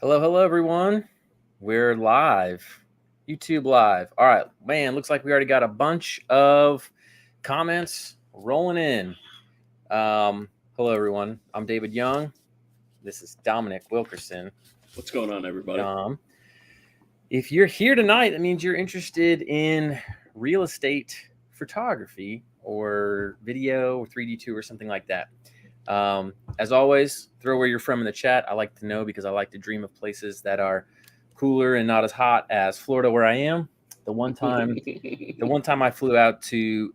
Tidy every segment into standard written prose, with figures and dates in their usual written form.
Hello, everyone. We're live, YouTube live. All right, man, looks like we already got a bunch of comments rolling in. Hello, everyone. I'm David Young. This is Dominic Wilkerson. What's going on, everybody? If you're here tonight, that means you're interested in real estate photography or video or 3D tour or something like that. As always, throw where you're from in the chat. I like to know because I like to dream of places that are cooler and not as hot as Florida, where I am. The one time I flew out to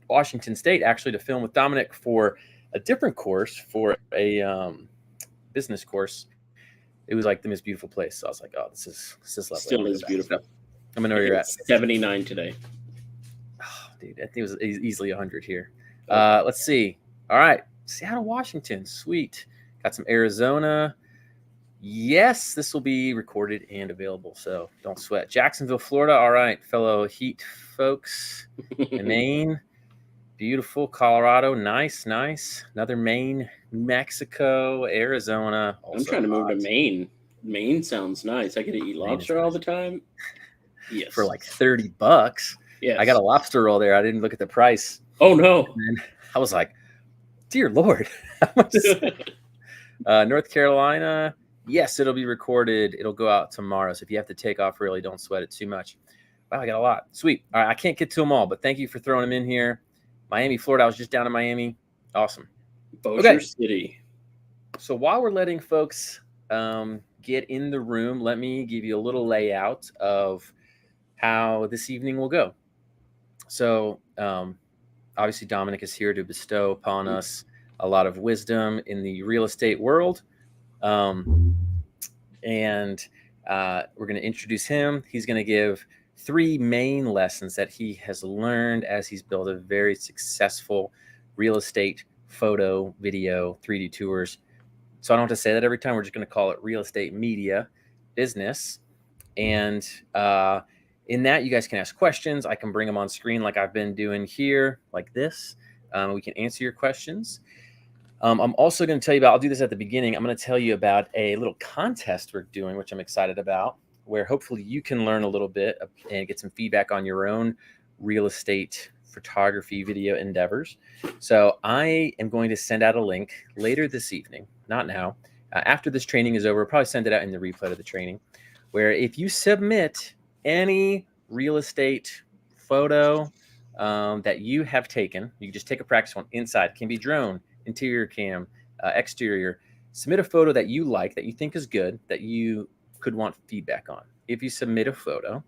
Washington State actually to film with Dominic for a different course, for a business course. It was like the most beautiful place. So I was like, oh, this is lovely. Still is beautiful. So, I'm gonna know where you're at. 79 today. Oh, dude, I think it was easily 100 here. Let's see. All right, Seattle, Washington, sweet. Got some Arizona. Yes, this will be recorded and available, so don't sweat. Jacksonville, Florida. All right, fellow Heat folks. Maine, beautiful. Colorado, nice. Another Maine, Mexico, Arizona. I'm trying to move to Maine. Maine sounds nice. I get to eat lobster all the time. Yes. For like $30. Yes. I got a lobster roll there. I didn't look at the price. Oh, no. And I was like, dear Lord. North Carolina. Yes, it'll be recorded. It'll go out tomorrow. So if you have to take off early, don't sweat it too much. Wow, I got a lot. Sweet. All right, I can't get to them all, but thank you for throwing them in here. Miami, Florida. I was just down in Miami. Awesome. Bossier City. So while we're letting folks get in the room, let me give you a little layout of how this evening will go. So obviously Dominic is here to bestow upon us a lot of wisdom in the real estate world. And we're going to introduce him. He's going to give 3 main lessons that he has learned as he's built a very successful real estate photo, video, 3D tours. So I don't have to say that every time. We're just going to call it real estate media business. And in that, you guys can ask questions. I can bring them on screen like I've been doing here, like this. We can answer your questions. I'm also going to tell you about, I'll do this at the beginning. I'm going to tell you about a little contest we're doing, which I'm excited about, where hopefully you can learn a little bit and get some feedback on your own real estate photography video endeavors. So I am going to send out a link later this evening, not now. After this training is over, I'll probably send it out in the replay of the training, where if you submit any real estate photo that you have taken, you can just take a practice one inside. It can be drone, interior cam, exterior. Submit a photo that you like, that you think is good, that you could want feedback on. If you submit a photo,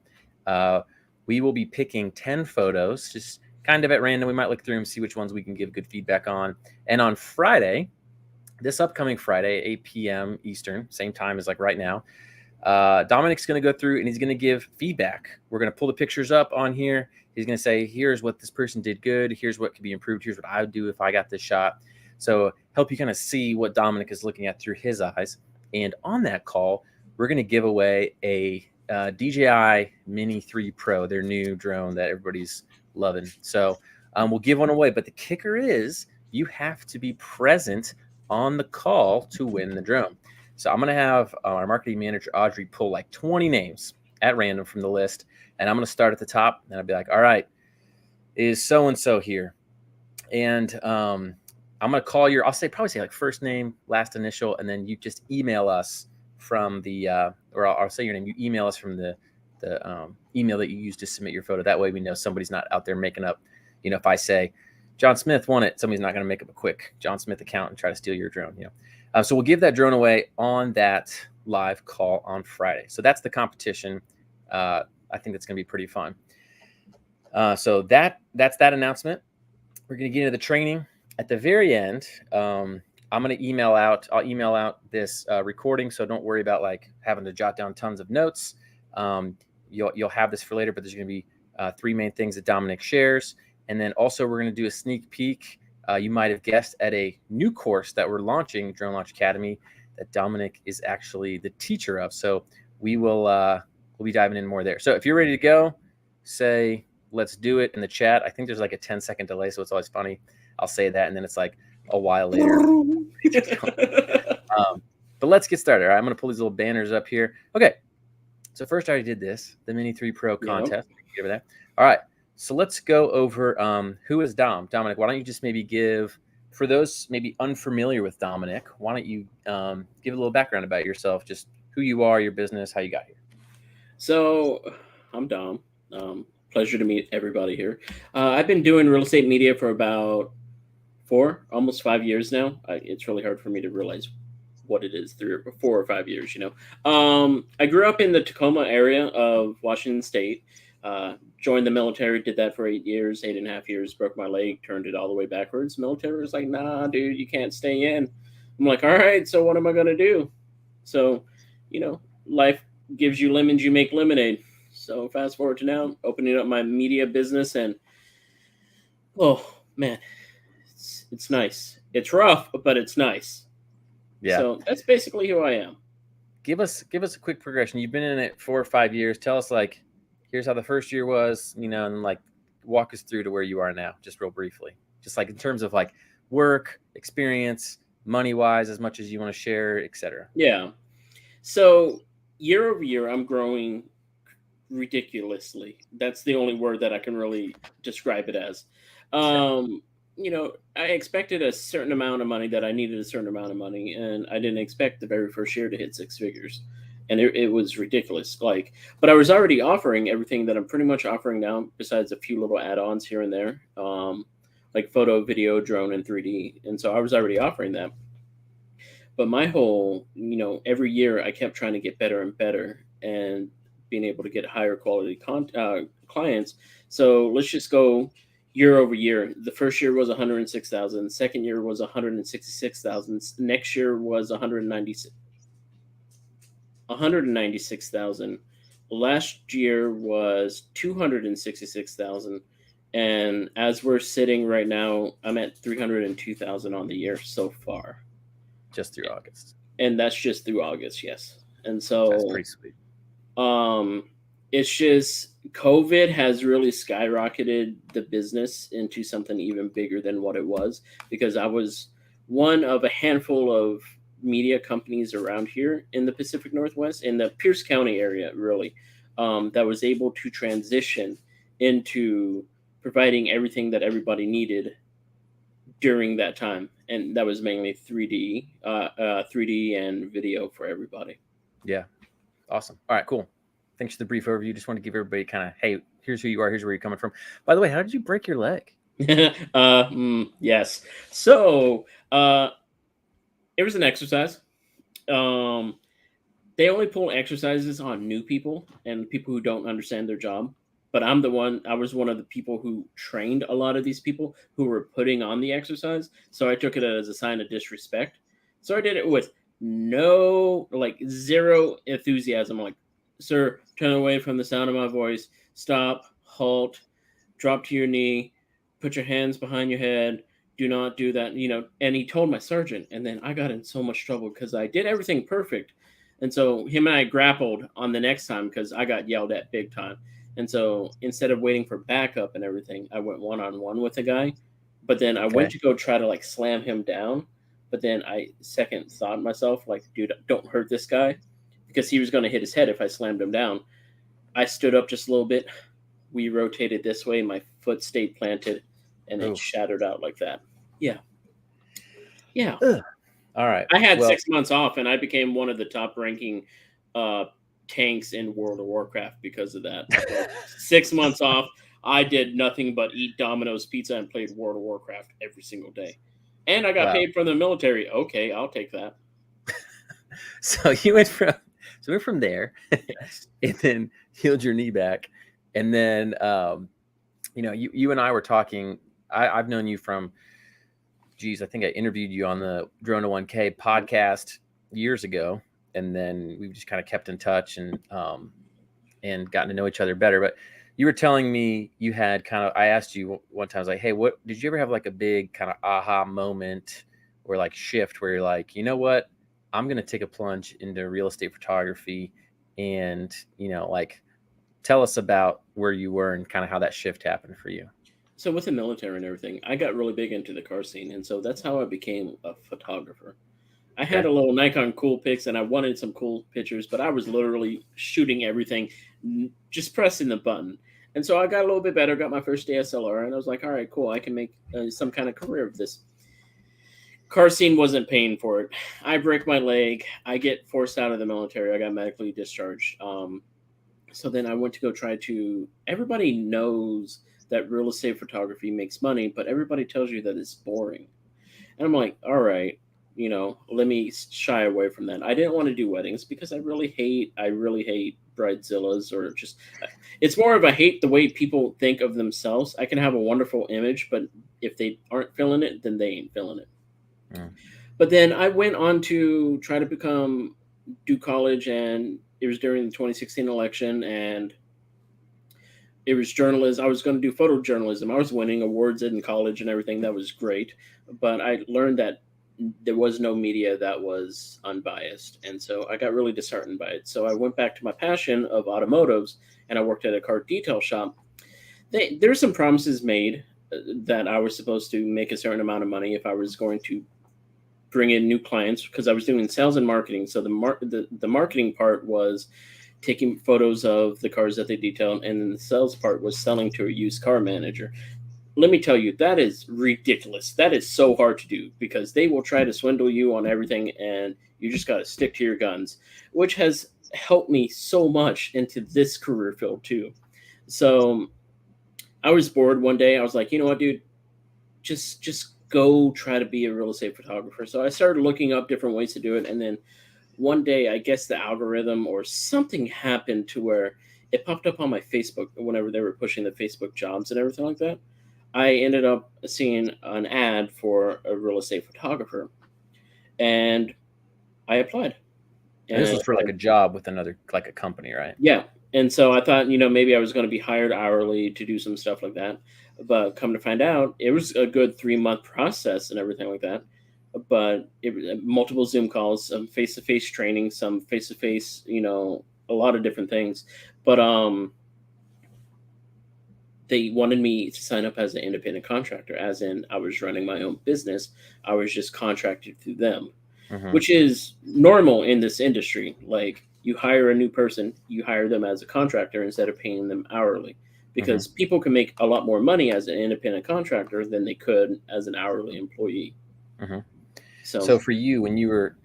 we will be picking 10 photos, just kind of at random. We might look through them, see which ones we can give good feedback on. And on Friday, this upcoming Friday, 8 p.m. Eastern, same time as like right now, Dominic's going to go through and he's going to give feedback. We're going to pull the pictures up on here. He's going to say, here's what this person did good. Here's what could be improved. Here's what I would do if I got this shot. So help you kind of see what Dominic is looking at through his eyes. And on that call, we're going to give away a DJI Mini 3 Pro, their new drone that everybody's loving. So we'll give one away. But the kicker is you have to be present on the call to win the drone. So I'm going to have our marketing manager, Audrey, pull like 20 names at random from the list. And I'm going to start at the top. And I'll be like, all right, is so-and-so here? And I'm going to call your, probably say like first name, last initial, and then you just email us from the, or I'll say your name. You email us from the email that you use to submit your photo. That way we know somebody's not out there making up, if I say, John Smith won it, somebody's not going to make up a quick John Smith account and try to steal your drone, So we'll give that drone away on that live call on Friday. So that's the competition. I think that's going to be pretty fun. So that's that announcement. We're going to get into the training. At the very end, I'm going to email out this recording. So don't worry about like having to jot down tons of notes. You'll have this for later, but there's going to be 3 main things that Dominic shares. And then also we're going to do a sneak peek. You might have guessed at a new course that we're launching, Drone Launch Academy, that Dominic is actually the teacher of. So we'll be diving in more there. So if you're ready to go, say, let's do it in the chat. I think there's like a 10-second delay, so it's always funny. I'll say that, and then it's like a while later. But let's get started. All right, I'm going to pull these little banners up here. Okay. So first I already did this, the Mini 3 Pro contest. Give it that. All right. So let's go over who is Dom. Dominic, why don't you just maybe give, for those maybe unfamiliar with Dominic, why don't you give a little background about yourself, just who you are, your business, how you got here. So I'm Dom. Pleasure to meet everybody here. I've been doing real estate media for about almost 5 years now. It's really hard for me to realize what it is, 4 or 5 years, I grew up in the Tacoma area of Washington State, joined the military, did that for 8.5 years, broke my leg, turned it all the way backwards. Military was like, nah, dude, you can't stay in. I'm like, all right, so what am I going to do? So, life gives you lemons, you make lemonade. So fast forward to now, opening up my media business, and oh man, it's nice. It's rough, but it's nice. Yeah. So that's basically who I am. Give us a quick progression. You've been in it 4 or 5 years. Tell us, like, here's how the first year was, and like walk us through to where you are now, just real briefly. Just like in terms of like work, experience, money wise, as much as you want to share, etc. Yeah. So year over year, I'm growing ridiculously. That's the only word that I can really describe it as. I expected a certain amount of money, that I needed a certain amount of money, and I didn't expect the very first year to hit 6 figures. And it was ridiculous. But I was already offering everything that I'm pretty much offering now, besides a few little add-ons here and there, like photo, video, drone, and 3D. And so I was already offering that. But my whole, every year I kept trying to get better and better, and being able to get higher quality clients. So let's just go year over year. The first year was 106,000. Second year was 166,000. Next year was 196,000. Last year was 266,000. And as we're sitting right now, I'm at 302,000 on the year so far. Just through August. And that's just through August, yes. And so that's pretty sweet. It's just COVID has really skyrocketed the business into something even bigger than what it was, because I was one of a handful of media companies around here in the Pacific Northwest, in the Pierce County area, really, that was able to transition into providing everything that everybody needed during that time. And that was mainly 3D and video for everybody. Yeah. Awesome. All right, cool. Thanks for the brief overview. Just want to give everybody kind of, hey, here's who you are. Here's where you're coming from. By the way, how did you break your leg? Yes. So it was an exercise. They only pull exercises on new people and people who don't understand their job. But I was one of the people who trained a lot of these people who were putting on the exercise. So I took it as a sign of disrespect. So I did it with zero enthusiasm. Like, sir, turn away from the sound of my voice. Stop, halt, drop to your knee, put your hands behind your head. Do not do that, And he told my sergeant, and then I got in so much trouble because I did everything perfect. And so him and I grappled on the next time because I got yelled at big time. And so instead of waiting for backup and everything, I went one-on-one with the guy. But then I went to go try to slam him down. But then I second thought myself, dude, don't hurt this guy, because he was going to hit his head if I slammed him down. I stood up just a little bit. We rotated this way. My foot stayed planted, and it shattered out like that. Yeah. Yeah. Ugh. All right. I had 6 months off, and I became one of the top-ranking tanks in World of Warcraft because of that. 6 months off, I did nothing but eat Domino's pizza and played World of Warcraft every single day. And I got paid from the military. Okay, I'll take that. So you went from there, yes. And then healed your knee back, and then you and I were talking. I've known you from, I think I interviewed you on the Drone to 1K podcast years ago, and then we've just kind of kept in touch and gotten to know each other better. But you were telling me you had I asked you one time, I was like, hey, what did you ever have a big kind of aha moment or shift where you're like, you know what, I'm going to take a plunge into real estate photography, and, tell us about where you were and kind of how that shift happened for you. So with the military and everything, I got really big into the car scene. And so that's how I became a photographer. I had a little Nikon Coolpix, and I wanted some cool pictures, but I was literally shooting everything, just pressing the button. And so I got a little bit better, got my first DSLR, and I was like, all right, cool, I can make some kind of career of this. Car scene wasn't paying for it. I break my leg. I get forced out of the military. I got medically discharged. So then I went to go try to. Everybody knows that real estate photography makes money, but everybody tells you that it's boring. And I'm like, all right, let me shy away from that. I didn't want to do weddings because I really hate bridezillas, or just, it's more of I hate the way people think of themselves. I can have a wonderful image, but if they aren't feeling it, then they ain't feeling it. Mm. But then I went on to try to do college, and it was during the 2016 election, and it was journalism. I was going to do photojournalism. I was winning awards in college and everything. That was great. But I learned that there was no media that was unbiased. And so I got really disheartened by it. So I went back to my passion of automotives, and I worked at a car detail shop. There's some promises made that I was supposed to make a certain amount of money if I was going to bring in new clients, because I was doing sales and marketing. So the marketing part was taking photos of the cars that they detailed, and then the sales part was selling to a used car manager. Let me tell you, that is ridiculous. That is so hard to do, because they will try to swindle you on everything, and you just got to stick to your guns, which has helped me so much into this career field too. So I was bored one day. I was like, you know what, dude, just go try to be a real estate photographer. So I started looking up different ways to do it, and then one day, I guess the algorithm or something happened to where it popped up on my Facebook whenever they were pushing the Facebook jobs and everything like that. I ended up seeing an ad for a real estate photographer, and I applied. And this was for like a job with another, like a company, right? Yeah. And so I thought, maybe I was going to be hired hourly to do some stuff like that. But come to find out, it was a good 3-month process and everything like that. But it was multiple Zoom calls, some face-to-face training, some face-to-face, a lot of different things. But they wanted me to sign up as an independent contractor, as in I was running my own business. I was just contracted through them, which is normal in this industry. Like, you hire a new person, you hire them as a contractor instead of paying them hourly, because people can make a lot more money as an independent contractor than they could as an hourly employee. So for you, when you were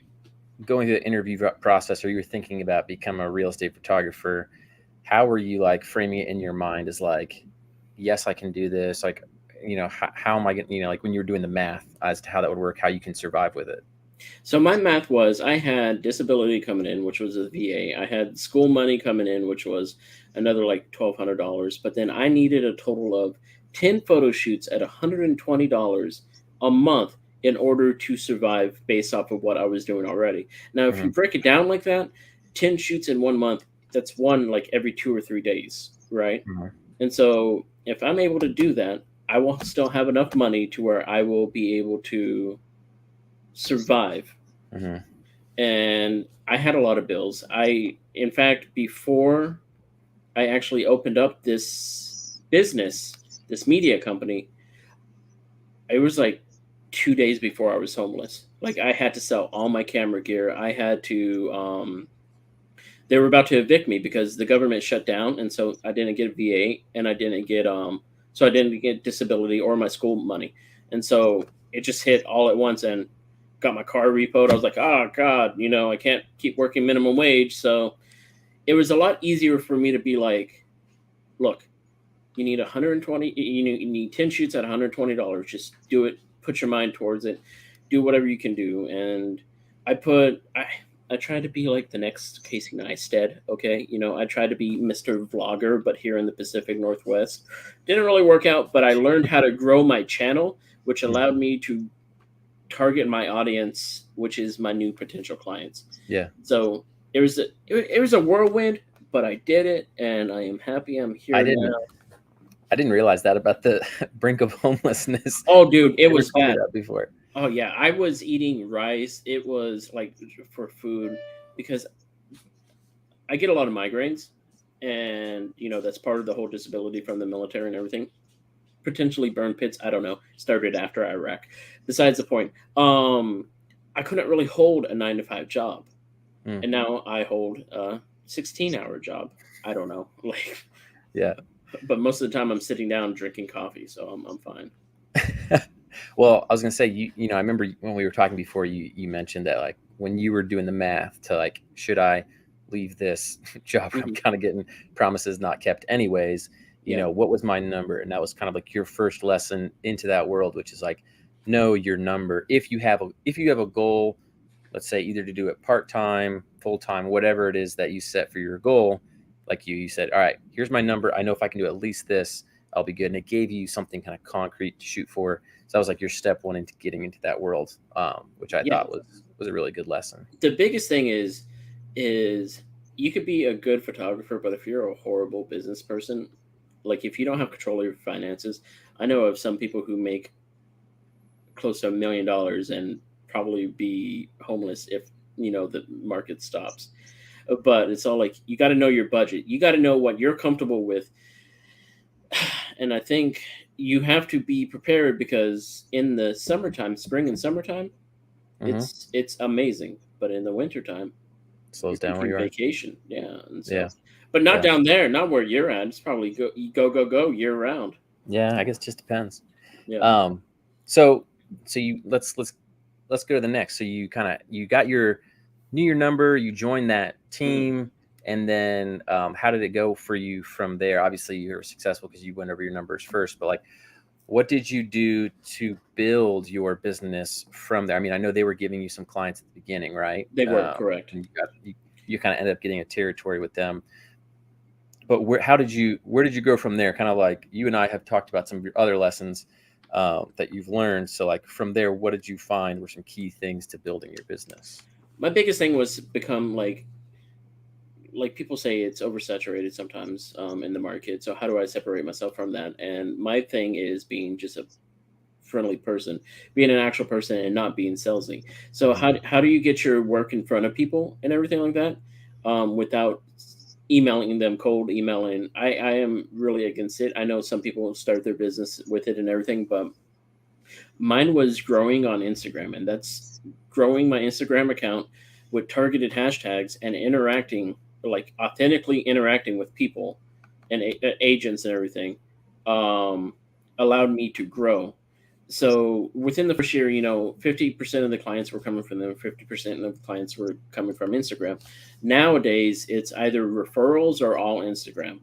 going through the interview process, or you were thinking about becoming a real estate photographer, how were you like framing it in your mind as like, yes, I can do this? Like, how am I going to, like when you were doing the math as to how that would work, how you can survive with it? So my math was, I had disability coming in, which was a VA. I had school money coming in, which was another like $1,200. But then I needed a total of 10 photo shoots at $120 a month in order to survive based off of what I was doing already. Now, if you break it down like that, 10 shoots in 1 month, that's one like every 2 or 3 days, right? And so if I'm able to do that, I will still have enough money to where I will be able to survive. And I had a lot of bills. In fact, before I actually opened up this business, this media company, it was like 2 days before I was homeless. Like, I had to sell all my camera gear. I had to, they were about to evict me because the government shut down. And so I didn't get VA, and I didn't get disability or my school money. And so it just hit all at once, and got my car repoed. I was like, oh God, I can't keep working minimum wage. So it was a lot easier for me to be like, look, you need 120, you need 10 shoots at $120. Just do it. Put your mind towards it. Do whatever you can do. And I tried to be like the next Casey Neistat. Okay. I tried to be Mr. Vlogger, but here in the Pacific Northwest. Didn't really work out, but I learned how to grow my channel, which allowed me to target my audience, which is my new potential clients. Yeah. So it was a whirlwind, but I did it, and I am happy I'm here now. I didn't realize that about the brink of homelessness. Oh, dude, it was bad before. Oh yeah, I was eating rice. It was like for food, because I get a lot of migraines, and that's part of the whole disability from the military and everything. Potentially burn pits, I don't know. Started after Iraq. Besides the point. I couldn't really hold a 9 to 5 job. Mm. And now I hold a 16-hour job. I don't know. Like, Yeah. but most of the time I'm sitting down drinking coffee, so I'm fine. Well, I was gonna say, I remember when we were talking before, you mentioned that like when you were doing the math to like, should I leave this job where I'm Hmm. kind of getting promises not kept anyways, Yeah. what was my number? And that was kind of like your first lesson into that world, which is like, know your number. If you have a goal, let's say either to do it part-time, full-time, whatever it is that you set for your goal, like you said, all right, here's my number. I know if I can do at least this, I'll be good. And it gave you something kind of concrete to shoot for. So that was like your step one into getting into that world, which I Yeah. thought was a really good lesson. The biggest thing is you could be a good photographer, but if you're a horrible business person, like if you don't have control of your finances, I know of some people who make close to $1 million and probably be homeless if the market stops. But it's all like you got to know your budget. You got to know what you're comfortable with, and I think you have to be prepared because in the summertime, spring and summertime, Hmm. it's amazing. But in the wintertime, Slows you're down where thinking you are. vacation, yeah, and Yeah. so, but not Yeah. down there, not where you're at. It's probably go year round. Yeah. I guess it just depends. Yeah. Um, so you let's go to the next. So you got knew your number, you joined that Mhm. team, and then how did it go for you from there? Obviously, you were successful because you went over your numbers first, but like, what did you do to build your business from there? I mean, I know they were giving you some clients at the beginning, right? They were correct. And you kind of ended up getting a territory with them. But where did you go from there? Kind of like you and I have talked about some of your other lessons that you've learned. So like from there, what did you find were some key things to building your business? My biggest thing was become like people say it's oversaturated sometimes in the market. So how do I separate myself from that? And my thing is being just a friendly person, being an actual person, and not being salesy. So Hmm. how do you get your work in front of people and everything like that without emailing them, cold emailing? I am really against it. I know some people start their business with it and everything, but mine was growing on Instagram, and that's growing my Instagram account with targeted hashtags and interacting, like authentically interacting with people and agents and everything, um, allowed me to grow. So within the first year, 50% of the clients were coming from them, 50% of the clients were coming from Instagram. Nowadays, it's either referrals or all Instagram.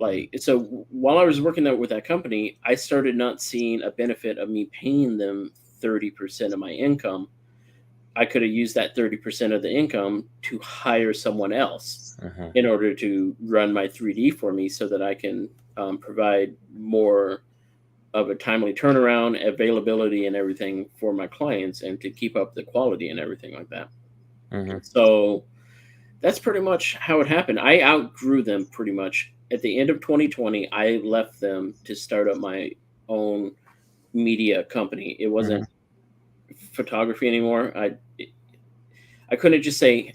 Like, so while I was working out with that company, I started not seeing a benefit of me paying them 30% of my income. I could have used that 30% of the income to hire someone else Hmm. in order to run my 3D for me so that I can provide more of a timely turnaround, availability, and everything for my clients and to keep up the quality and everything like that. Hmm. So that's pretty much how it happened. I outgrew them pretty much. At the end of 2020, I left them to start up my own media company. It Hmm. wasn't photography anymore. I couldn't just say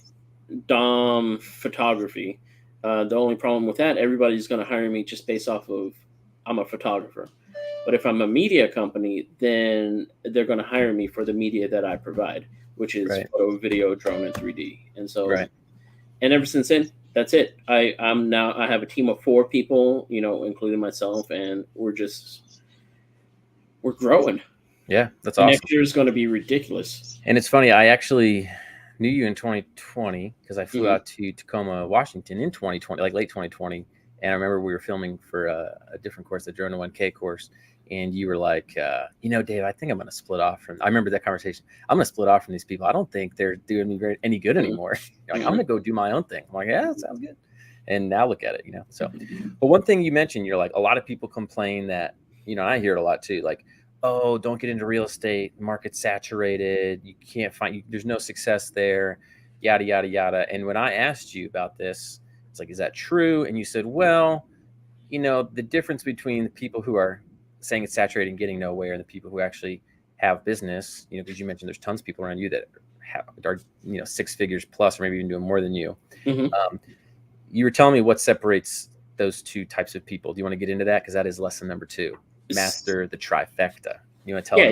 Dom photography. The only problem with that, everybody's going to hire me just based off of I'm a photographer. But if I'm a media company, then they're going to hire me for the media that I provide, which is Right. photo, video, drone, and 3D. And so, Right. and ever since then, that's it. I have a team of 4 people, including myself, and we're growing. Yeah, that's And awesome. next year is going to be ridiculous. And it's funny, I actually knew you in 2020 because I flew Hmm. out to Tacoma, Washington in 2020, like late 2020. And I remember we were filming for a different course, the Drone to 1K course. And you were like, Dave, I think I'm going to split off from, I remember that conversation. I'm going to split off from these people. I don't think they're doing me any good Hmm. anymore. You're like, I'm Hmm. going to go do my own thing. I'm like, yeah, that sounds good. And now look at it. So, but one thing you mentioned, you're like, a lot of people complain that, I hear it a lot too, like, oh, don't get into real estate, market's saturated, you can't there's no success there, yada yada yada. And when I asked you about this, it's like, is that true? And you said, well, the difference between the people who are saying it's saturated and getting nowhere and the people who actually have business, because you mentioned there's tons of people around you that are 6 figures plus, or maybe even doing more than you. Hmm. um, you were telling me what separates those two types of people. Do you want to get into that? Because that is lesson number 2. Master the trifecta. You want to tell Yeah,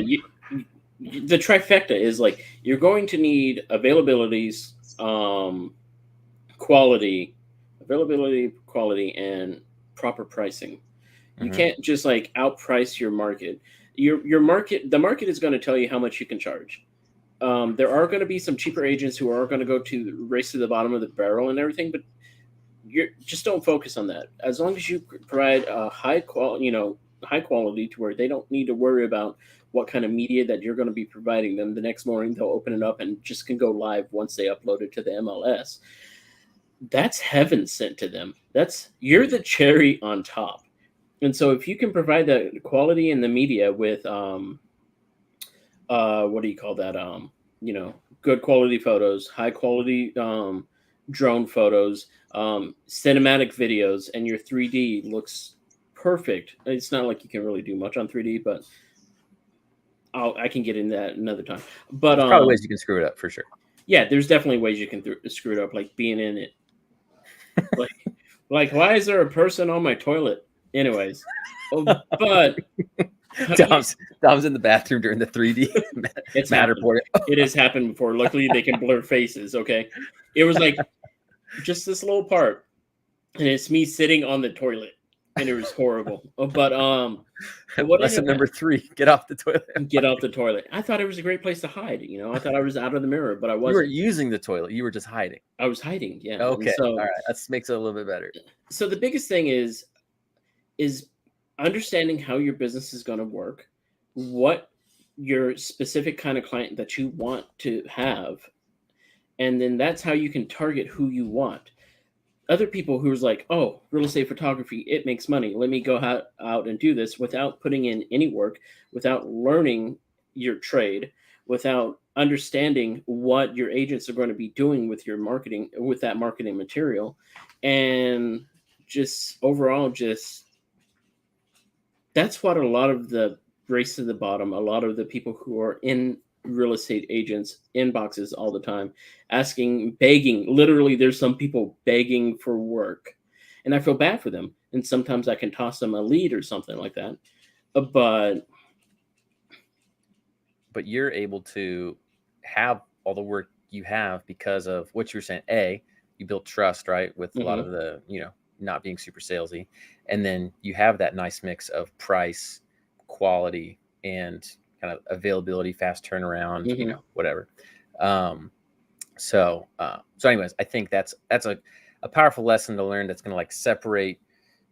them? the trifecta is like you're going to need availabilities, quality, quality, and proper pricing. You Hmm. can't just like outprice your market. Your market, the market is going to tell you how much you can charge. There are going to be some cheaper agents who are going to go to race to the bottom of the barrel and everything, but you just don't focus on that. As long as you provide a high quality to where they don't need to worry about what kind of media that you're going to be providing them. The next morning they'll open it up and just can go live once they upload it to the MLS. That's heaven sent to them. You're the cherry on top. And so if you can provide the quality in the media with what do you call that, good quality photos, high quality drone photos, cinematic videos, and your 3D looks perfect. It's not like you can really do much on 3D, but I can get into that another time. But There's probably ways you can screw it up for sure. yeah, there's definitely ways you can screw it up, like being in it. like why is there a person on my toilet? Anyways, but Dom's in the bathroom during the 3D it's Matterport. It has happened before. Luckily, they can blur faces. Okay, it was like just this little part, and it's me sitting on the toilet, and it was horrible. But lesson number 3: get off the toilet. Get off the toilet. I thought it was a great place to hide. I thought I was out of the mirror, but I wasn't. You were using the toilet. You were just hiding. I was hiding. Yeah. Okay. All right. That makes it a little bit better. So the biggest thing is understanding how your business is going to work, what your specific kind of client that you want to have, and then that's how you can target who you want. Other people who's like, oh, real estate photography, it makes money. Let me go out and do this without putting in any work, without learning your trade, without understanding what your agents are going to be doing with your marketing, with that marketing material. And just overall, that's what a lot of the race to the bottom, a lot of the people who are in real estate agents inboxes all the time, asking, begging. Literally, there's some people begging for work, and I feel bad for them. And sometimes I can toss them a lead or something like that. But you're able to have all the work you have because of what you were saying. You built trust, right, with a lot of the, not being super salesy, and then you have that nice mix of price, quality, and kind of availability, fast turnaround, whatever. So anyways, I think that's a powerful lesson to learn. That's going to like separate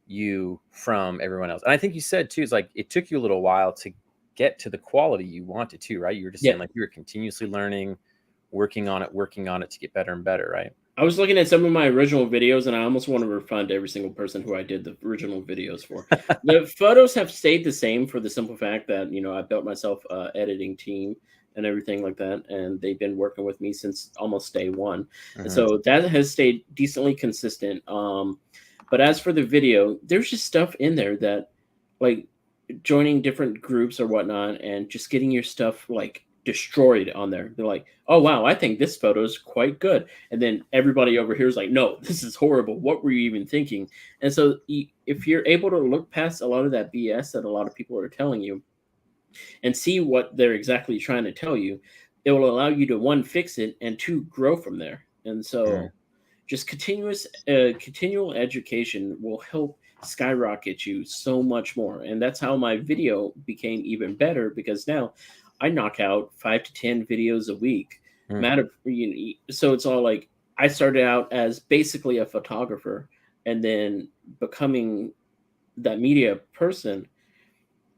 you from everyone else. And I think you said too, it's like it took you a little while to get to the quality you wanted to, right? You were just saying like you were continuously learning, working on it to get better and better, right? I was looking at some of my original videos, and I almost want to refund every single person who I did the original videos for. The photos have stayed the same for the simple fact that, I built myself an editing team and everything like that, and they've been working with me since almost day one. And so that has stayed decently consistent. But as for the video, there's just stuff in there that, like, joining different groups or whatnot and just getting your stuff, like, destroyed on there. They're like, oh wow, I think this photo is quite good, and then everybody over here is like, no, this is horrible, what were you even thinking? And so if you're able to look past a lot of that BS that a lot of people are telling you and see what they're exactly trying to tell you, it will allow you to, one, fix it, and two, grow from there. And so just continual education will help skyrocket you so much more. And that's how my video became even better, because now I knock out 5 to 10 videos a week. So it's all like, I started out as basically a photographer, and then becoming that media person.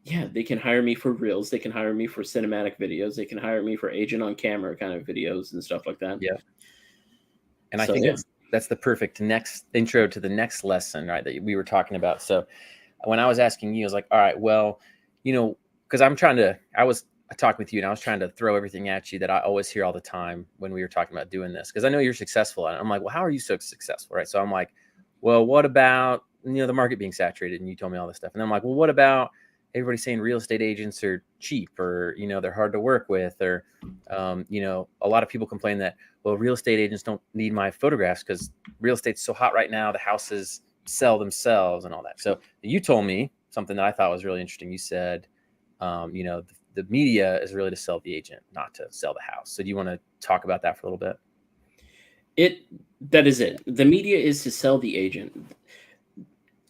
Yeah, they can hire me for reels. They can hire me for cinematic videos. They can hire me for agent on camera kind of videos and stuff like that. Yeah. And I think that's the perfect next intro to the next lesson, right, that we were talking about. So when I was asking you, I was like, all right, well, because I was talking with you, and I was trying to throw everything at you that I always hear all the time when we were talking about doing this, because I know you're successful at it. I'm like, well, how are you so successful, right? So I'm like, well, what about the market being saturated? And you told me all this stuff, and I'm like, well, what about everybody saying real estate agents are cheap, or they're hard to work with, or a lot of people complain that, well, real estate agents don't need my photographs because real estate's so hot right now, the houses sell themselves and all that. So you told me something that I thought was really interesting. You said, the media is really to sell the agent, not to sell the house. So do you want to talk about that for a little bit? That is it. The media is to sell the agent.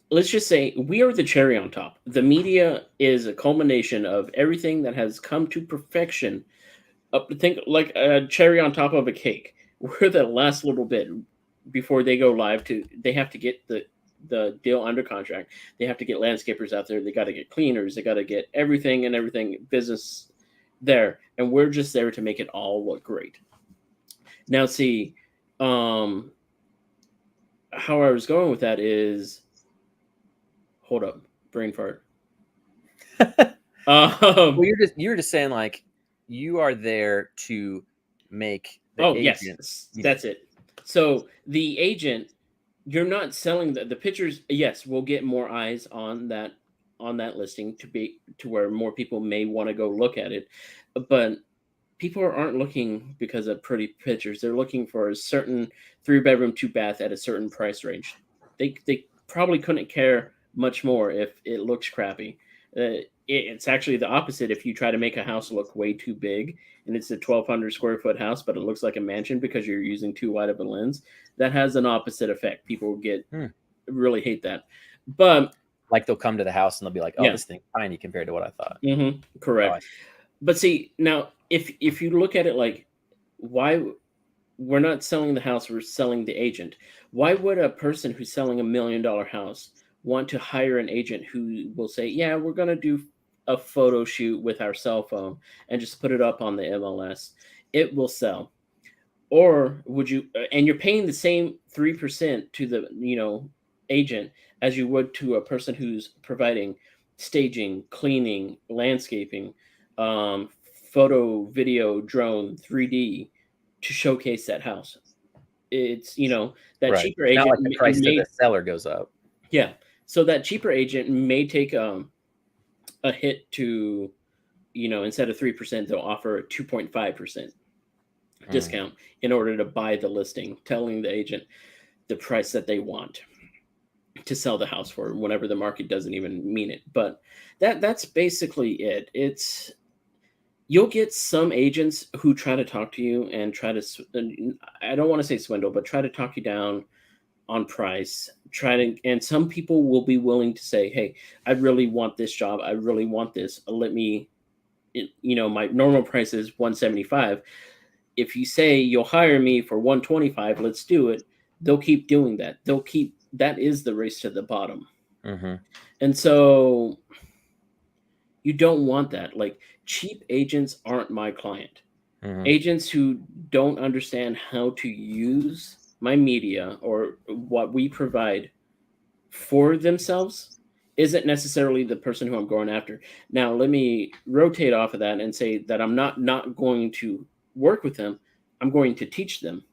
Let's just say we are the cherry on top. The media is a culmination of everything that has come to perfection. Think like a cherry on top of a cake. We're the last little bit before they go live. They have to get the deal under contract. They have to get landscapers out there. They got to get cleaners. They got to get everything business there, and we're just there to make it all look great. Now, see, how I was going with that is, hold up, brain fart. Well, you're just saying like you are there to make the agent. Yes, that's it. So the agent, you're not selling the pictures. Yes, we'll get more eyes on that listing to where more people may want to go look at it, but people aren't looking because of pretty pictures. They're looking for a certain 3-bedroom, 2-bath at a certain price range. They probably couldn't care much more if it looks crappy. It's actually the opposite. If you try to make a house look way too big and it's a 1,200 square foot house, but it looks like a mansion because you're using too wide of a lens, that has an opposite effect. People really hate that. But like they'll come to the house and they'll be like, "Oh, this thing's tiny compared to what I thought." Correct. But see, now if you look at it like, why we're not selling the house, we're selling the agent. Why would a person who's selling $1 million house want to hire an agent who will say, yeah, we're going to do a photo shoot with our cell phone and just put it up on the MLS? It will sell. Or would you, and you're paying the same 3% to the, agent as you would to a person who's providing staging, cleaning, landscaping, photo, video, drone, 3D to showcase that house. It's, that cheaper agent. Not like the price to the seller goes up. Yeah. So that cheaper agent may take a hit to, instead of 3%, they'll offer a 2.5% discount in order to buy the listing, telling the agent the price that they want to sell the house for, whenever the market doesn't even mean it. But that's basically it. You'll get some agents who try to talk to you and try to, I don't want to say swindle, but try to talk you down on price. And some people will be willing to say, hey, I really want this job. I really want this. Let me, my normal price is $175. If you say you'll hire me for $125, let's do it. They'll keep doing that. That is the race to the bottom. And so you don't want that. Like, cheap agents aren't my client. Agents who don't understand how to use my media or what we provide for themselves isn't necessarily the person who I'm going after. Now, let me rotate off of that and say that I'm not going to work with them. I'm going to teach them.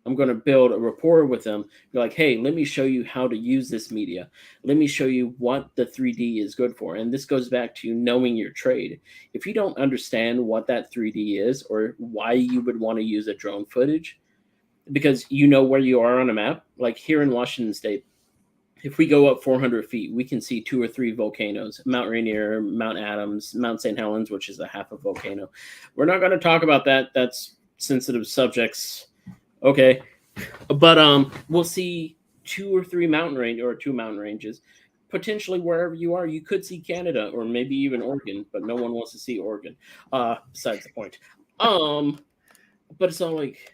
I'm going to build a rapport with them. Be like, hey, let me show you how to use this media. Let me show you what the 3D is good for. And this goes back to knowing your trade. If you don't understand what that 3D is or why you would want to use a drone footage, because you know where you are on a map, like here in Washington State, if we go up 400 feet, we can see 2 or 3 volcanoes: Mount Rainier, Mount Adams, Mount St. Helens, which is a half a volcano. We're not going to talk about that. That's sensitive subjects. Okay. But we'll see 2 or 3 mountain ranges, potentially wherever you are. You could see Canada or maybe even Oregon, but no one wants to see Oregon. Besides the point. But it's all like,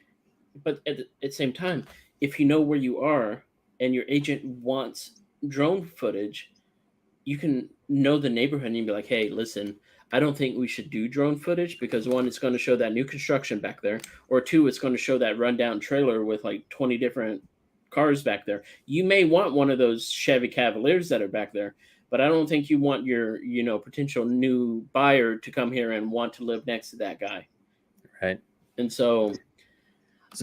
but at the same time, if you know where you are and your agent wants drone footage, you can know the neighborhood and be like, hey, listen, I don't think we should do drone footage because 1, it's going to show that new construction back there, or 2, it's going to show that rundown trailer with like 20 different cars back there. You may want one of those Chevy Cavaliers that are back there, but I don't think you want your, potential new buyer to come here and want to live next to that guy. Right. And so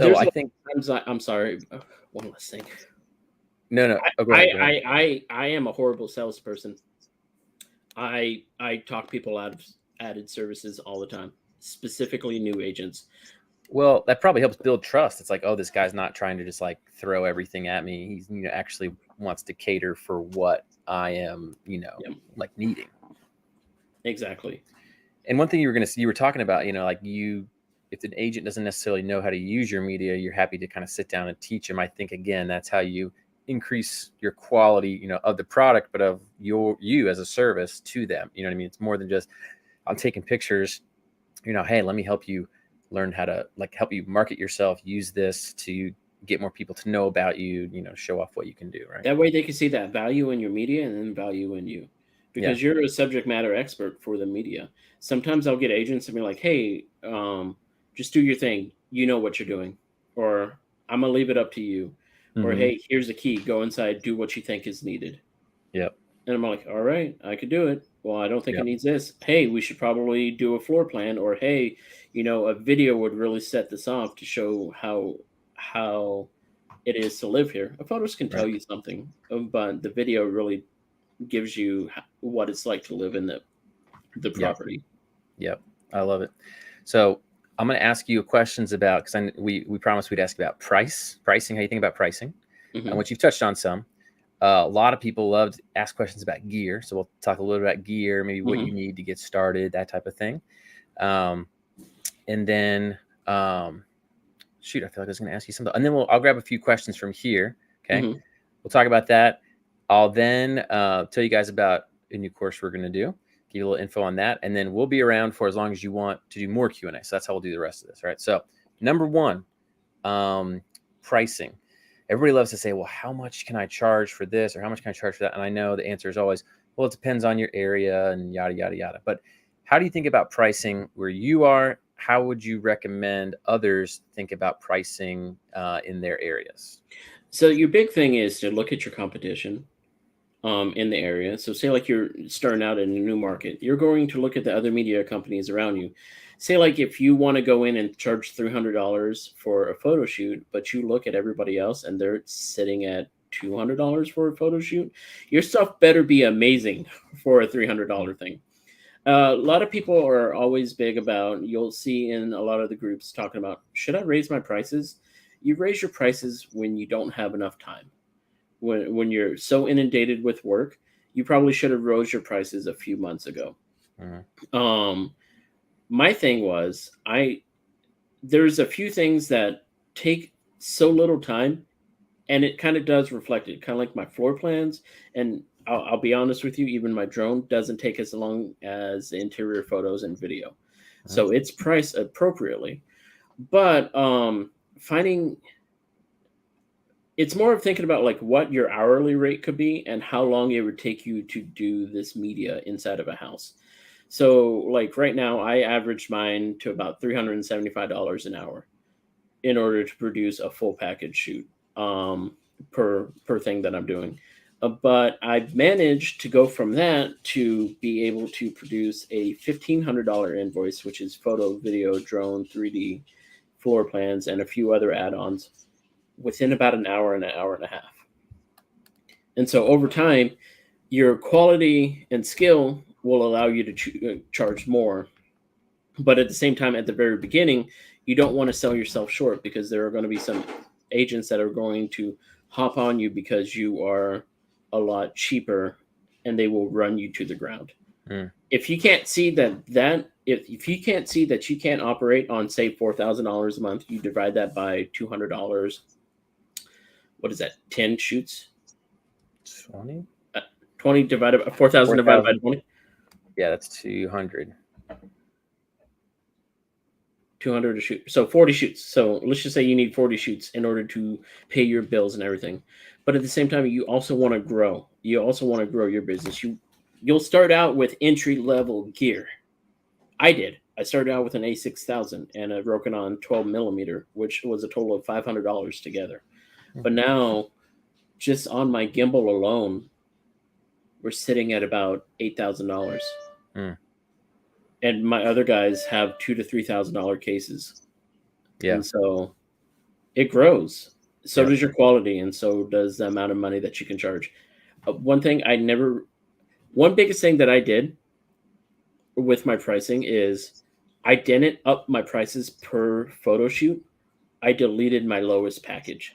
I think I'm sorry. One last thing. No. Go ahead. I am a horrible salesperson. I talk people out of added services all the time, specifically new agents. Well, that probably helps build trust. It's like, oh, this guy's not trying to just like throw everything at me. He's actually wants to cater for what I am, like needing. Exactly. And one thing you were talking about, like if an agent doesn't necessarily know how to use your media, you're happy to kind of sit down and teach them. I think, again, that's how you increase your quality, of the product, but of you as a service to them. You know what I mean? It's more than just, I'm taking pictures, hey, let me help you learn how to help you market yourself, use this to get more people to know about you, show off what you can do. Right. That way they can see that value in your media and then value in you, Yeah. because you're a subject matter expert for the media. Sometimes I'll get agents and be like, hey, just do your thing. You know what you're doing. Or I'm going to leave it up to you. Or, Mm-hmm. hey, here's the key. Go inside, do what you think is needed. Yep. And I'm like, all right, I could do it. Well, I don't think it Yep. needs this. Hey, we should probably do a floor plan. Or, hey, a video would really set this off to show how it is to live here. Photos can tell Right. you something, but the video really gives you what it's like to live in the Yep. property. Yep. I love it. So I'm going to ask you questions about, because we promised we'd ask about pricing, how you think about pricing, and what you've touched on some. A lot of people love to ask questions about gear. So we'll talk a little bit about gear, maybe what you need to get started, that type of thing. And then, shoot, I feel like I was going to ask you something. And then I'll grab a few questions from here. Okay. We'll talk about that. I'll then tell you guys about a new course we're going to do, give you a little info on that. And then we'll be around for as long as you want to do more Q&A. So that's how we'll do the rest of this. Right. So number one, pricing. Everybody loves to say, well, how much can I charge for this? Or how much can I charge for that? And I know the answer is always, well, it depends on your area and yada, yada, yada. But how do you think about pricing where you are? How would you recommend others think about pricing in their areas? So your big thing is to look at your competition in the area. So say like you're starting out in a new market, you're going to look at the other media companies around you. Say like if you want to go in and charge $300 for a photo shoot, but you look at everybody else and they're sitting at $200 for a photo shoot, your stuff better be amazing for a $300 thing. A lot of people are always big about, you'll see in a lot of the groups talking about, should I raise my prices? You raise your prices when you don't have enough time. When you're so inundated with work, you probably should have rose your prices a few months ago. My thing was, there's a few things that take so little time, and it kind of does reflect it, kind of like my floor plans. And I'll be honest with you, even my drone doesn't take as long as interior photos and video. So it's priced appropriately. But finding, it's more of thinking about like what your hourly rate could be and how long it would take you to do this media inside of a house. So like right now, I averaged mine to about $375 an hour in order to produce a full package shoot per thing that I'm doing. But I've managed to go from that to be able to produce a $1,500 invoice, which is photo, video, drone, 3D, floor plans, and a few other add-ons within about an hour and a half. And so over time, your quality and skill will allow you to charge more. But at the same time, at the very beginning, you don't want to sell yourself short, because there are going to be some agents that are going to hop on you because you are a lot cheaper, and they will run you to the ground. If you can't see if you can't see that you can't operate on, say, $4,000 a month, you divide that by $200. What is that? 10 shoots? 20? 20 divided by 4,000 divided by 20? Yeah, that's 200. 200 a shoot. So 40 shoots. So let's just say you need 40 shoots in order to pay your bills and everything. But at the same time, you also want to grow. You also want to grow your business. You'll start out with entry-level gear. I did. I started out with an A6000 and a Rokinon 12 millimeter, which was a total of $500 together. But now, just on my gimbal alone, we're sitting at about $8,000. And my other guys have $2,000 to $3,000 cases. Yeah. And so it grows. So does your quality, and so does the amount of money that you can charge. One biggest thing that I did with my pricing is I didn't up my prices per photo shoot. I deleted my lowest package.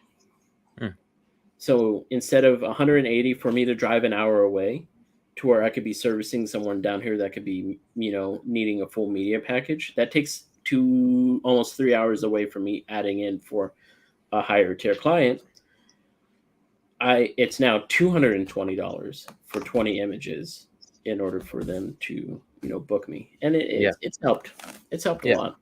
So instead of $180 for me to drive an hour away, to where I could be servicing someone down here that could be, needing a full media package. That takes almost 3 hours away from me adding in for a higher tier client. It's now $220 for 20 images in order for them to, book me. And it's helped. It's helped a lot.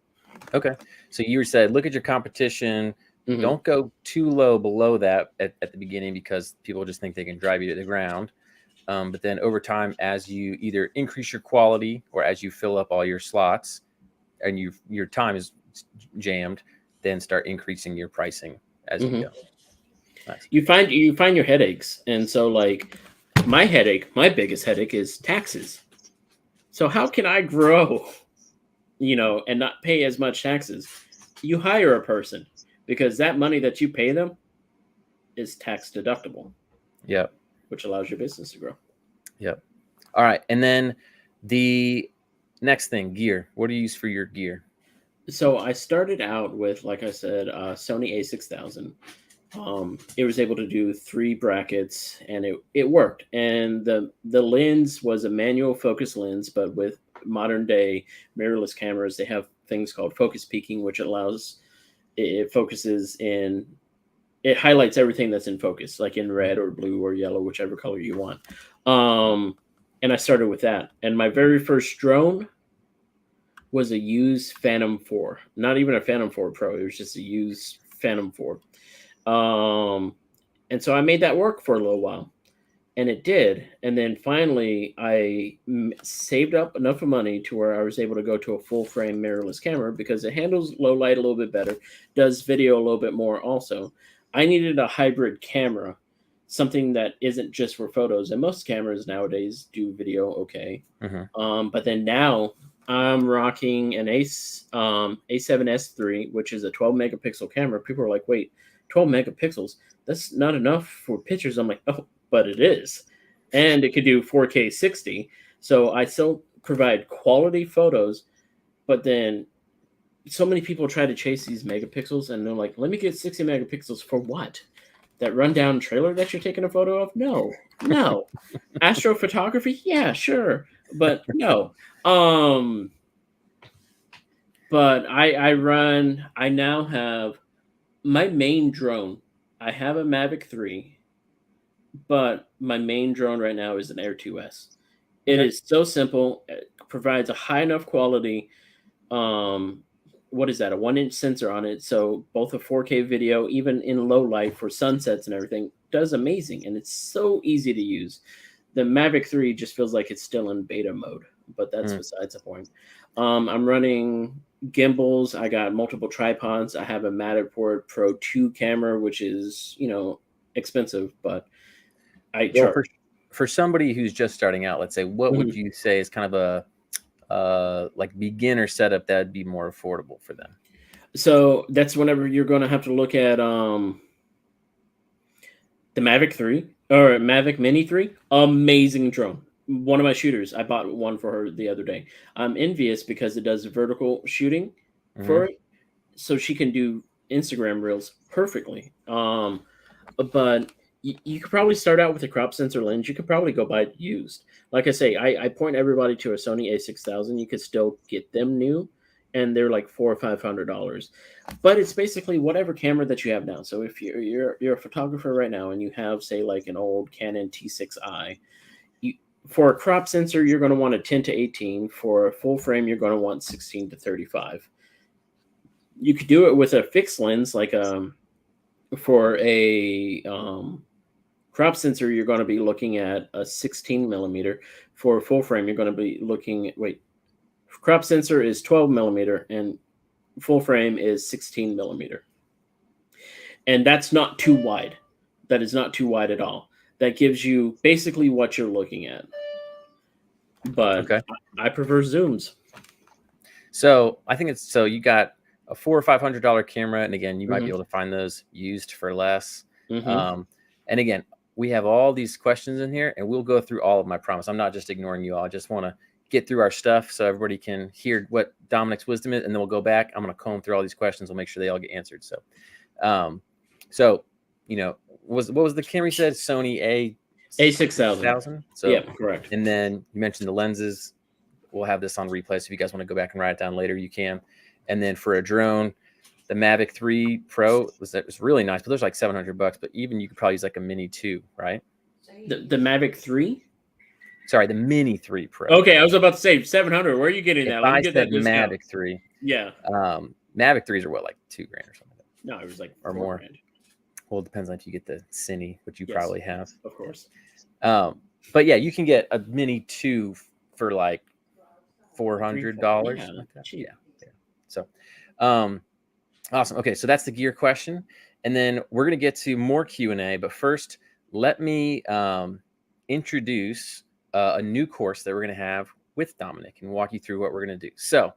Okay. So you said, look at your competition. Mhm. Don't go too low below that at the beginning, because people just think they can drive you to the ground. But then over time, as you either increase your quality or as you fill up all your slots and your time is jammed, then start increasing your pricing as you go. Nice. You find your headaches. And so like my biggest headache is taxes. So how can I grow, and not pay as much taxes? You hire a person, because that money that you pay them is tax deductible. Yep. Which allows your business to grow. Yep. All right. And then the next thing, gear. What do you use for your gear? So I started out with, like I said, Sony A6000. It was able to do 3 brackets, and it worked. And the lens was a manual focus lens, but with modern day mirrorless cameras, they have things called focus peaking, which allows it focuses in. It highlights everything that's in focus, like in red or blue or yellow, whichever color you want. And I started with that. And my very first drone was a used Phantom 4. Not even a Phantom 4 Pro. It was just a used Phantom 4. And so I made that work for a little while. And it did. And then finally, I saved up enough of money to where I was able to go to a full frame mirrorless camera, because it handles low light a little bit better, does video a little bit more also. I needed a hybrid camera, something that isn't just for photos. And most cameras nowadays do video okay. But then now I'm rocking an A7S III, which is a 12 megapixel camera. People are like, wait, 12 megapixels? That's not enough for pictures. I'm like, oh, but it is. And it could do 4K 60. So I still provide quality photos, but then so many people try to chase these megapixels, and they're like, let me get 60 megapixels for what? That rundown trailer that you're taking a photo of? No. Astrophotography? Yeah, sure. But no. But I now have my main drone. I have a Mavic 3, but my main drone right now is an Air 2S. It is so simple. It provides a high enough quality. What is that? A 1-inch sensor on it. So both a 4K video, even in low light for sunsets and everything, does amazing. And it's so easy to use. The Mavic 3 just feels like it's still in beta mode, but that's besides the point. I'm running gimbals. I got multiple tripods. I have a Matterport Pro 2 camera, which is, expensive, but I charge. For somebody who's just starting out, let's say, what would you say is kind of a like beginner setup that would be more affordable for them? So that's whenever you're going to have to look at the Mavic 3 or Mavic Mini 3. Amazing drone. One of my shooters, I bought one for her the other day. I'm envious because it does vertical shooting for it, so she can do Instagram reels perfectly. But you could probably start out with a crop sensor lens. You could probably go buy it used. Like I say, I point everybody to a Sony A6000. You could still get them new, and they're like $400 or $500. But it's basically whatever camera that you have now. So if you're a photographer right now and you have, say, like an old Canon T6i, for a crop sensor, you're going to want a 10 to 18. For a full frame, you're going to want 16 to 35. You could do it with a fixed lens, like for a crop sensor, you're going to be looking at a 16 millimeter. For a full frame, you're going to be looking at, crop sensor is 12 millimeter and full frame is 16 millimeter. And that's not too wide. That is not too wide at all. That gives you basically what you're looking at. But I prefer zooms. So I think so you got a $400 or $500 camera, and again, you might be able to find those used for less. And again, we have all these questions in here, and we'll go through all of them. I promise. I'm not just ignoring you all. I just want to get through our stuff so everybody can hear what Dominic's wisdom is, and then we'll go back. I'm going to comb through all these questions. We'll make sure they all get answered. So, what was the camera you said? Sony A6000. So, Yeah, correct. and then you mentioned the lenses. We'll have this on replay. So if you guys want to go back and write it down later, you can. And then for a drone, the Mavic 3 Pro was really nice, but there's like $700. But even you could probably use like a Mini 2, right? The Mavic 3? Sorry, the Mini 3 Pro. Okay, I was about to say 700. Where are you getting that? Let me get that discount. Mavic 3. Yeah. Mavic 3s are what, like $2,000 or something? No, it was like or more. $4,000. Well, it depends on if you get the Cine, which you probably have. Of course. But yeah, you can get a Mini 2 for like $400. Yeah. So, awesome. Okay, so that's the gear question, and then we're gonna get to more Q&A. But first, let me introduce a new course that we're gonna have with Dominic and walk you through what we're gonna do. So,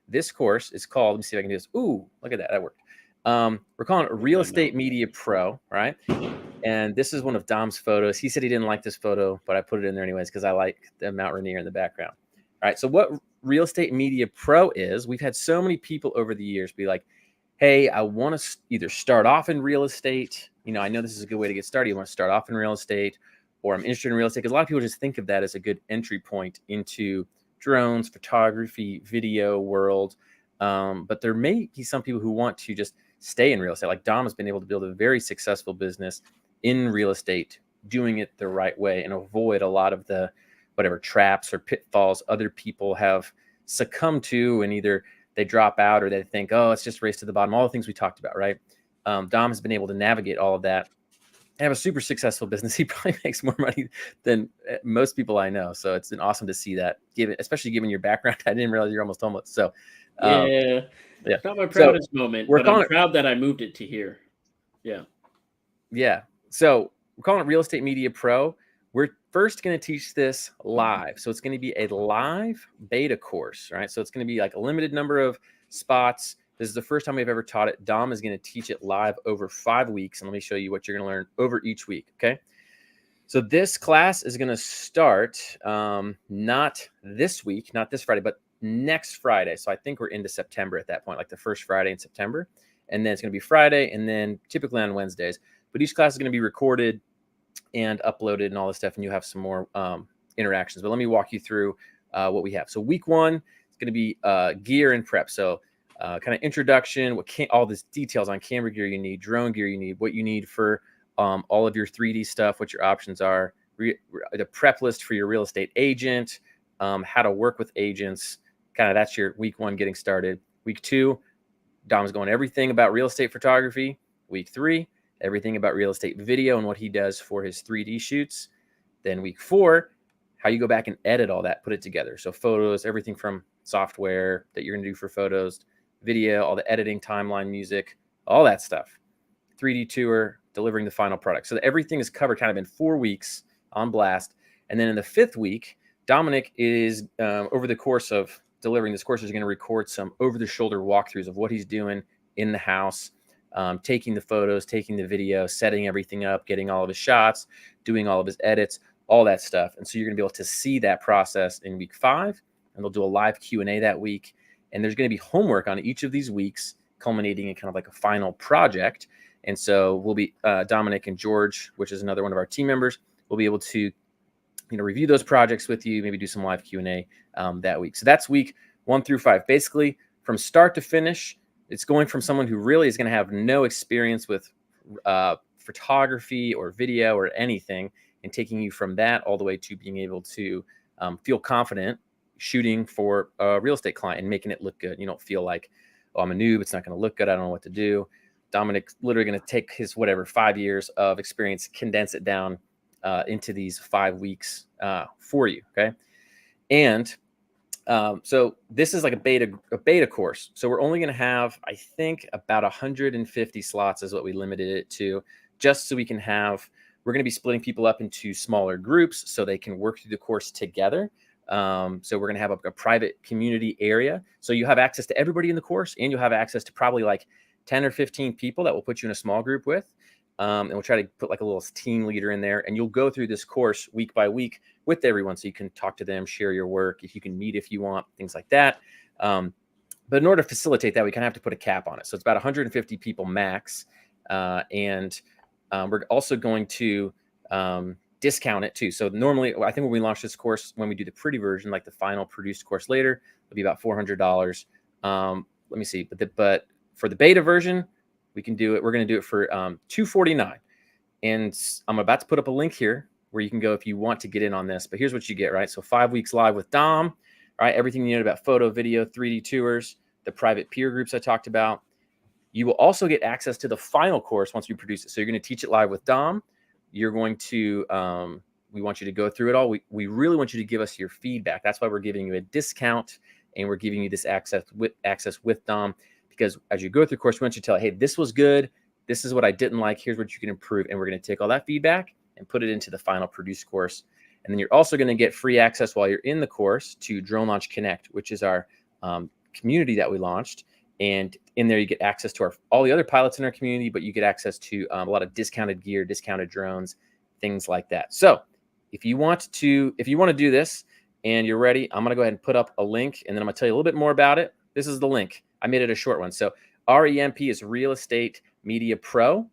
this course is called. Let me see if I can do this. Ooh, look at that! That worked. We're calling it Real Estate Media Pro, right? And this is one of Dom's photos. He said he didn't like this photo, but I put it in there anyways because I like the Mount Rainier in the background. All right, so what Real Estate Media Pro is, we've had so many people over the years be like, hey, I want to either start off in real estate. You know, I know this is a good way to get started. You want to start off in real estate, or I'm interested in real estate. Because a lot of people just think of that as a good entry point into drones, photography, video world. But there may be some people who want to just stay in real estate. Like Dom has been able to build a very successful business in real estate, doing it the right way and avoid a lot of the whatever traps or pitfalls other people have succumbed to, and either they drop out or they think, oh, it's just race to the bottom. All the things we talked about, right? Dom has been able to navigate all of that and have a super successful business. He probably makes more money than most people I know. So it's been awesome to see that, especially given your background. I didn't realize you're almost homeless. So yeah. It's not my proudest moment, but I'm proud that I moved it to here. Yeah. Yeah. So we're calling it Real Estate Media Pro. We're first going to teach this live. So it's going to be a live beta course, right? So it's going to be like a limited number of spots. This is the first time we've ever taught it. Dom is going to teach it live over 5 weeks. And let me show you what you're going to learn over each week. Okay. So this class is going to start not this week, not this Friday, but next Friday. So I think we're into September at that point, like the first Friday in September. And then it's going to be Friday and then typically on Wednesdays. But each class is going to be recorded and uploaded and all this stuff, and you have some more interactions. But let me walk you through what we have. So week 1 is going to be gear and prep. So kind of introduction, all this details on camera gear you need, drone gear you need, what you need for all of your 3D stuff, what your options are, the prep list for your real estate agent, how to work with agents. Kind of that's your week 1 getting started. Week 2, Dom's going everything about real estate photography. Week 3, everything about real estate video and what he does for his 3D shoots. Then week 4, how you go back and edit all that, put it together. So photos, everything from software that you're going to do for photos, video, all the editing, timeline, music, all that stuff. 3D tour, delivering the final product. So everything is covered kind of in 4 weeks on blast. And then in the 5th week, Dominic is, over the course of delivering this course, is going to record some over-the-shoulder walkthroughs of what he's doing in the house, taking the photos, taking the video, setting everything up, getting all of his shots, doing all of his edits, all that stuff. And so you're going to be able to see that process in week 5, and they'll do a live Q&A that week. And there's going to be homework on each of these weeks, culminating in kind of like a final project. And so we'll be, Dominic and George, which is another one of our team members, will be able to, review those projects with you, maybe do some live Q&A that week. So that's week 1 through 5. Basically, from start to finish, it's going from someone who really is going to have no experience with photography or video or anything, and taking you from that all the way to being able to feel confident shooting for a real estate client and making it look good. You don't feel like, oh, I'm a noob, it's not going to look good, I don't know what to do. Dominic's literally going to take his 5 years of experience, condense it down into these 5 weeks for you. Okay. And so this is like a beta course. So we're only going to have, I think, about 150 slots is what we limited it to, just so we can have, we're going to be splitting people up into smaller groups so they can work through the course together. So we're going to have a private community area. So you have access to everybody in the course, and you'll have access to probably like 10 or 15 people that we'll put you in a small group with. And we'll try to put like a little team leader in there, and you'll go through this course week by week with everyone. So you can talk to them, share your work, if you can meet, if you want, things like that. But in order to facilitate that, we kind of have to put a cap on it. So it's about 150 people max. And we're also going to discount it too. So normally, I think when we launch this course, when we do the pretty version, like the final produced course later, it'll be about $400. Let me see, but for the beta version, we can do it. We're going to do it for $249. And I'm about to put up a link here where you can go if you want to get in on this. But here's what you get, right? So 5 weeks live with Dom, right? Everything you know about photo, video, 3D tours, the private peer groups I talked about. You will also get access to the final course once we produce it. So you're going to teach it live with Dom. You're going to, we want you to go through it all. We really want you to give us your feedback. That's why we're giving you a discount and we're giving you this access with Dom, because as you go through the course, we want you to tell, hey, this was good. This is what I didn't like. Here's what you can improve. And we're going to take all that feedback and put it into the final produced course. And then you're also going to get free access while you're in the course to Drone Launch Connect, which is our community that we launched. And in there, you get access to all the other pilots in our community, but you get access to a lot of discounted gear, discounted drones, things like that. So if you want to do this and you're ready, I'm going to go ahead and put up a link, and then I'm going to tell you a little bit more about it. This is the link. I made it a short one. So REMP is Real Estate Media Pro,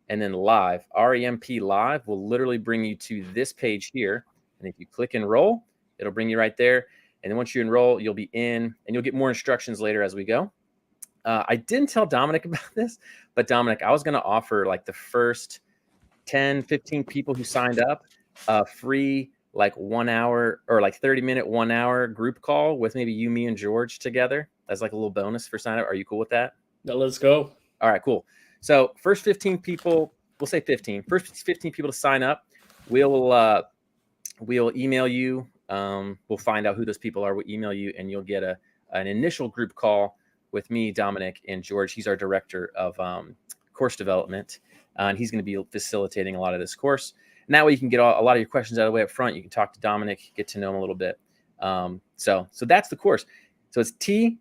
and then Live. REMP Live will literally bring you to this page here. And if you click enroll, it'll bring you right there. And then once you enroll, you'll be in, and you'll get more instructions later as we go. I didn't tell Dominic about this, but Dominic, I was going to offer like the first 10, 15 people who signed up a free like 1 hour or like 30-minute, 1 hour group call with maybe you, me, and George together as like a little bonus for sign up. Are you cool with that? Now let's go. All right, cool. So first 15 people, we'll say 15. First 15 people to sign up, we'll email you. We'll find out who those people are. We'll email you, and you'll get an initial group call with me, Dominic, and George. He's our director of course development, and he's going to be facilitating a lot of this course. And that way you can get a lot of your questions out of the way up front. You can talk to Dominic, get to know him a little bit. So that's the course. So it's t.ly/REMP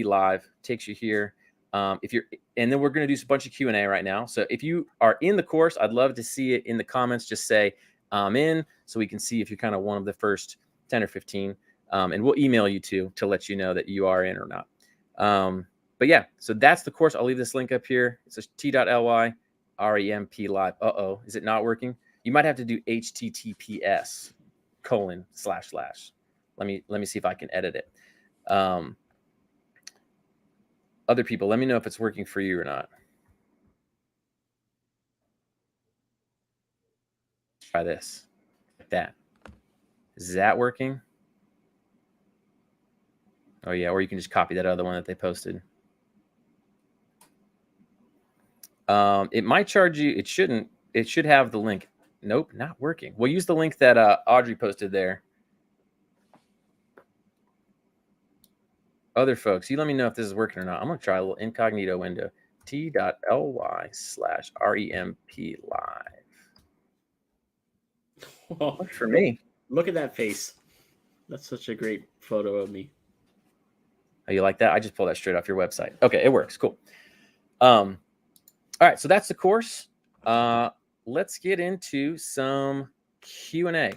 live, takes you here. And then we're going to do a bunch of Q&A right now. So if you are in the course, I'd love to see it in the comments. Just say I'm in, so we can see if you're kind of one of the first 10 or 15. And we'll email you to let you know that you are in or not. But yeah, so that's the course. I'll leave this link up here. It's a t.ly REMP live. Is it not working? You might have to do https:// Let me see if I can edit it. Other people, let me know if it's working for you or not. Try this, like that. Is that working? Oh yeah, or you can just copy that other one that they posted. It might charge you. It shouldn't. It should have the link. Nope, not working. We'll use the link that Audrey posted there. Other folks, you let me know if this is working or not. I'm going to try a little incognito window. t.ly/REMP live. Well, works for me. Look at that face. That's such a great photo of me. Oh, you like that? I just pulled that straight off your website. Okay, it works. Cool. All right, so that's the course. Let's get into some Q&A.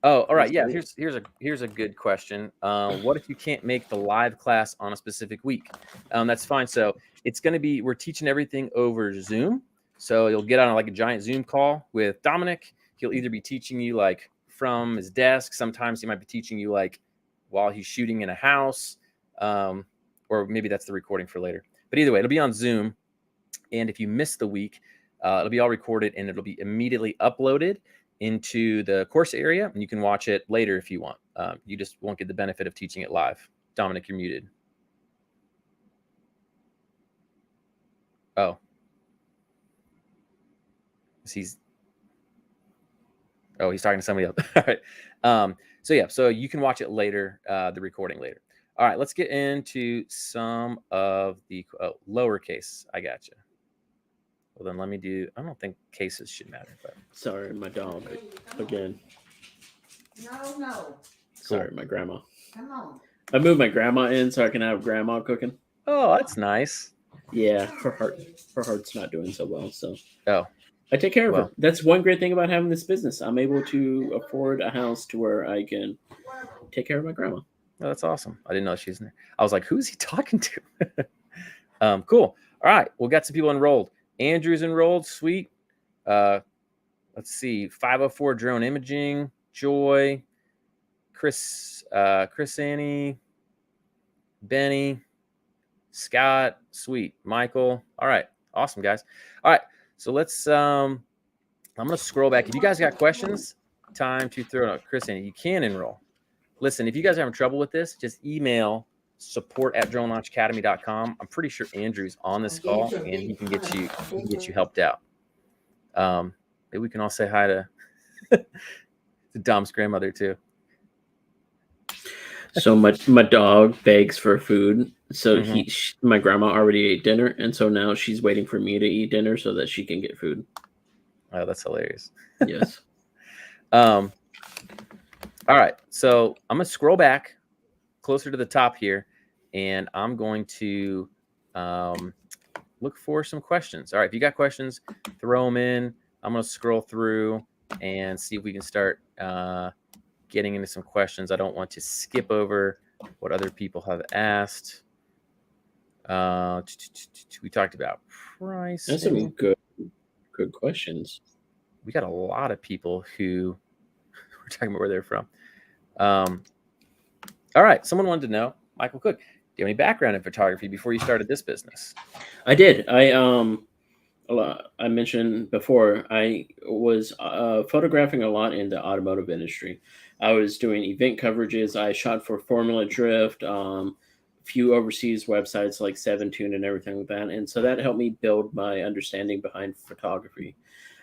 Oh, all right. Yeah, here's a good question. What if you can't make the live class on a specific week? That's fine. So it's going to be, we're teaching everything over Zoom. So you'll get on like a giant Zoom call with Dominic. He'll either be teaching you like from his desk. Sometimes he might be teaching you like while he's shooting in a house, or maybe that's the recording for later. But either way, it'll be on Zoom. And if you miss the week, it'll be all recorded and it'll be immediately uploaded into the course area, and you can watch it later if you want. You just won't get the benefit of teaching it live. Dominic, you're muted. Oh. He's talking to somebody else. All right. So yeah, so you can watch it later, the recording later. All right, let's get into some of the lowercase. I got you. Well, then let me do, I don't think cases should matter. But. Sorry, my dog again. No. Sorry, my grandma. Come on. I moved my grandma in so I can have grandma cooking. Oh, that's nice. Yeah, her heart's not doing so well, so. Oh. I take care of her. That's one great thing about having this business. I'm able to afford a house to where I can take care of my grandma. Oh, that's awesome. I didn't know she was in there. I was like, who's he talking to? Cool. All right. Well, got some people enrolled. Andrew's enrolled. Sweet. let's see, 504 Drone Imaging, Joy, Chris Annie, Benny, Scott, sweet, Michael. All right, awesome, guys. All right, so let's I'm gonna scroll back. If you guys got questions, time to throw out Chris Annie. You can enroll. Listen, if you guys are having trouble with this, just email support@dronelaunchacademy.com. I'm pretty sure Andrew's on this call and he can get you helped out. Maybe we can all say hi to Dom's grandmother too. So my dog begs for food. So my grandma already ate dinner, and so now she's waiting for me to eat dinner so that she can get food. Oh, that's hilarious. Yes. All right, so I'm gonna scroll back closer to the top here, and I'm going to look for some questions. All right, if you got questions, throw them in. I'm gonna scroll through and see if we can start getting into some questions. I don't want to skip over what other people have asked. We talked about price. That's some good questions. We got a lot of people who we're talking about where they're from. All right, someone wanted to know, Michael Cook, do you have any background in photography before you started this business? I did. I mentioned before I was photographing a lot in the automotive industry. I was doing event coverages. I shot for Formula Drift, a few overseas websites like 7tune and everything like that. And so that helped me build my understanding behind photography.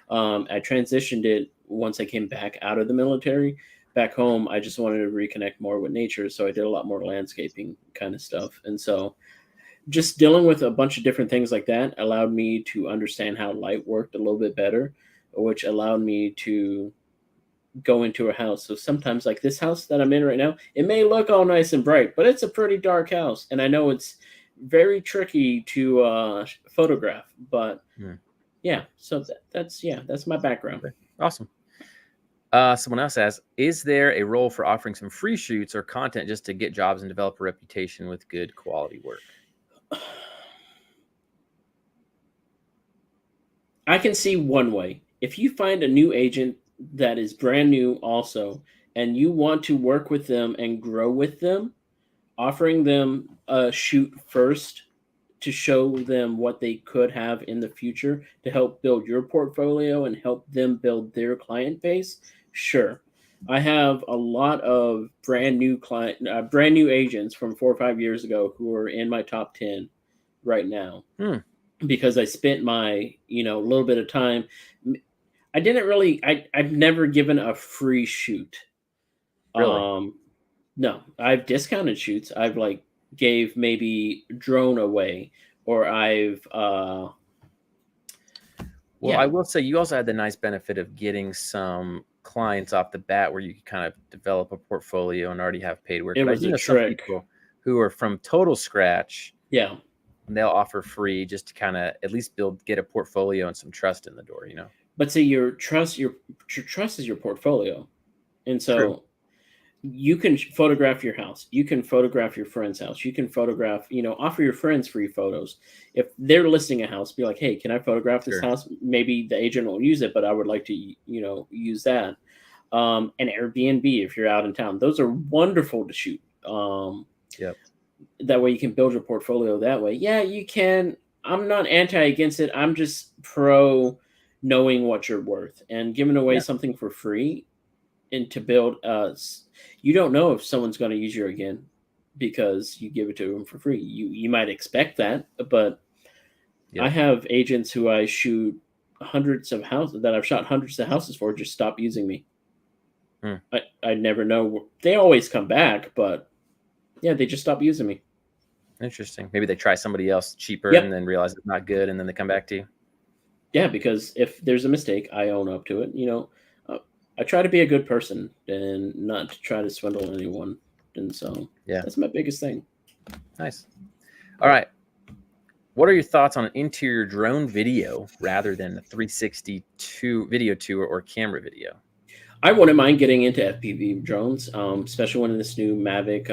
I transitioned it once I came back out of the military. Back home, I just wanted to reconnect more with nature. So I did a lot more landscaping kind of stuff. And so just dealing with a bunch of different things like that allowed me to understand how light worked a little bit better, which allowed me to go into a house. So sometimes, like this house that I'm in right now, it may look all nice and bright, but it's a pretty dark house. And I know it's very tricky to photograph, but yeah, so that's my background. Awesome. Someone else asks, is there a role for offering some free shoots or content just to get jobs and develop a reputation with good quality work? I can see one way. If you find a new agent that is brand new also, and you want to work with them and grow with them, offering them a shoot first to show them what they could have in the future to help build your portfolio and help them build their client base. Sure. I have a lot of brand new agents from 4 or 5 years ago who are in my top 10 right now because I spent my, little bit of time. I've never given a free shoot. Really? No, I've discounted shoots. I've gave maybe drone away, or I've I will say you also had the nice benefit of getting some clients off the bat where you could kind of develop a portfolio and already have paid work. It was a trick. Some people who are from total scratch. Yeah. And they'll offer free just to kind of at least get a portfolio and some trust in the door, But see, your trust is your portfolio. And so True. You can photograph your house. You can photograph your friend's house. You can photograph, offer your friends free photos. If they're listing a house, be like, hey, can I photograph this house? Maybe the agent will use it, but I would like to, use that. An Airbnb, if you're out in town, those are wonderful to shoot. Yep. That way you can build your portfolio that way. Yeah, you can. I'm not against it. I'm just pro knowing what you're worth and giving away something for free and to build you don't know if someone's going to use you again because you give it to them for free. You might expect that, but I have agents who I shoot hundreds of houses that I've shot hundreds of houses for just stop using me. I never know. They always come back, but they just stop using me. Interesting. Maybe they try somebody else cheaper and then realize it's not good, and then they come back to you. Yeah, because if there's a mistake, I own up to it. I try to be a good person and not to try to swindle anyone. And so that's my biggest thing. Nice. All right. What are your thoughts on an interior drone video rather than a 360 video tour or camera video? I wouldn't mind getting into FPV drones, especially when this new Mavic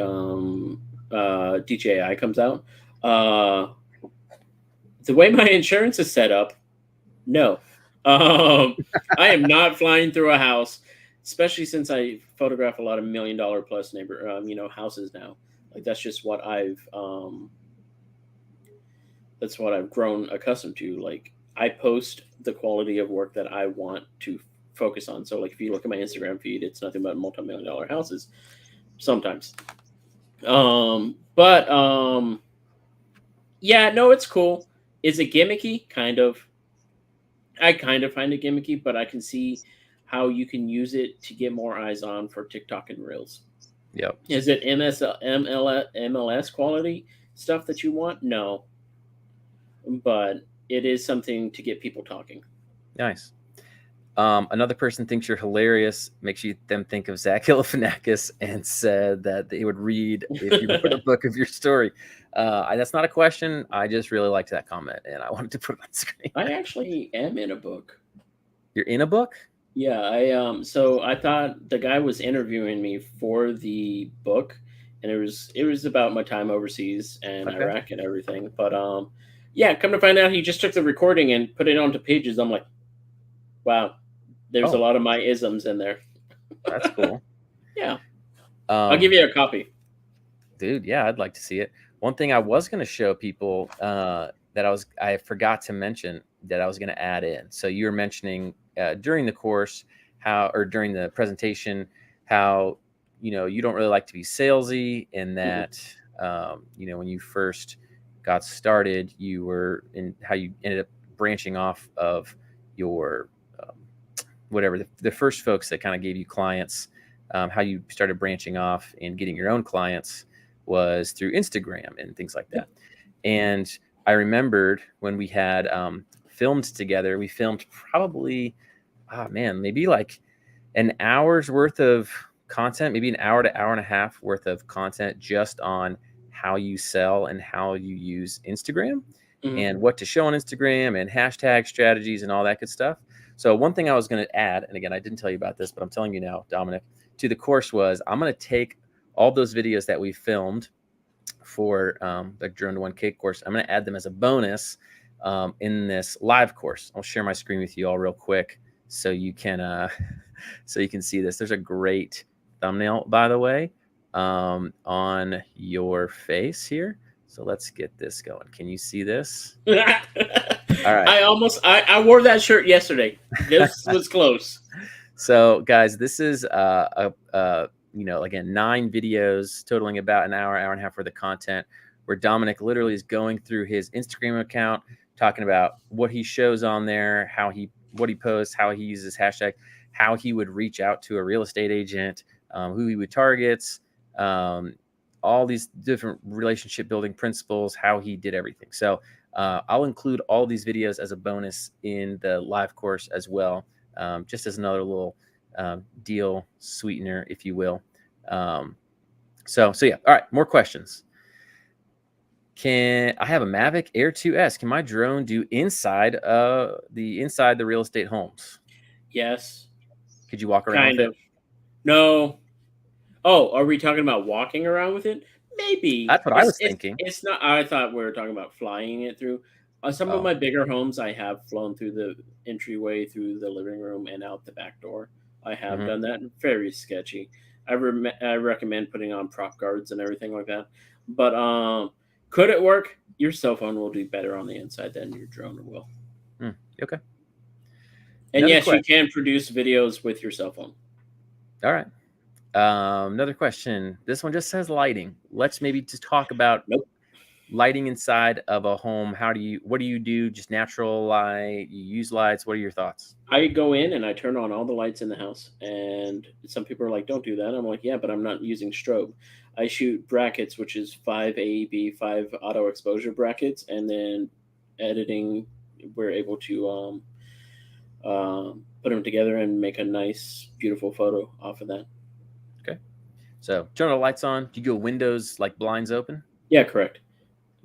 DJI comes out. The way my insurance is set up, no. I am not flying through a house, especially since I photograph a lot of $1 million plus houses now. Like that's just what that's what I've grown accustomed to. Like I post the quality of work that I want to focus on. So like if you look at my Instagram feed, it's nothing but multi-million dollar houses sometimes. But yeah, no, it's cool. Is it gimmicky? Kind of. I kind of find it gimmicky, but I can see how you can use it to get more eyes on for TikTok and Reels. Yep. Is it MLS quality stuff that you want? No, but it is something to get people talking. Nice. Another person thinks you're hilarious, makes them think of Zach Galifianakis, and said that they would read if you wrote a book of your story. That's not a question. I just really liked that comment, and I wanted to put it on screen. I actually am in a book. You're in a book? Yeah, so I thought the guy was interviewing me for the book, and it was about my time overseas and Okay. Iraq and everything. But yeah, come to find out, he just took the recording and put it onto Pages. I'm like, wow, there's a lot of my isms in there. That's cool. Yeah, I'll give you a copy, dude. Yeah, I'd like to see it. One thing I was going to show people that I forgot to mention that I was going to add in. So you were mentioning during the course during the presentation how you don't really like to be salesy, and that when you first got started you were in how you ended up branching off of your whatever the first folks that kind of gave you clients, how you started branching off and getting your own clients was through Instagram and things like that. And I remembered when we had filmed together, we filmed probably maybe like an hour's worth of content, maybe an hour to hour and a half worth of content just on how you sell and how you use Instagram and what to show on Instagram and hashtag strategies and all that good stuff. So one thing I was going to add, and again, I didn't tell you about this, but I'm telling you now, Dominic, to the course was I'm going to take all those videos that we filmed for the Drone to 1K course. I'm going to add them as a bonus in this live course. I'll share my screen with you all real quick so you can see this. There's a great thumbnail, by the way, on your face here. So let's get this going. Can you see this? All right. I wore that shirt yesterday. This was close. So guys, this is again 9 videos totaling about an hour and a half worth of content, where Dominic literally is going through his Instagram account, talking about what he shows on there, what he posts, how he uses hashtag, how he would reach out to a real estate agent, who he would target, all these different relationship building principles, how he did everything. So I'll include all these videos as a bonus in the live course as well, just as another little deal sweetener, if you will. So yeah. All right, more questions. I have a Mavic Air 2S. Can my drone do inside the real estate homes? Yes. Could you walk around with it? No. Oh, are we talking about walking around with it? Maybe. That's what I was thinking. It's not. I thought we were talking about flying it through. Some of my bigger homes, I have flown through the entryway, through the living room, and out the back door. I have done that. Very sketchy. I recommend putting on prop guards and everything like that. But could it work? Your cell phone will do better on the inside than your drone will. Okay. And yes, you can produce videos with your cell phone. All right. Another question. This one just says lighting. Let's maybe just talk about lighting inside of a home. What do you do? Just natural light? You use lights? What are your thoughts? I go in and I turn on all the lights in the house. And some people are like, don't do that. I'm like, yeah, but I'm not using strobe. I shoot brackets, which is 5 AEB, 5 auto exposure brackets. And then editing, we're able to put them together and make a nice, beautiful photo off of that. Okay. So turn the lights on. Do you go windows like blinds open? Yeah, correct.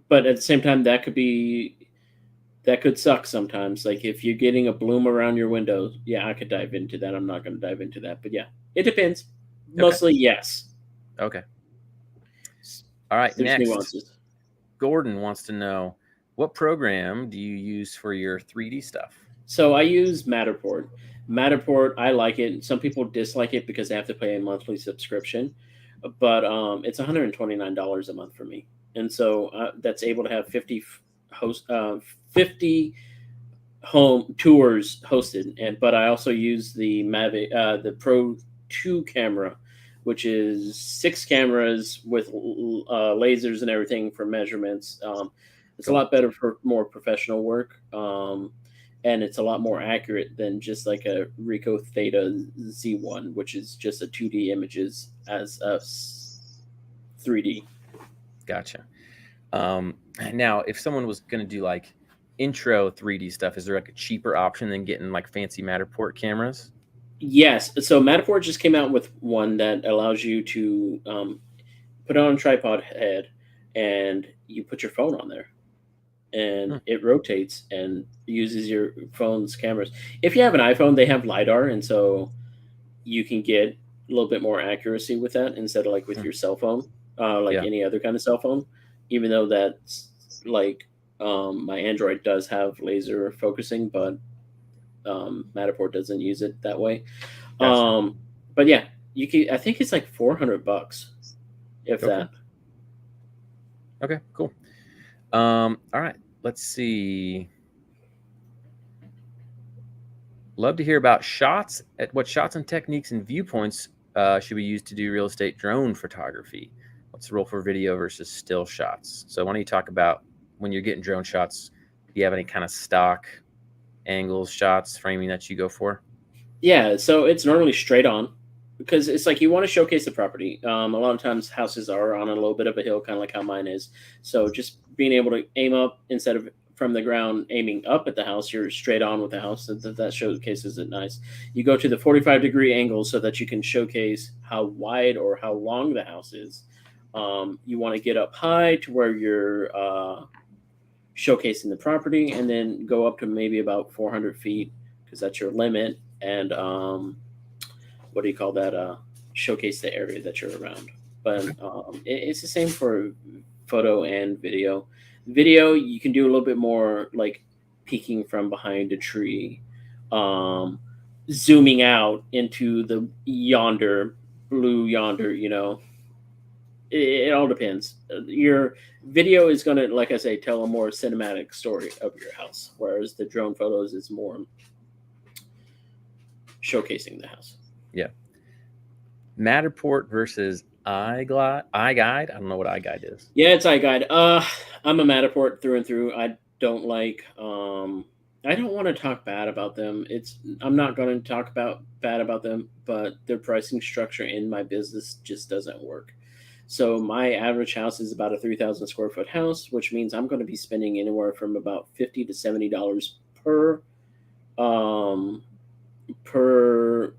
But at the same time, that could suck sometimes. Like if you're getting a bloom around your window, yeah, I could dive into that. I'm not going to dive into that, but yeah, it depends. Mostly, yes. Okay. All right. There's next, nuances. Gordon wants to know, what program do you use for your 3D stuff? So I use Matterport. Matterport, I like it. Some people dislike it because they have to pay a monthly subscription, but it's $129 a month for me, and so that's able to have 50 home tours hosted. And but I also use the Mavic, the Pro 2 camera, which is 6 cameras with lasers and everything for measurements. It's a Cool. lot better for more professional work. And it's a lot more accurate than just like a Ricoh Theta Z1, which is just a 2D images as a 3D. Gotcha. Now, if someone was going to do like intro 3D stuff, is there like a cheaper option than getting like fancy Matterport cameras? Yes. So Matterport just came out with one that allows you to put it on a tripod head and you put your phone on there and it rotates and uses your phone's cameras. If you have an iPhone, they have LiDAR. And so you can get a little bit more accuracy with that instead of like with your cell phone, like Yeah. any other kind of cell phone, even though that's like my Android does have laser focusing, but Matterport doesn't use it that way. Gotcha. But yeah, you can. I think it's like $400, if Okay. that. Okay, cool. All right, let's see. Love to hear about shots. At what shots and techniques and viewpoints should we use to do real estate drone photography? What's the role for video versus still shots? So why don't you talk about when you're getting drone shots? Do you have any kind of stock angles, shots, framing that you go for? Yeah, so it's normally straight on because it's like you want to showcase the property. A lot of times houses are on a little bit of a hill, kind of like how mine is. So just being able to aim up instead of from the ground aiming up at the house, you're straight on with the house. That showcases it nice. You go to the 45-degree angle so that you can showcase how wide or how long the house is. You want to get up high to where you're showcasing the property, and then go up to maybe about 400 feet because that's your limit. And what do you call that? Showcase the area that you're around. But it's the same for photo and video. Video, you can do a little bit more like peeking from behind a tree, zooming out into the yonder, blue yonder, it all depends. Your video is going to, like I say, tell a more cinematic story of your house, whereas the drone photos is more showcasing the house. Yeah. Matterport versus iGuide. I don't know what iGuide is. Yeah, it's iGuide. I'm a Matterport through and through. I don't like. I don't want to talk bad about them. I'm not going to talk bad about them, but their pricing structure in my business just doesn't work. So my average house is about a 3,000 square foot house, which means I'm going to be spending anywhere from about $50 to $70 um, per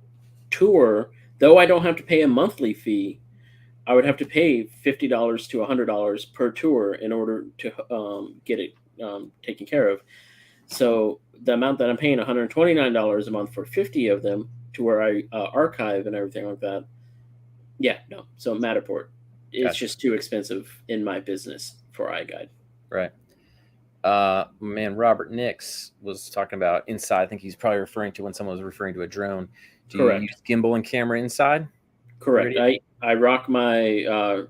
tour. Though I don't have to pay a monthly fee, I would have to pay $50 to $100 per tour in order to get it taken care of. So the amount that I'm paying, $129 a month for 50 of them, to where I archive and everything like that. Yeah, no. So Matterport, it's Gotcha. just too expensive in my business for iGuide. Right. Man, Robert Nix was talking about inside. I think he's probably referring to when someone was referring to a drone. Do you Correct. use gimbal and camera inside? Correct. I rock my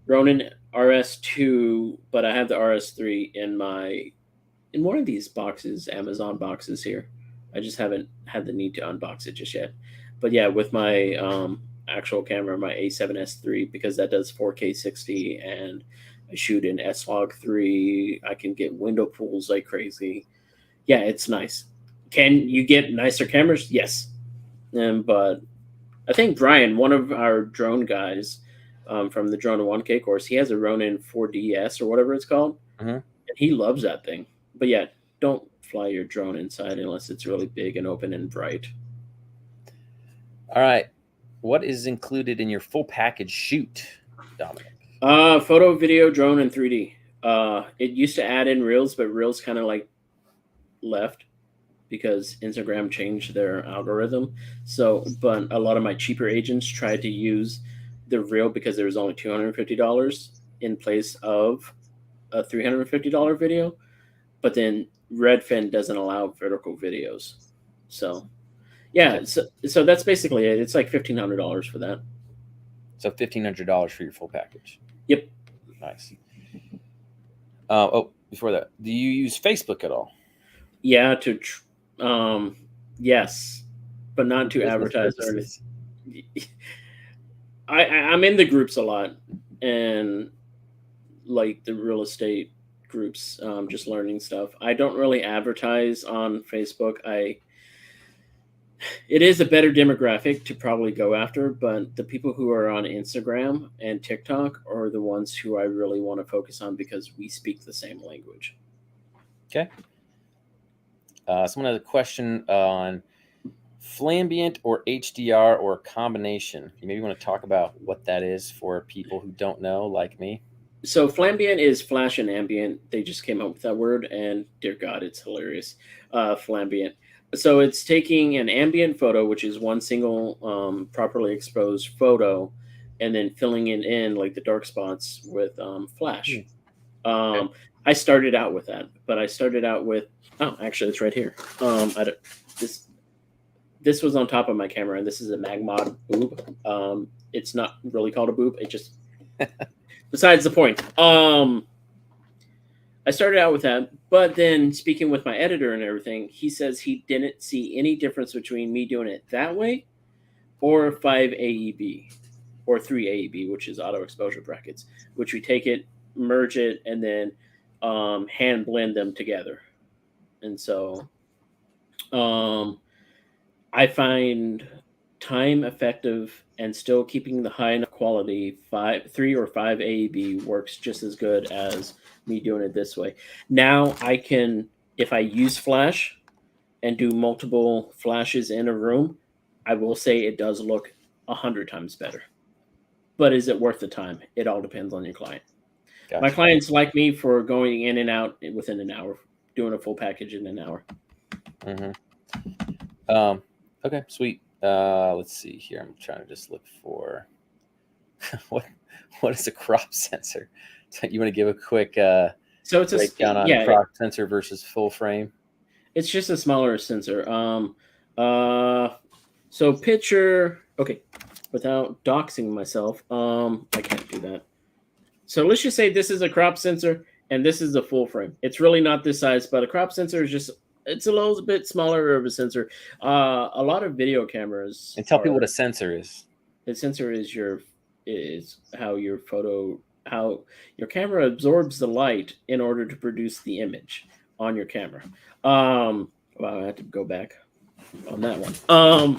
Ronin RS2, but I have the RS3 in one of these boxes, Amazon boxes here. I just haven't had the need to unbox it just yet. But yeah, with my actual camera, my A7S3, because that does 4K 60, and I shoot in S-Log3. I can get window pulls like crazy. Yeah, it's nice. Can you get nicer cameras? Yes. But I think Brian, one of our drone guys from the Drone 1K course, he has a Ronin 4DS or whatever it's called. Mm-hmm. And he loves that thing. But yeah, don't fly your drone inside unless it's really big and open and bright. All right. What is included in your full package shoot, Dominic? Photo, video, drone, and 3D. It used to add in Reels, but Reels kind of like left because Instagram changed their algorithm. So, but a lot of my cheaper agents tried to use the Reel because there was only $250 in place of a $350 video. But then Redfin doesn't allow vertical videos. So yeah, Okay. so that's basically it. It's like $1,500 for that. So $1,500 for your full package. Yep. Nice. Before that, do you use Facebook at all? Yeah, yes, but not to Business advertise or purposes. anything. I'm in the groups a lot, and like the real estate groups, just learning stuff. I don't really advertise on Facebook. It is a better demographic to probably go after, but the people who are on Instagram and TikTok are the ones who I really want to focus on because we speak the same language. Okay. Someone has a question on flambient or HDR or a combination. You maybe want to talk about what that is for people who don't know, like me. So flambient is flash and ambient. They just came up with that word, and dear God, it's hilarious. Flambient. So it's taking an ambient photo, which is one single properly exposed photo, and then filling it in like the dark spots with flash. Okay. I started out with that, but I started out with actually it's right here. This was on top of my camera, and this is a Magmod boob. It's not really called a boob. It just besides the point. I started out with that, but then speaking with my editor and everything, he says he didn't see any difference between me doing it that way or 5 AEB or 3 AEB, which is auto exposure brackets, which we take it, merge it, and then hand blend them together. And so I find time effective and still keeping the high enough quality 3 or 5 AEB works just as good as me doing it this way. Now I can, if I use flash and do multiple flashes in a room, I will say it does look 100 times better. But is it worth the time? It all depends on your client. Gotcha. My clients like me for going in and out within an hour, doing a full package in an hour. Mm-hmm. Okay, sweet. Let's see here. I'm trying to just look for what is a crop sensor? You want to give a quick so it's breakdown on crop sensor versus full frame? It's just a smaller sensor. So picture, okay, without doxing myself, I can't do that. So let's just say this is a crop sensor and this is a full frame. It's really not this size, but a crop sensor is just, it's a little bit smaller of a sensor. A lot of video cameras. And tell people what a sensor is. The sensor is how your camera absorbs the light in order to produce the image on your camera. Wow, I had to go back on that one.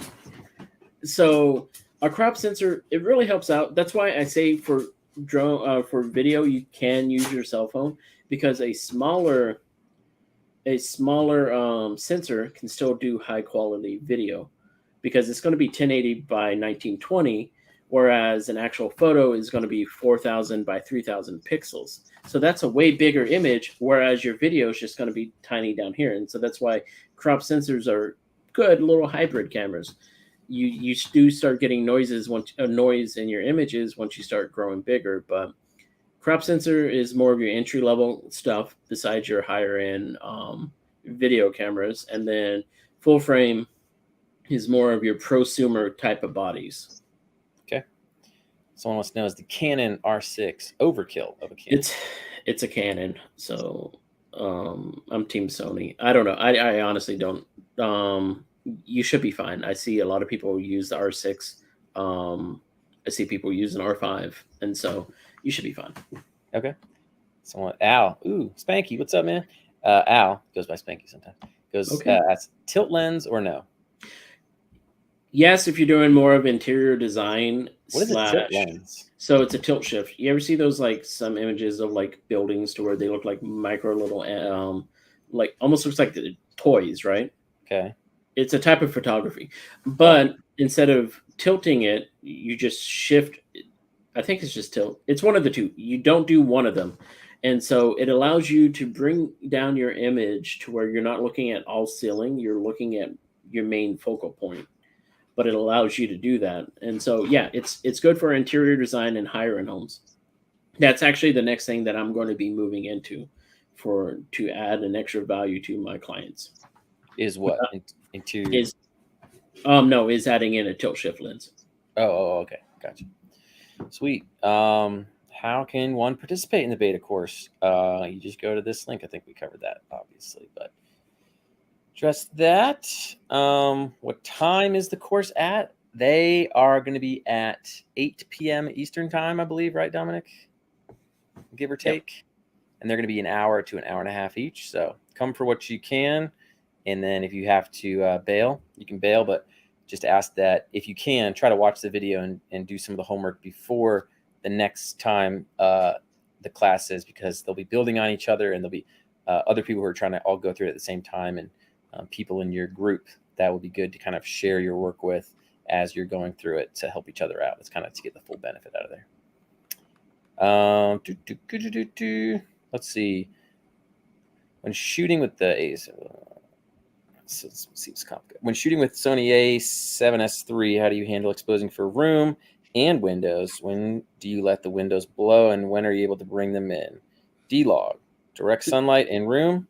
So a crop sensor, it really helps out. That's why I say for video, you can use your cell phone, because a smaller sensor can still do high quality video, because it's going to be 1080 by 1920, whereas an actual photo is going to be 4,000 by 3,000 pixels. So that's a way bigger image, whereas your video is just going to be tiny down here. And so that's why crop sensors are good little hybrid cameras. You do start getting noise in your images once you start growing bigger, but crop sensor is more of your entry level stuff besides your higher end video cameras, and then full frame is more of your prosumer type of bodies. Okay. Someone wants to know, is the Canon R6 overkill of a Canon? It's a Canon, so I'm team Sony. I don't know. I honestly don't. You should be fine. I see a lot of people use the R6. I see people use an R5, and so you should be fine. Okay. Someone, Al. Ooh, Spanky. What's up, man? Al goes by Spanky sometimes. Goes, okay. That's tilt lens or no? Yes, if you're doing more of interior design. What is a tilt lens? So it's a tilt shift. You ever see those, like, some images of like buildings to where they look like micro little, like almost looks like the toys, right? Okay. It's a type of photography, but instead of tilting it, you just shift. I think it's just tilt. It's one of the two. You don't do one of them. And so it allows you to bring down your image to where you're not looking at all ceiling. You're looking at your main focal point, but it allows you to do that. And so, yeah, it's good for interior design and higher end homes. That's actually the next thing that I'm going to be moving into to add an extra value to my clients. Is what? Interior? Is is adding in a tilt shift lens. Oh, okay. Gotcha. Sweet. How can one participate in the beta course? You just go to this link. I think we covered that, obviously, but address that. What time is the course at? They are going to be at 8 p.m. Eastern time, I believe, right, Dominic? Give or take. Yep. And they're going to be an hour to an hour and a half each. So come for what you can. And then if you have to bail, you can bail. But just ask that if you can, try to watch the video and do some of the homework before the next time the class is, because they'll be building on each other, and there'll be other people who are trying to all go through it at the same time, and people in your group that would be good to kind of share your work with as you're going through it to help each other out. It's kind of to get the full benefit out of there. Let's see. When shooting with the seems complicated. When shooting with Sony A7S III, how do you handle exposing for room and windows? When do you let the windows blow, and when are you able to bring them in? D-log, direct sunlight in room.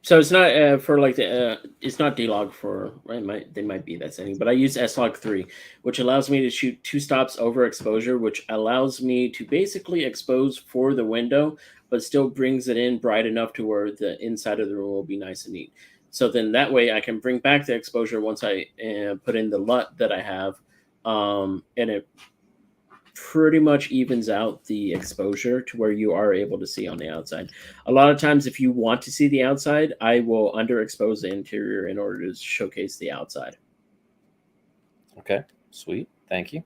So it's not for like the it's not D-log for they might be that setting, but I use S-log 3, which allows me to shoot 2 stops over exposure, which allows me to basically expose for the window, but still brings it in bright enough to where the inside of the room will be nice and neat. So then that way I can bring back the exposure once I put in the LUT that I have, and it pretty much evens out the exposure to where you are able to see on the outside. A lot of times, if you want to see the outside, I will underexpose the interior in order to showcase the outside. Okay, sweet. Thank you.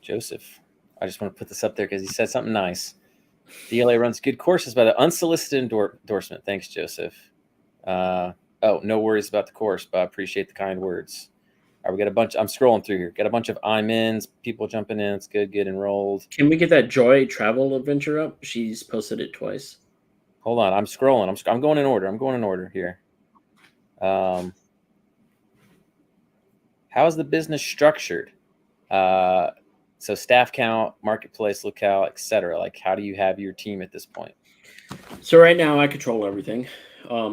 Joseph, I just want to put this up there because he said something nice. DLA runs good courses by the unsolicited endorsement. Thanks, Joseph. No worries about the course, but I appreciate the kind words. All right, we got a bunch. I'm scrolling through here. Got a bunch of I'm ins, people jumping in. It's good. Get enrolled. Can we get that Joy travel adventure up? She's posted it twice. Hold on. I'm scrolling. I'm going in order. I'm going in order here. How is the business structured? So staff count, marketplace locale, etc. Like, how do you have your team at this point? So right now I control everything.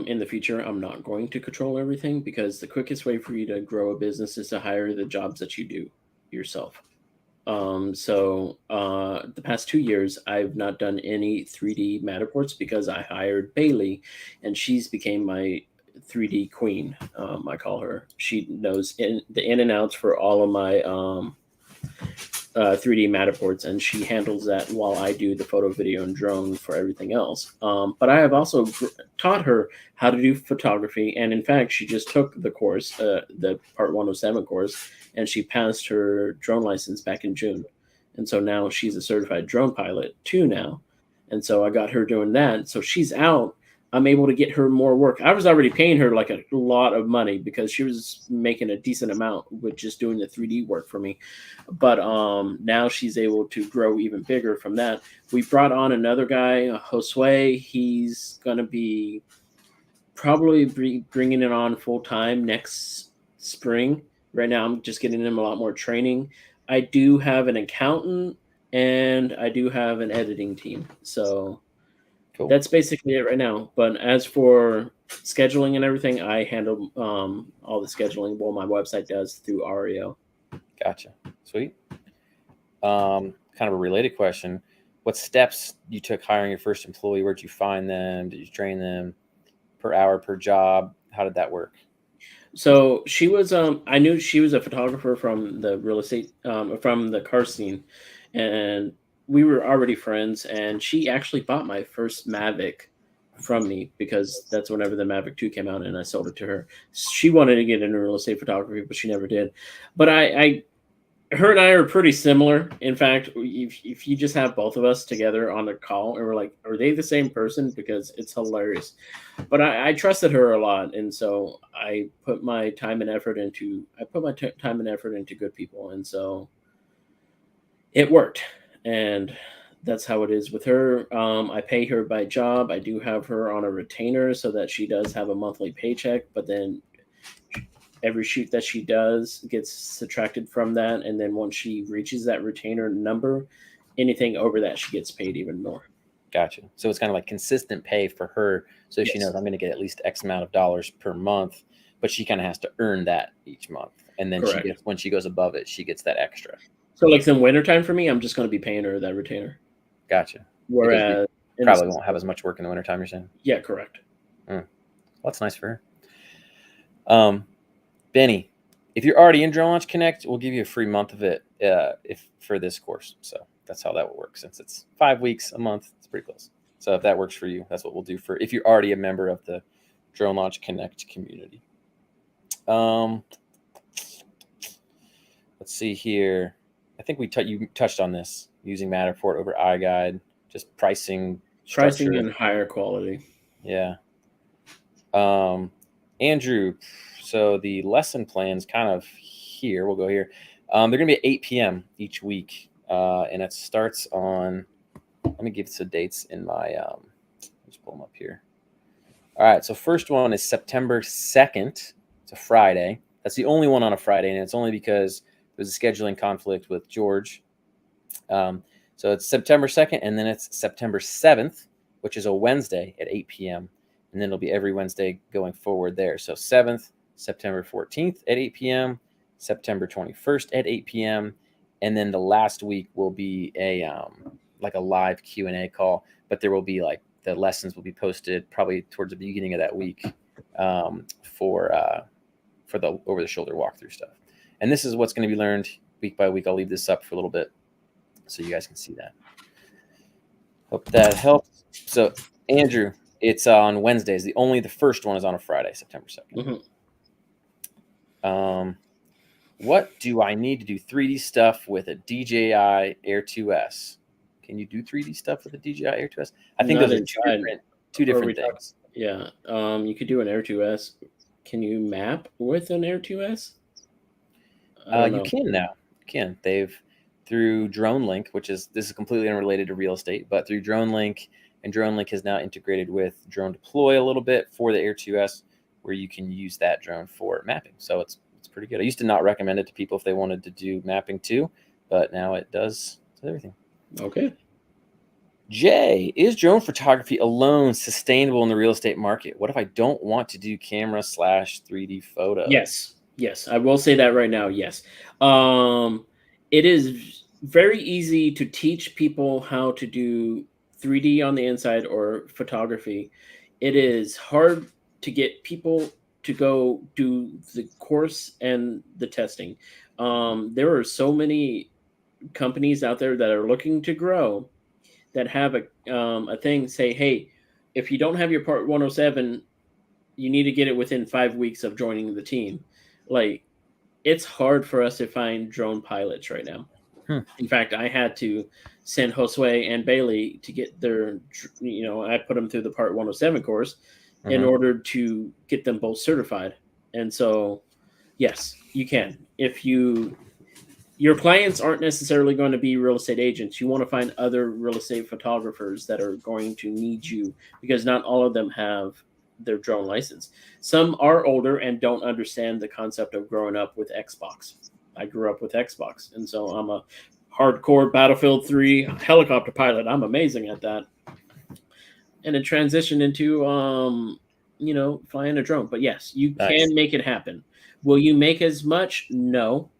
In the future, I'm not going to control everything, because the quickest way for you to grow a business is to hire the jobs that you do yourself. The past 2 years, I've not done any 3D Matterports because I hired Bailey, and she's became my 3D queen. I call her. She knows the in and outs for all of my 3D Matterports, and she handles that while I do the photo, video, and drone for everything else. But I have also taught her how to do photography, and in fact, she just took the course, the Part 107 course, and she passed her drone license back in June. And so now she's a certified drone pilot too now. And so I got her doing that. So she's out. I'm able to get her more work. I was already paying her like a lot of money because she was making a decent amount with just doing the 3D work for me. But now she's able to grow even bigger from that. We brought on another guy, Josue. He's going to be probably bringing it on full time next spring. Right now, I'm just getting him a lot more training. I do have an accountant, and I do have an editing team. So cool. That's basically it right now. But as for scheduling and everything, I handle all the scheduling. Well, my website does through REO. Gotcha. Sweet. Kind of a related question. What steps you took hiring your first employee? Where'd you find them? Did you train them? Per hour, per job? How did that work? So she was, I knew she was a photographer from the real estate, from the car scene, and we were already friends. And she actually bought my first Mavic from me because that's whenever the Mavic 2 came out, and I sold it to her. She wanted to get into real estate photography, but she never did. But her and I are pretty similar. In fact, if you just have both of us together on a call and we're like, are they the same person? Because it's hilarious. But I trusted her a lot. And so I put my time and effort into good people. And so it worked. And that's how it is with her. I pay her by job. I do have her on a retainer so that she does have a monthly paycheck, but then every shoot that she does gets subtracted from that. And then once she reaches that retainer number, anything over that, she gets paid even more. Gotcha. So it's kind of like consistent pay for her. So she Yes. knows I'm going to get at least X amount of dollars per month, but she kind of has to earn that each month. And then Correct. when she goes above it, she gets that extra. So like in wintertime for me, I'm just going to be paying her that retainer. Gotcha. Whereas Probably won't have as much work in the wintertime, you're saying? Yeah, correct. Well, that's nice for her. Benny, if you're already in Drone Launch Connect, we'll give you a free month of it for this course. So that's how that will work. Since it's 5 weeks a month, it's pretty close. So if that works for you, that's what we'll do for if you're already a member of the Drone Launch Connect community. Let's see here. I think you touched on this, using Matterport over iGuide, just pricing and higher quality. Yeah. Andrew, so the lesson plan's kind of here. We'll go here. They're going to be at 8 p.m. each week, and it starts on. Let me give some dates in my. Just pull them up here. All right. So first one is September 2nd. It's a Friday. That's the only one on a Friday, and it's only because there's a scheduling conflict with George. So it's September 2nd, and then it's September 7th, which is a Wednesday at 8 p.m. And then it'll be every Wednesday going forward there. So 7th, September 14th at 8 p.m., September 21st at 8 p.m. And then the last week will be a live Q&A call, but there will be the lessons will be posted probably towards the beginning of that week for the over-the-shoulder walkthrough stuff. And this is what's going to be learned week by week. I'll leave this up for a little bit so you guys can see that. Hope that helps. So Andrew, it's on Wednesdays. The first one is on a Friday, September 2nd. Mm-hmm. What do I need to do 3D stuff with a DJI Air 2S? Can you do 3D stuff with a DJI Air 2S? I think those are two different things. Yeah. You could do an Air 2S. Can you map with an Air 2S? You can now. You can. Through DroneLink, this is completely unrelated to real estate, but through DroneLink, and DroneLink has now integrated with Drone Deploy a little bit for the Air 2S, where you can use that drone for mapping. So it's pretty good. I used to not recommend it to people if they wanted to do mapping too, but now it does everything. Okay. Jay, is drone photography alone sustainable in the real estate market? What if I don't want to do camera / 3D photo? Yes, I will say that right now. Yes. It is very easy to teach people how to do 3D on the inside or photography. It is hard to get people to go do the course and the testing. There are so many companies out there that are looking to grow that have a thing say, hey, if you don't have your Part 107, you need to get it within 5 weeks of joining the team. It's hard for us to find drone pilots right now. In fact, I had to send Josue and Bailey to get their, I put them through the Part 107 course in order to get them both certified. And so, yes, you can. If your clients aren't necessarily going to be real estate agents, you want to find other real estate photographers that are going to need you, because not all of them have their drone license. Some are older and don't understand the concept of growing up with Xbox. I grew up with Xbox, and so I'm a hardcore Battlefield 3 helicopter pilot. I'm amazing at that. And it transitioned into flying a drone. But yes, you can make it happen. Will you make as much? No.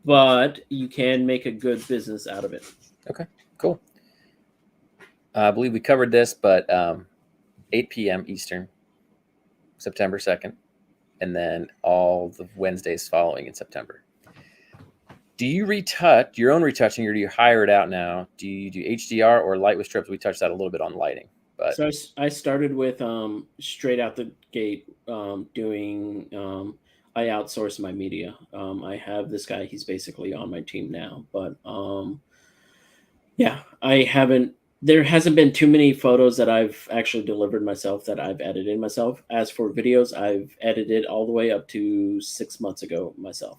But you can make a good business out of it. Okay, cool. I believe we covered this, but 8 p.m. Eastern, September 2nd, and then all the Wednesdays following in September. Do you retouch your own retouching, or do you hire it out now? Do you do HDR or light with strips? We touched that a little bit on lighting. But so I started with straight out the gate doing. I outsource my media. I have this guy. He's basically on my team now. But I haven't. There hasn't been too many photos that I've actually delivered myself that I've edited myself. As for videos, I've edited all the way up to 6 months ago myself.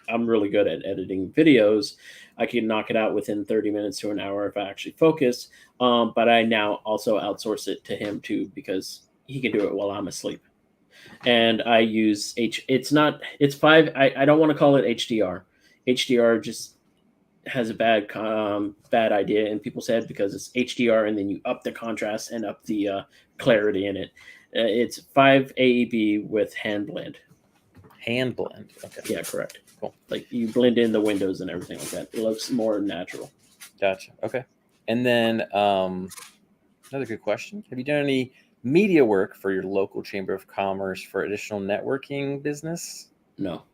I'm really good at editing videos. I can knock it out within 30 minutes to an hour if I actually focus. But I now also outsource it to him too, because he can do it while I'm asleep. And I use I don't want to call it HDR. HDR just has a bad idea in people's head because it's HDR and then you up the contrast and up the clarity in it. It's 5 AEB with hand blend. Hand blend. Okay. Yeah, correct. Cool. Like you blend in the windows and everything like that. It looks more natural. Gotcha. Okay. And then another good question. Have you done any media work for your local chamber of commerce for additional networking business? No.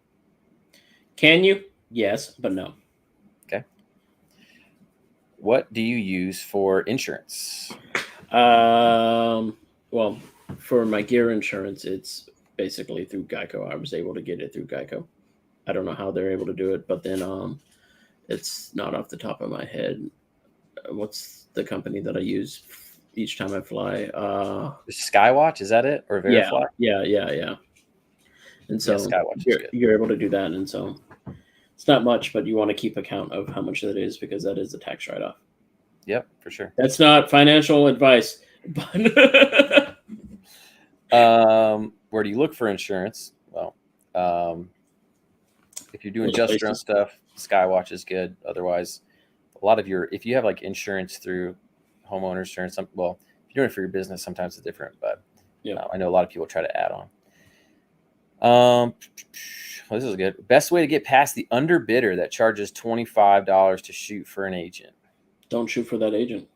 Can you? Yes, but no. Okay. What do you use for insurance? Well, for my gear insurance, it's basically through Geico. I was able to get it through Geico. I don't know how they're able to do it, but then it's not off the top of my head. What's the company that I use each time I fly? Skywatch, is that it? Or Verifly? Yeah. And so Skywatch you're able to do that, and so it's not much, but you want to keep account of how much that is because that is a tax write-off. Yep, for sure. That's not financial advice, but where do you look for insurance? Well, if you're doing just your own stuff, Skywatch is good. Otherwise, a lot of if you have like insurance through homeowner insurance, if you're doing it for your business, sometimes it's different, but I know a lot of people try to add on. This is good. Best way to get past the underbidder that charges $25 to shoot for an agent. Don't shoot for that agent.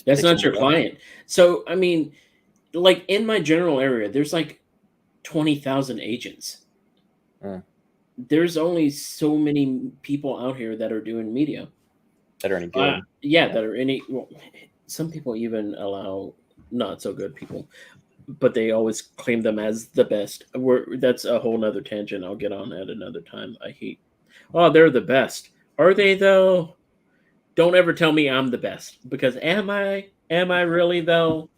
That's not your client. So, I mean, like in my general area, there's like 20,000 agents. There's only so many people out here that are doing media. That are any good. That are any. Well, some people even allow not so good people, but they always claim them as the best. That's a whole nother tangent. I'll get on at another time. They're the best. Are they though? Don't ever tell me I'm the best, because am I? Am I really though?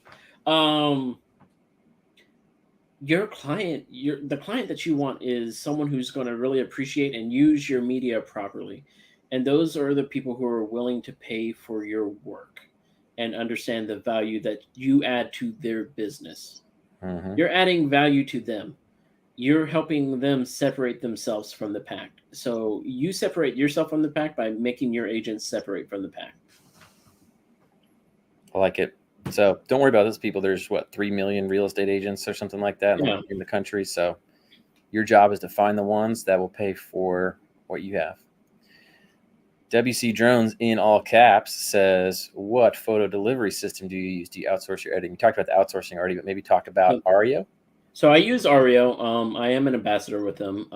Your client, the client that you want is someone who's going to really appreciate and use your media properly. And those are the people who are willing to pay for your work and understand the value that you add to their business. Mm-hmm. You're adding value to them. You're helping them separate themselves from the pack. So you separate yourself from the pack by making your agents separate from the pack. I like it. So don't worry about those people. There's 3 million real estate agents or something like that in the country. So your job is to find the ones that will pay for what you have. WC Drones in all caps says, what photo delivery system do you use? Do you outsource your editing? You talked about the outsourcing already, but maybe talk about Ario. So I use Ario. I am an ambassador with them.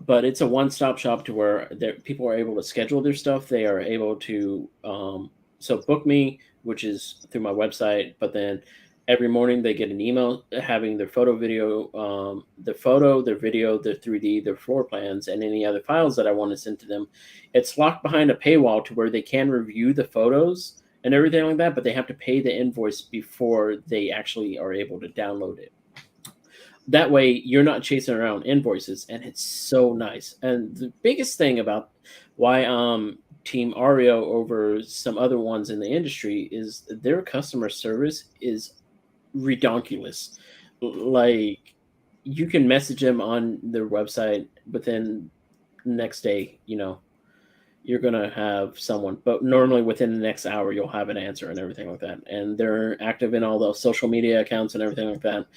But it's a one-stop shop to where people are able to schedule their stuff. They are able to book me, which is through my website. But then every morning they get an email having their photo, video, their video, their 3D, their floor plans, and any other files that I want to send to them. It's locked behind a paywall to where they can review the photos and everything like that, but they have to pay the invoice before they actually are able to download it. That way you're not chasing around invoices, and it's so nice. And the biggest thing about why Team Ario over some other ones in the industry is their customer service is redonkulous. Like, you can message them on their website, but then next day, you're going to have someone, but normally within the next hour, you'll have an answer and everything like that. And they're active in all those social media accounts and everything like that.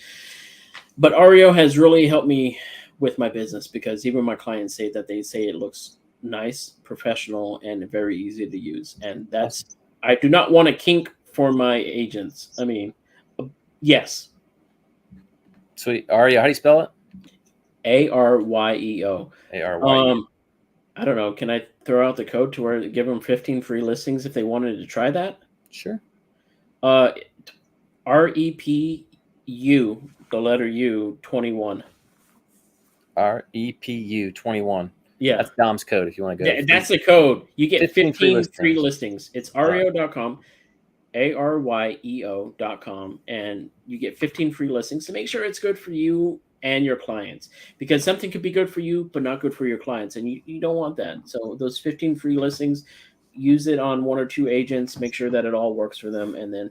But Ario has really helped me with my business, because even my clients say that they say it looks nice, professional, and very easy to use. And I do not want to kink for my agents. I mean, yes. Sweet. Ario, how do you spell it? Aryeo. Aryeo. I don't know. Can I throw out the code to where give them 15 free listings if they wanted to try that? Sure. REPU, the letter U, 21. REPU 21. Yeah. That's Dom's code if you want to go. That's the code. You get 15 free listings. It's aryeo.com, aryeo.com, and you get 15 free listings to make sure it's good for you and your clients, because something could be good for you but not good for your clients, and you don't want that. So those 15 free listings, use it on 1 or 2 agents, make sure that it all works for them, and then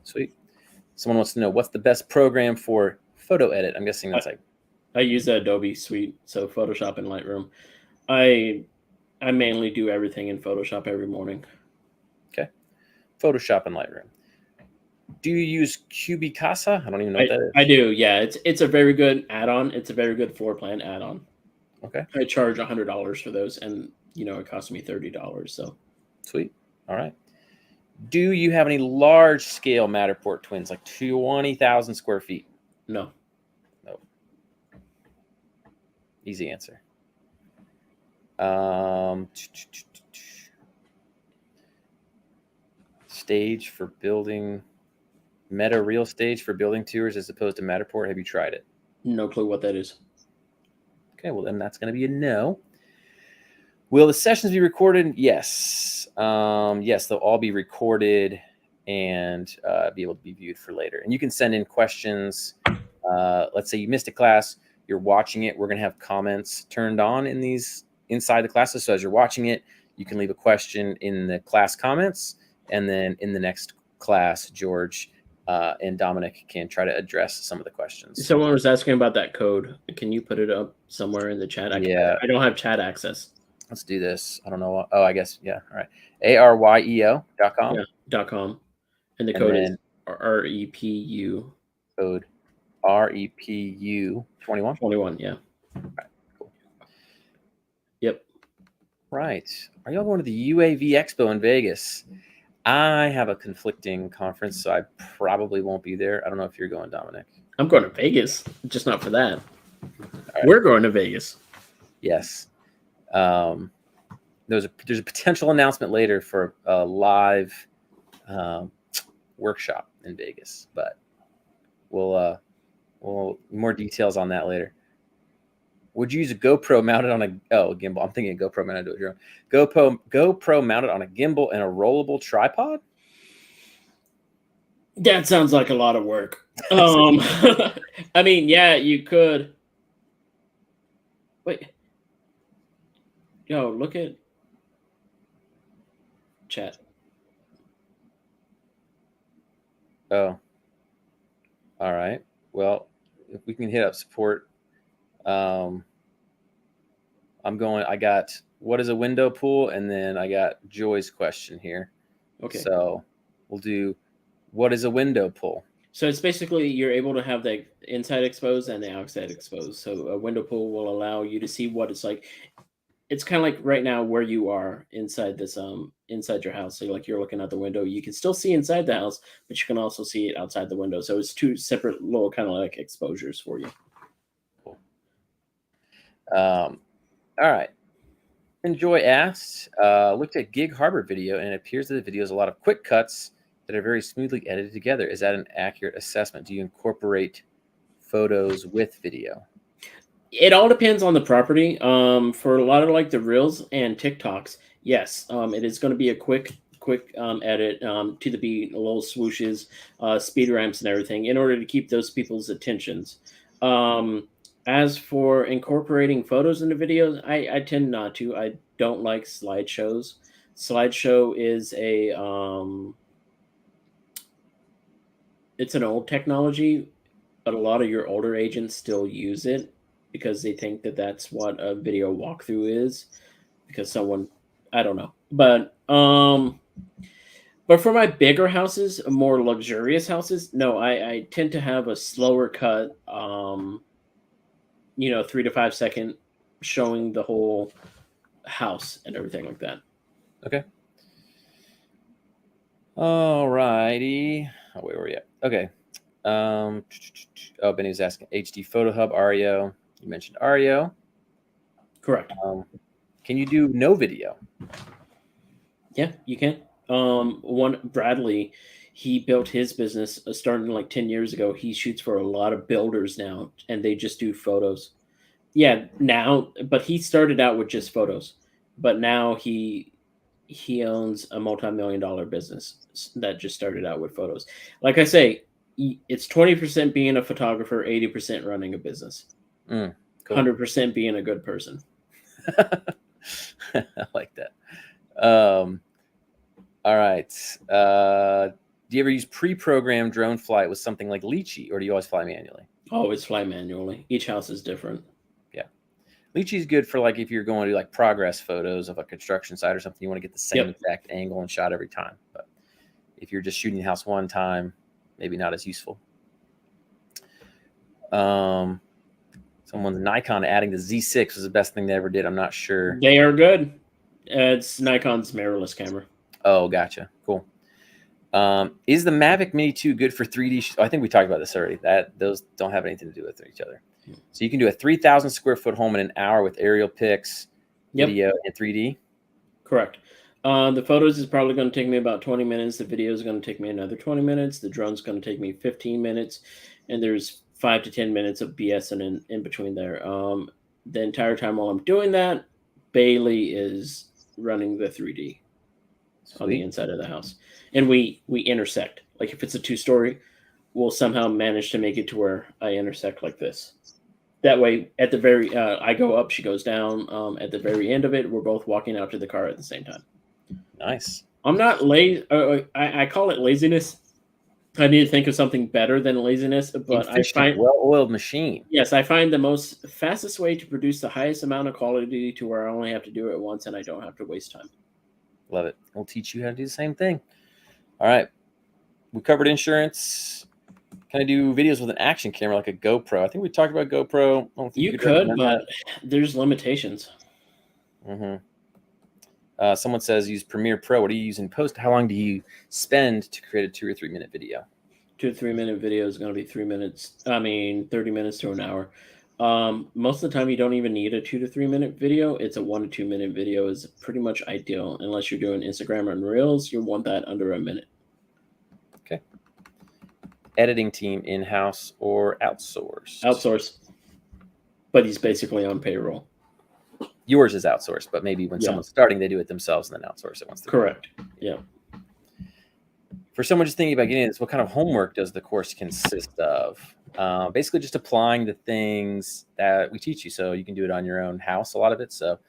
Sweet. Someone wants to know, what's the best program for photo edit? I'm guessing that's I use the Adobe suite, so Photoshop and Lightroom. I mainly do everything in Photoshop every morning. Okay. Photoshop and Lightroom. Do you use Cubicasa? I don't even know what that is. I do, yeah. It's a very good add-on. It's a very good floor plan add-on. Okay. I charge $100 for those, and it cost me $30. So Sweet. All right. Do you have any large scale Matterport twins, like 20,000 square feet? no. Nope. Easy answer. Stage for building, Meta Real Stage for building tours as opposed to Matterport. Have you tried it? No clue what that is. Okay, well then that's going to be a no. Will the sessions be recorded? Yes. Yes, they'll all be recorded and be able to be viewed for later. And you can send in questions. Let's say you missed a class, you're watching it. We're going to have comments turned on in these inside the classes. So as you're watching it, you can leave a question in the class comments. And then in the next class, George and Dominic can try to address some of the questions. Someone was asking about that code. Can you put it up somewhere in the chat? Yeah. I don't have chat access. Let's do this. I don't know. Oh, I guess. Yeah. All right. ARYEO.com. Yeah, .com. And the code is REPU. Code REPU 21. 21, yeah. All right, cool. Yep. Right. Are y'all going to the UAV Expo in Vegas? I have a conflicting conference, so I probably won't be there. I don't know if you're going, Dominic. I'm going to Vegas, just not for that. Right. We're going to Vegas. Yes. There's a potential announcement later for a live workshop in Vegas, but we'll more details on that later. Would you use a GoPro mounted on a gimbal? I'm thinking a GoPro mounted to a drone. GoPro mounted on a gimbal and a rollable tripod? That sounds like a lot of work. I mean, yeah, you could. Wait. Yo, look at chat. Oh. All right. Well, if we can hit up support. I got what is a window pool, and then I got Joy's question here. Okay. So we'll do what is a window pool. So it's basically you're able to have the inside exposed and the outside exposed. So a window pool will allow you to see what it's like. It's kind of like right now where you are inside this inside your house. So like you're looking out the window, you can still see inside the house, but you can also see it outside the window. So it's two separate little kind of like exposures for you. Cool. All right. Enjoy asked, looked at Gig Harbor video, and it appears that the video is a lot of quick cuts that are very smoothly edited together. Is that an accurate assessment? Do you incorporate photos with video? It all depends on the property. For a lot of like the reels and TikToks, yes, it is going to be a quick edit to the beat, little swooshes, speed ramps, and everything in order to keep those people's attentions. As for incorporating photos into videos, I tend not to. I don't like slideshows. Slideshow is it's an old technology, but a lot of your older agents still use it because they think that that's what a video walkthrough is. Because someone, I don't know, but for my bigger houses, more luxurious houses, no, I tend to have a slower cut. 3 to 5 second showing the whole house and everything like that. Okay. All righty. Oh, where were we at? Okay. Benny was asking HD Photo Hub, REO. You mentioned REO. Correct. Can you do no video? Yeah, you can. One Bradley, he built his business starting like 10 years ago. He shoots for a lot of builders now, and they just do photos. Yeah, now, but he started out with just photos, but now he owns a multi-million-dollar business that just started out with photos. Like I say, it's 20% being a photographer, 80% running a business, cool. 100% being a good person. I like that. All right. Do you ever use pre-programmed drone flight with something like Lychee, or do you always fly manually? Always fly manually. Each house is different. Yeah. Lychee is good for like if you're going to like progress photos of a construction site or something. You want to get the same Yep. exact angle and shot every time. But if you're just shooting the house one time, maybe not as useful. Someone's Nikon adding the Z6 was the best thing they ever did. I'm not sure. They are good. It's Nikon's mirrorless camera. Oh, gotcha. Cool. Is the Mavic Mini 2 good for 3D? I think we talked about this already. Those don't have anything to do with each other. So you can do a 3,000 square foot home in an hour with aerial pics, video, and 3D. Correct. The photos is probably going to take me about 20 minutes. The video is going to take me another 20 minutes. The drone's going to take me 15 minutes. And there's 5 to 10 minutes of BS in between there. The entire time while I'm doing that, Bailey is running the 3D on the inside of the house. And we intersect. Like if it's a 2-story, we'll somehow manage to make it to where I intersect like this. That way, at the very, I go up, she goes down. At the very end of it, we're both walking out to the car at the same time. Nice. I'm not lazy. I call it laziness. I need to think of something better than laziness, but I find well-oiled machine. Yes, I find the fastest way to produce the highest amount of quality to where I only have to do it once and I don't have to waste time. Love it. We'll teach you how to do the same thing. All right. We covered insurance. Can I do videos with an action camera like a GoPro? I think we talked about GoPro. I don't think You could, but there's limitations. Someone says use Premiere Pro. What do you use in post? How long do you spend to create a 2 or 3 minute video? 2 to 3 minute video is going to be 3 minutes. 30 minutes to an hour. Most of the time, you don't even need a 2 to 3 minute video. It's a 1 to 2 minute video is pretty much ideal. Unless you're doing Instagram and Reels, you'll want that under a minute. Okay. Editing team in-house or outsourced? Outsource. But he's basically on payroll. Yours is outsourced, but maybe when someone's starting, they do it themselves and then outsource it once they're correct. Yeah. For someone just thinking about getting this, what kind of homework does the course consist of? Basically just applying the things that we teach you. So you can do it on your own house, a lot of it. So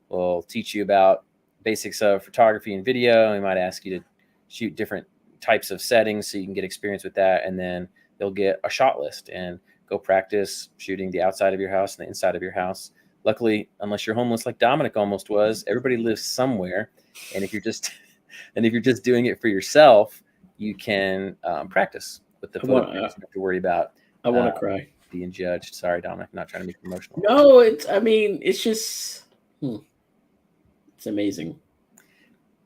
we'll teach you about basics of photography and video. We might ask you to shoot different types of settings so you can get experience with that. And then they'll get a shot list and go practice shooting the outside of your house and the inside of your house. Luckily, unless you're homeless like Dominic almost was, everybody lives somewhere. And if you're just doing it for yourself, you can practice with the photo. You don't have to worry about I want to cry. Being judged. Sorry, Dominic, I'm not trying to make you emotional. No, it's just it's amazing.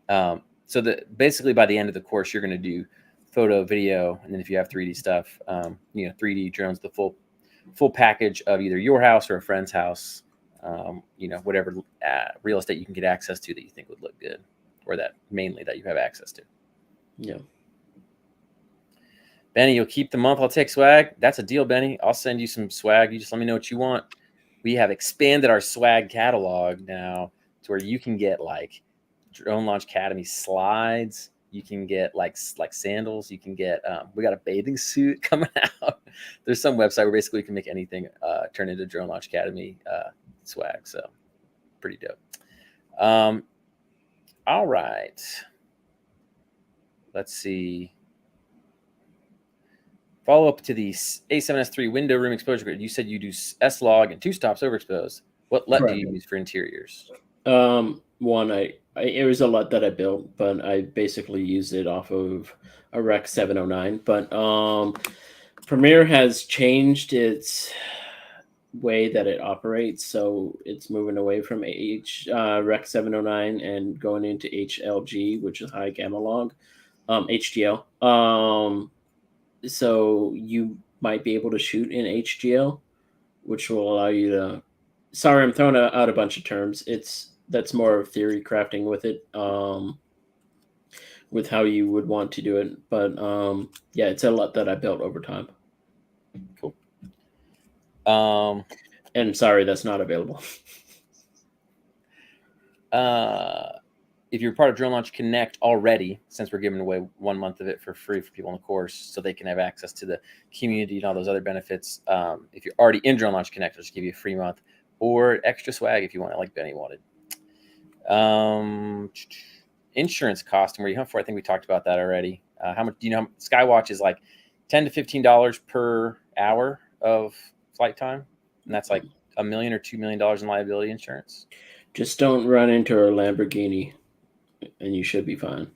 So basically by the end of the course, you're going to do photo, video, and then if you have 3D stuff, 3D drones, the full package of either your house or a friend's house, whatever real estate you can get access to that you think would look good, or that mainly that you have access to. Yeah. Benny, you'll keep the month. I'll take swag. That's a deal, Benny. I'll send you some swag. You just let me know what you want. We have expanded our swag catalog now to where you can get like Drone Launch Academy slides. You can get like sandals. You can get, we got a bathing suit coming out. There's some website where basically you can make anything turn into Drone Launch Academy swag. So pretty dope. All right. Let's see. Follow up to the A7S3 window room exposure grid. You said you do S-Log and 2 stops overexposed. What LUT do you use for interiors? One, it was a LUT that I built, but I basically used it off of a Rec 709. But Premiere has changed its way that it operates, so it's moving away from Rec 709 and going into HLG, which is high gamma log, HDL. So you might be able to shoot in HDL, which will allow you to. Sorry, I'm throwing out a bunch of terms. That's more of theory crafting with it, with how you would want to do it. But yeah, it's a lot that I built over time. Cool. And sorry, that's not available. If you're part of Drone Launch Connect already, since we're giving away 1 month of it for free for people in the course, so they can have access to the community and all those other benefits. If you're already in Drone Launch Connect, I'll just give you a free month or extra swag if you want it, like Benny wanted. Insurance cost and where you hunt for. I think we talked about that already. How much do you know? Skywatch is like $10 to $15 per hour of flight time, and that's like $1 million or $2 million in liability insurance. Just don't run into a Lamborghini, and you should be fine.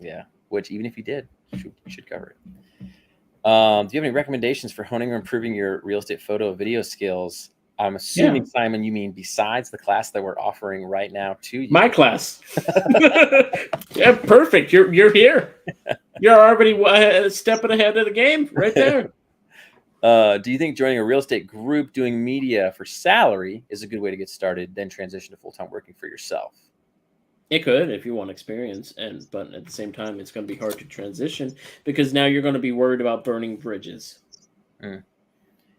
Yeah, which even if you did, should cover it. Do you have any recommendations for honing or improving your real estate photo video skills? I'm assuming, Simon, you mean besides the class that we're offering right now to you. My class. Yeah, perfect. You're here. You're already stepping ahead of the game right there. Do you think joining a real estate group doing media for salary is a good way to get started, then transition to full-time working for yourself? It could if you want experience, but at the same time, it's going to be hard to transition because now you're going to be worried about burning bridges.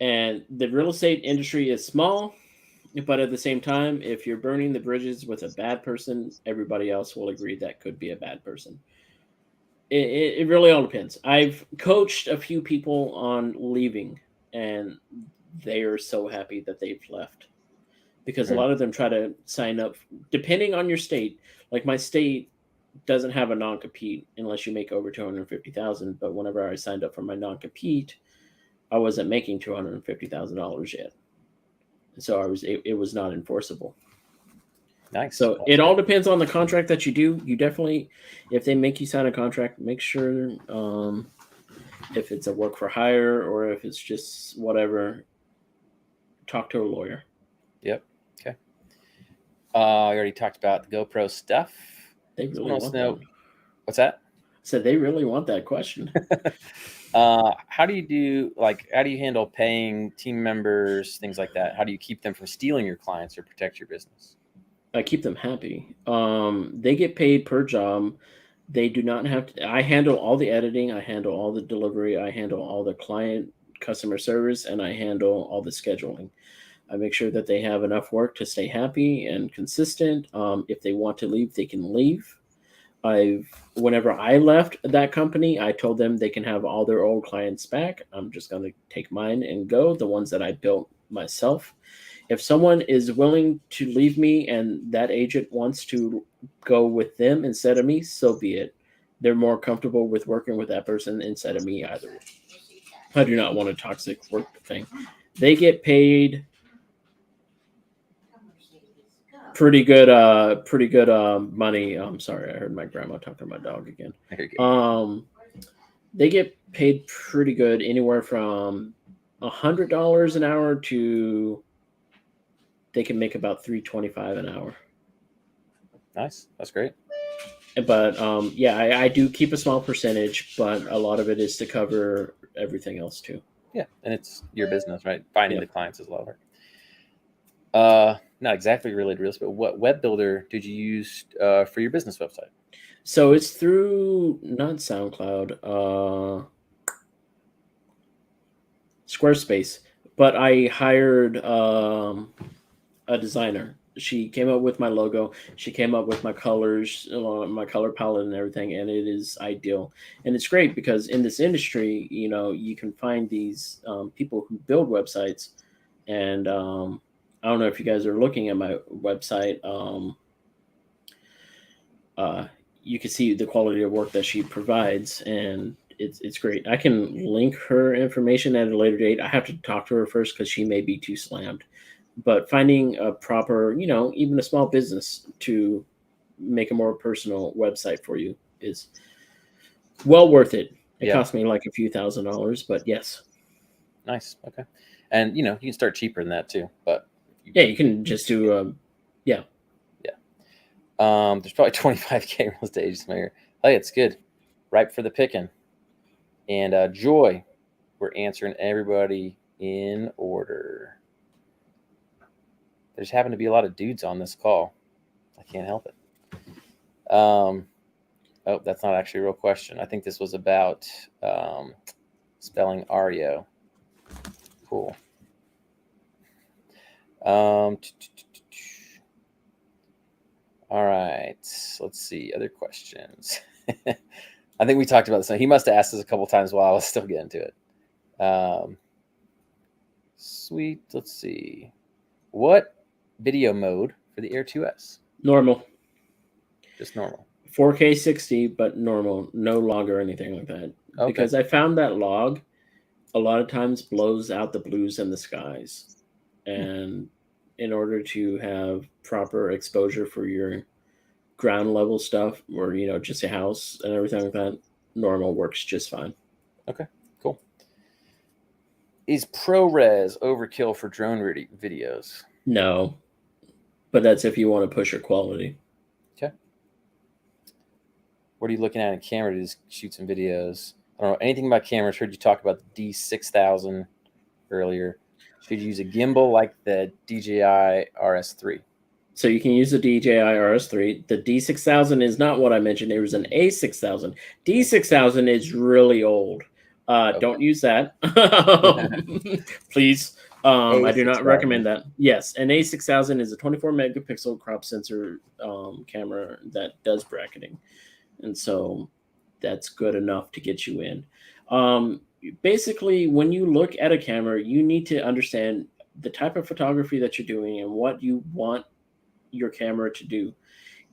And the real estate industry is small, but at the same time, if you're burning the bridges with a bad person, everybody else will agree that could be a bad person. It really all depends. I've coached a few people on leaving, and they are so happy that they've left because a lot of them try to sign up, depending on your state. Like my state doesn't have a non-compete unless you make over $250,000. But whenever I signed up for my non-compete, I wasn't making $250,000 yet, so it was not enforceable. Nice. So it all depends on the contract that you do. You definitely, if they make you sign a contract, make sure if it's a work for hire or if it's just whatever, talk to a lawyer. Yep. Okay. I already talked about the GoPro stuff. They really want that. What's that? I said they really want that question. How do you handle paying team members, things like that? How do you keep them from stealing your clients or protect your business? I keep them happy. They get paid per job. They do not have to. I handle all the editing. I handle all the delivery. I handle all the client customer service, and I handle all the scheduling. I make sure that they have enough work to stay happy and consistent. If they want to leave, they can leave. Whenever I left that company, I told them they can have all their old clients back. I'm just going to take mine and go, the ones that I built myself. If someone is willing to leave me and that agent wants to go with them instead of me, so be it. They're more comfortable with working with that person instead of me either. I do not want a toxic work thing. They get paid pretty good money. I'm sorry, I heard my grandma talking to my dog again. They get paid pretty good, anywhere from $100 an hour to they can make about $325 an hour. Nice, that's great. But I do keep a small percentage, but a lot of it is to cover everything else too. Yeah, and it's your business, right? Finding the clients is a lot of work. Not exactly related to real estate, but what web builder did you use for your business website? So it's through not SoundCloud, Squarespace, but I hired a designer. She came up with my logo. She came up with my colors, my color palette and everything, and it is ideal. And it's great because in this industry, you can find these people who build websites. And I don't know if you guys are looking at my website. You can see the quality of work that she provides, and it's great. I can link her information at a later date. I have to talk to her first because she may be too slammed. But finding a proper, even a small business to make a more personal website for you is well worth it. It cost me like a few $1,000s, but yes. Nice. Okay. And, you can start cheaper than that too. But you can just do, there's probably 25K real estate agents here. Hey, it's good. Ripe for the picking. And Joy, we're answering everybody in order. There's happened to be a lot of dudes on this call. I can't help it. Oh, that's not actually a real question. I think this was about spelling Ario. Cool. All right. Let's see. Other questions. I think we talked about this. He must have asked this a couple times while I was still getting to it. Sweet. Let's see. What video mode for the Air 2S? Normal. Just normal. 4K 60, but normal. No log or anything like that. Okay. Because I found that log a lot of times blows out the blues and the skies. and in order to have proper exposure for your ground level stuff, or just a house and everything like that, normal works just fine. Okay, cool. Is ProRes overkill for drone videos? No, but that's if you want to push your quality. Okay. What are you looking at in camera to just shoot some videos? I don't know anything about cameras. Heard you talk about the D6000 earlier. Should you use a gimbal like the DJI RS3? So you can use the DJI RS3. The D6000 is not what I mentioned. There was an A6000. D6000 is really old. Don't use that. Please. I do not recommend that. Yes, an A6000 is a 24 megapixel crop sensor camera that does bracketing. And so that's good enough to get you in. Basically, when you look at a camera, you need to understand the type of photography that you're doing and what you want your camera to do.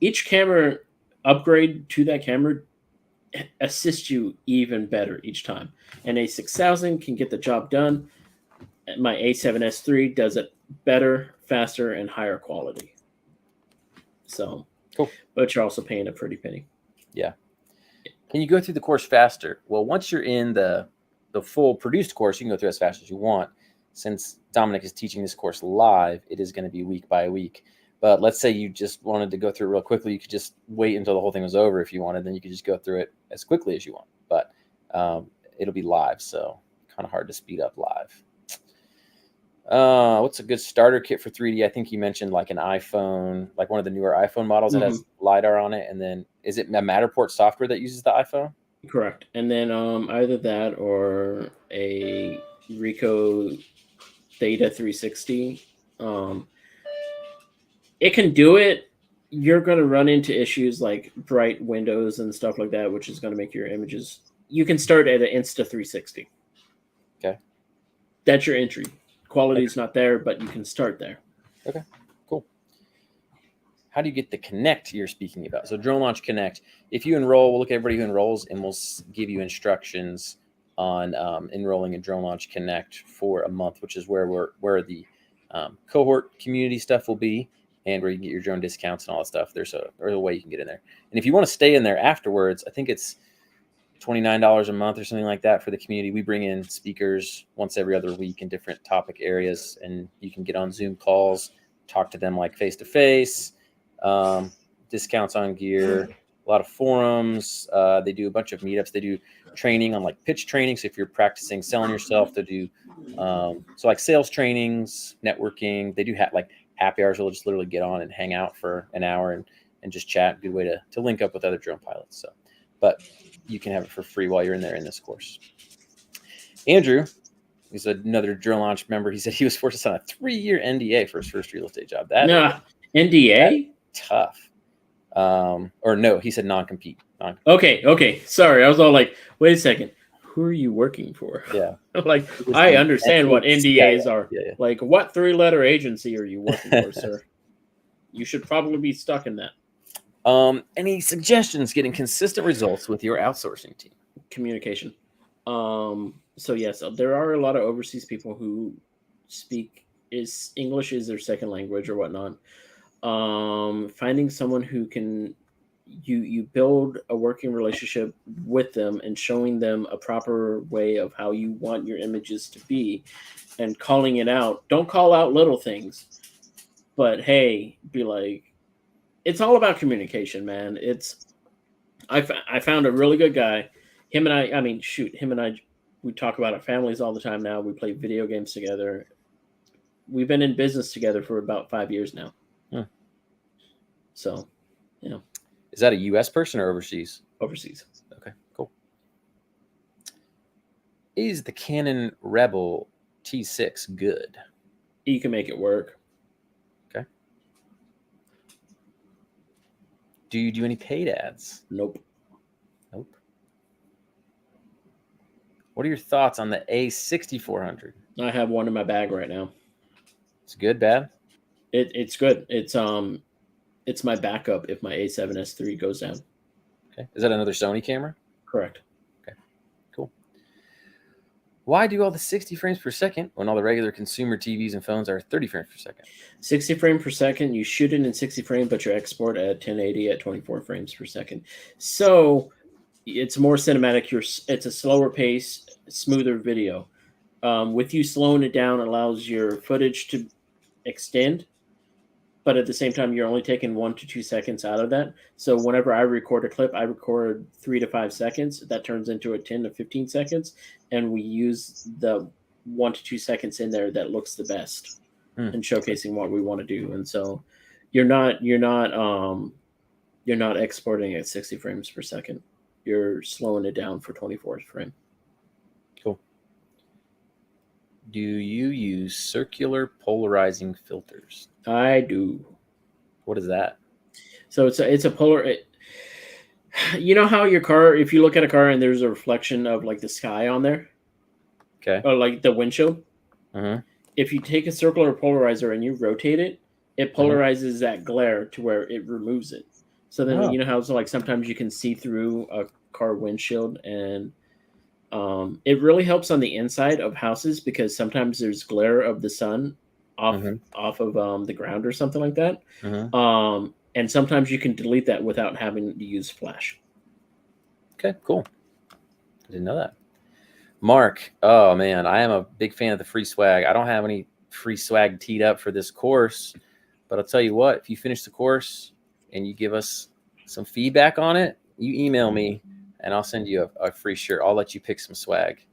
Each camera upgrade to that camera assists you even better each time. And A6000 can get the job done. My A7S3 does it better, faster, and higher quality. So, cool. But you're also paying a pretty penny. Yeah. Can you go through the course faster? Well, once you're in the full produced course, you can go through as fast as you want. Since Dominic is teaching this course live, it is going to be week by week. But let's say you just wanted to go through it real quickly. You could just wait until the whole thing was over if you wanted. Then you could just go through it as quickly as you want. But it'll be live, so kind of hard to speed up live. What's a good starter kit for 3D? I think you mentioned like an iPhone, like one of the newer iPhone models that has LiDAR on it. And then is it a Matterport software that uses the iPhone? Correct. And then either that or a Ricoh Theta 360. It can do it. You're going to run into issues like bright windows and stuff like that, which is going to make your images. You can start at an Insta360. Okay. That's your entry. Quality is not there, but you can start there. Okay, cool. How do you get the Connect you're speaking about? So Drone Launch Connect. If you enroll, we'll look at everybody who enrolls, and we'll give you instructions on enrolling in Drone Launch Connect for a month, which is where the cohort community stuff will be, and where you can get your drone discounts and all that stuff. There's a way you can get in there. And if you want to stay in there afterwards, I think it's $29 a month or something like that for the community. We bring in speakers once every other week in different topic areas, and you can get on Zoom calls, talk to them like face-to-face, discounts on gear, a lot of forums. They do a bunch of meetups. They do training on like pitch training. So if you're practicing selling yourself, they do so like sales trainings, networking. They do like happy hours. We'll just literally get on and hang out for an hour and just chat. Good way to link up with other drone pilots. So, but you can have it for free while you're in there in this course. Andrew, he's another Drone Launch member. He said he was forced to sign a 3-year NDA for his first real estate job. NDA? Tough. Or no, he said non-compete. Okay. Sorry. I was all like, wait a second. Who are you working for? Yeah. Like, I understand what NDAs are. Yeah. Like, what 3-letter agency are you working for, sir? You should probably be stuck in that. Any suggestions getting consistent results with your outsourcing team? Communication. So yes, there are a lot of overseas people who speak English is their second language or whatnot. Finding someone who can you build a working relationship with them and showing them a proper way of how you want your images to be and calling it out. Don't call out little things, but hey, be like, it's all about communication, man. I found a really good guy. Him and I, we talk about our families all the time now. We play video games together. We've been in business together for about 5 years now. So, Is that a U.S. person or overseas? Overseas. Okay, cool. Is the Canon Rebel T6 good? You can make it work. Okay. Do you do any paid ads? Nope. What are your thoughts on the A6400? I have one in my bag right now. It's good, bad? It's good. It's my backup if my A7S3 goes down. Okay. Is that another Sony camera? Correct. Okay. Cool. Why do all the 60 frames per second when all the regular consumer TVs and phones are 30 frames per second? 60 frames per second. You shoot it in 60 frames, but you export at 1080 at 24 frames per second. So it's more cinematic. It's a slower pace, smoother video. With you slowing it down allows your footage to extend, but at the same time, you're only taking 1 to 2 seconds out of that. So whenever I record a clip, I record 3 to 5 seconds. That turns into a 10 to 15 seconds, and we use the 1 to 2 seconds in there that looks the best and showcasing what we want to do. And so you're not exporting at 60 frames per second. You're slowing it down for 24 frame. Cool. Do you use circular polarizing filters? I do. What is that? So it's a polar. You know how your car, if you look at a car and there's a reflection of like the sky on there, Okay. or like the windshield. Uh-huh. If you take a circular polarizer and you rotate it, it polarizes that glare to where it removes it. So then you know how like sometimes you can see through a car windshield, and it really helps on the inside of houses because sometimes there's glare of the sun off of the ground or something like that. And sometimes you can delete that without having to use flash. Okay, cool. I didn't know that. Mark, oh man, I am a big fan of the free swag. I don't have any free swag teed up for this course, but I'll tell you what, if you finish the course and you give us some feedback on it, you email me and I'll send you a free shirt. I'll let you pick some swag.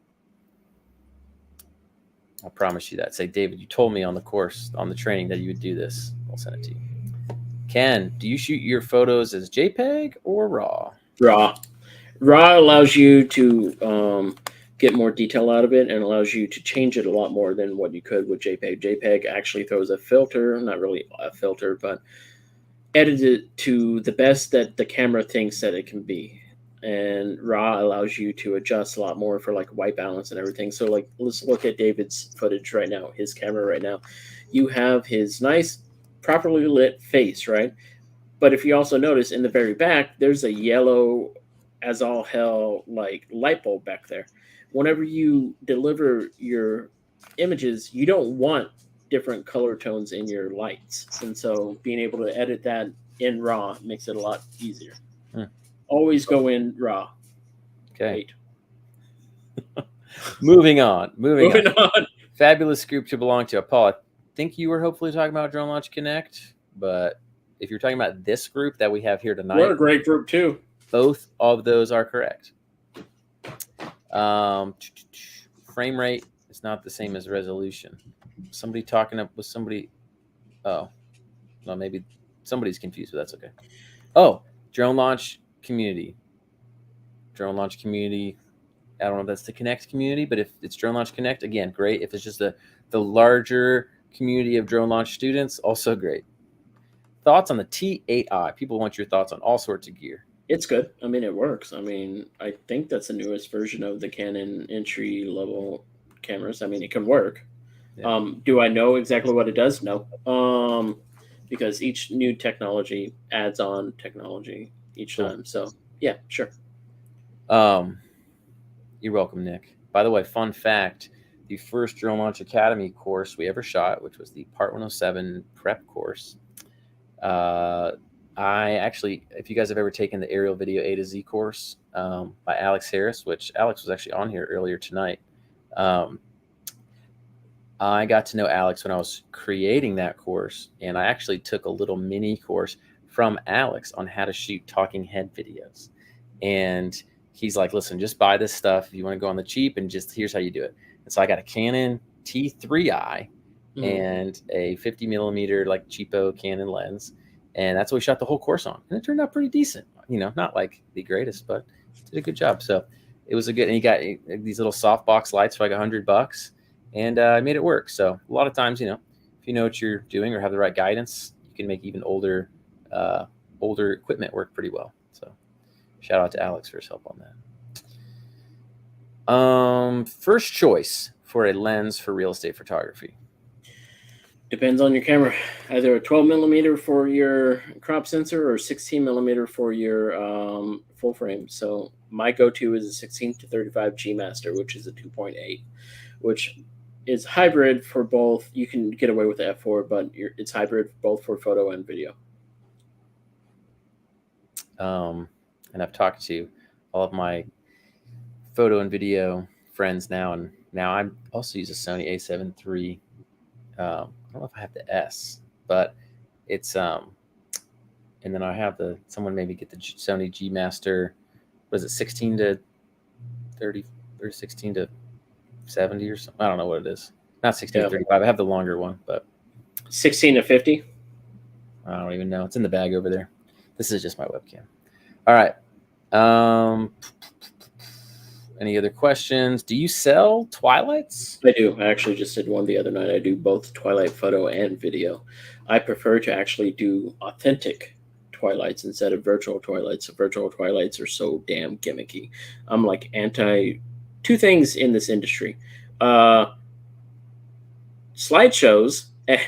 I promise you that. Say, David, you told me on the course, on the training that you would do this. I'll send it to you. Ken, do you shoot your photos as JPEG or RAW? RAW. RAW allows you to get more detail out of it and allows you to change it a lot more than what you could with JPEG. JPEG actually throws a filter, not really a filter, but edits it to the best that the camera thinks that it can be. And RAW allows you to adjust a lot more for like white balance and everything. So like, let's look at David's footage right now, his camera right now. You have his nice, properly lit face, right? But if you also notice in the very back, there's a yellow as all hell like light bulb back there. Whenever you deliver your images, you don't want different color tones in your lights. And so being able to edit that in RAW makes it a lot easier. Always go in RAW. Okay. Moving on. Moving on. Fabulous group to belong to. Paul, I think you were hopefully talking about Drone Launch Connect, but if you're talking about this group that we have here tonight, we're a great group too. Both of those are correct. Frame rate is not the same as resolution. Somebody talking up with somebody. Oh, well, maybe somebody's confused, but that's okay. Oh, Drone Launch Community. Drone Launch Community. I don't know if that's the Connect community, but if it's Drone Launch Connect, again, great. If it's just the larger community of drone launch students, also great. Thoughts on the T8i? People want your thoughts on all sorts of gear. It's good. I mean, it works. I mean, I think that's the newest version of the Canon entry level cameras. I mean, it can work. Yeah. Do I know exactly what it does? No. Because each new technology adds on technology each time. So yeah, sure. You're welcome, Nick. By the way, fun fact, the first Drone Launch Academy course we ever shot, which was the Part 107 prep course, I actually, if you guys have ever taken the aerial video A to Z course by Alex Harris, which Alex was actually on here earlier tonight, I got to know Alex when I was creating that course, and I actually took a little mini course from Alex on how to shoot talking head videos. And he's like, listen, just buy this stuff if you want to go on the cheap, and just here's how you do it. And so I got a Canon T3i and a 50 millimeter like cheapo Canon lens. And that's what we shot the whole course on. And it turned out pretty decent, you know, not like the greatest, but did a good job. So it was a good, and he got these little softbox lights for like $100, and I made it work. So a lot of times, you know, if you know what you're doing or have the right guidance, you can make even older equipment work pretty well. So shout out to Alex for his help on that. First choice for a lens for real estate photography. Depends on your camera. Either a 12 millimeter for your crop sensor or 16 millimeter for your full frame. So my go-to is a 16 to 35 G Master, which is a 2.8, which is hybrid for both. You can get away with the f4, but it's hybrid both for photo and video. And I've talked to all of my photo and video friends now, and now I also use a Sony A7 III. I don't know if I have the S, but it's and then I have someone maybe get the Sony G Master. Was it 16 to 30 or 16 to 70 or something? I don't know what it is. Not 16 to 35. I have the longer one, but 16 to 50. I don't even know. It's in the bag over there. This is just my webcam. All right. Any other questions? Do you sell Twilights? I do. I actually just did one the other night. I do both Twilight photo and video. I prefer to actually do authentic Twilights instead of virtual Twilights. Virtual Twilights are so damn gimmicky. I'm like anti two things in this industry. Slideshows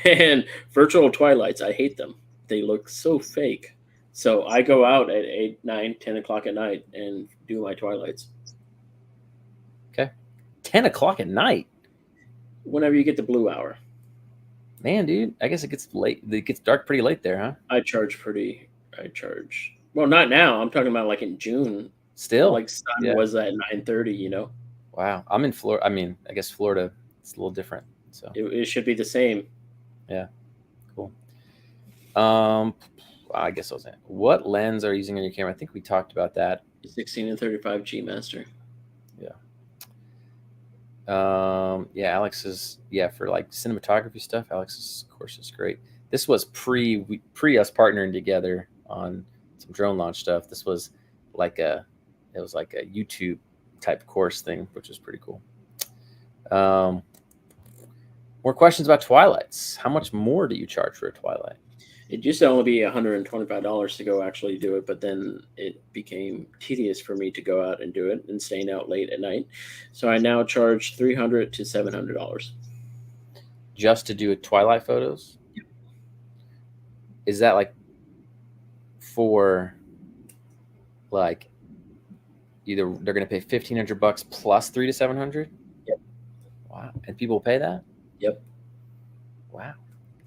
and virtual Twilights. I hate them. They look so fake. So I go out at 8, 9, 10 o'clock at night and do my Twilights. Okay. 10 o'clock at night? Whenever you get the blue hour. Man, dude, I guess it gets late. It gets dark pretty late there, huh? I charge, well, not now. I'm talking about like in June. Still? Like sun was at 9:30, you know? Wow. I'm in Florida. I mean, I guess Florida, it's a little different. So it should be the same. Yeah. Cool. I guess I was saying, what lens are you using on your camera? I think we talked about that. 16 and 35 G Master. Yeah. Yeah, Alex's, for like cinematography stuff, Alex's course is great. This was pre us partnering together on some drone launch stuff. This was like it was like a YouTube type course thing, which was pretty cool. More questions about Twilights. How much more do you charge for a Twilight? It used to only be $125 to go actually do it, but then it became tedious for me to go out and do it and staying out late at night. So I now charge $300 to $700. Just to do Twilight photos? Yep. Is that like for like either they're going to pay $1,500 plus $300 to $700? Yep. Wow. And people will pay that? Yep. Wow.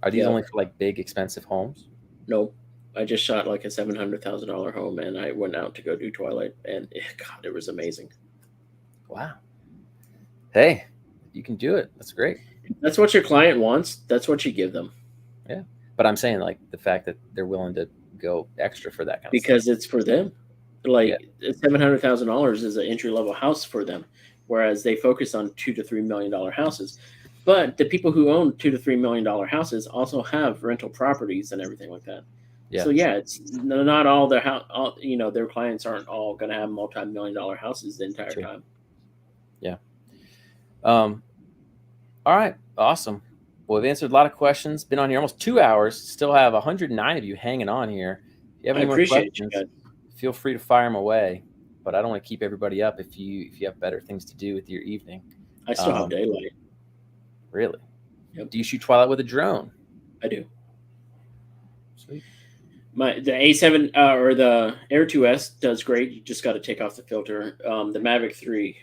Are these only for like big expensive homes? Nope. I just shot like a $700,000 home and I went out to go do Twilight and God, it was amazing. Wow. Hey, you can do it. That's great. That's what your client wants. That's what you give them. Yeah. But I'm saying like the fact that they're willing to go extra for that kind of because stuff. It's for them. Like $700,000 is an entry level house for them, whereas they focus on $2 to $3 million houses. But the people who own $2 to $3 million houses also have rental properties and everything like that. Yeah. So it's not all their their clients aren't all going to have multi-million-dollar houses the entire time. Yeah. All right. Awesome. Well, we've answered a lot of questions. Been on here almost 2 hours. Still have 109 of you hanging on here. If you have any more questions, feel free to fire them away. But I don't want to keep everybody up if you have better things to do with your evening. I still have daylight. Really? Yep. Do you shoot Twilight with a drone? I do. Sweet. The A7 or the Air 2S does great. You just got to take off the filter. The Mavic 3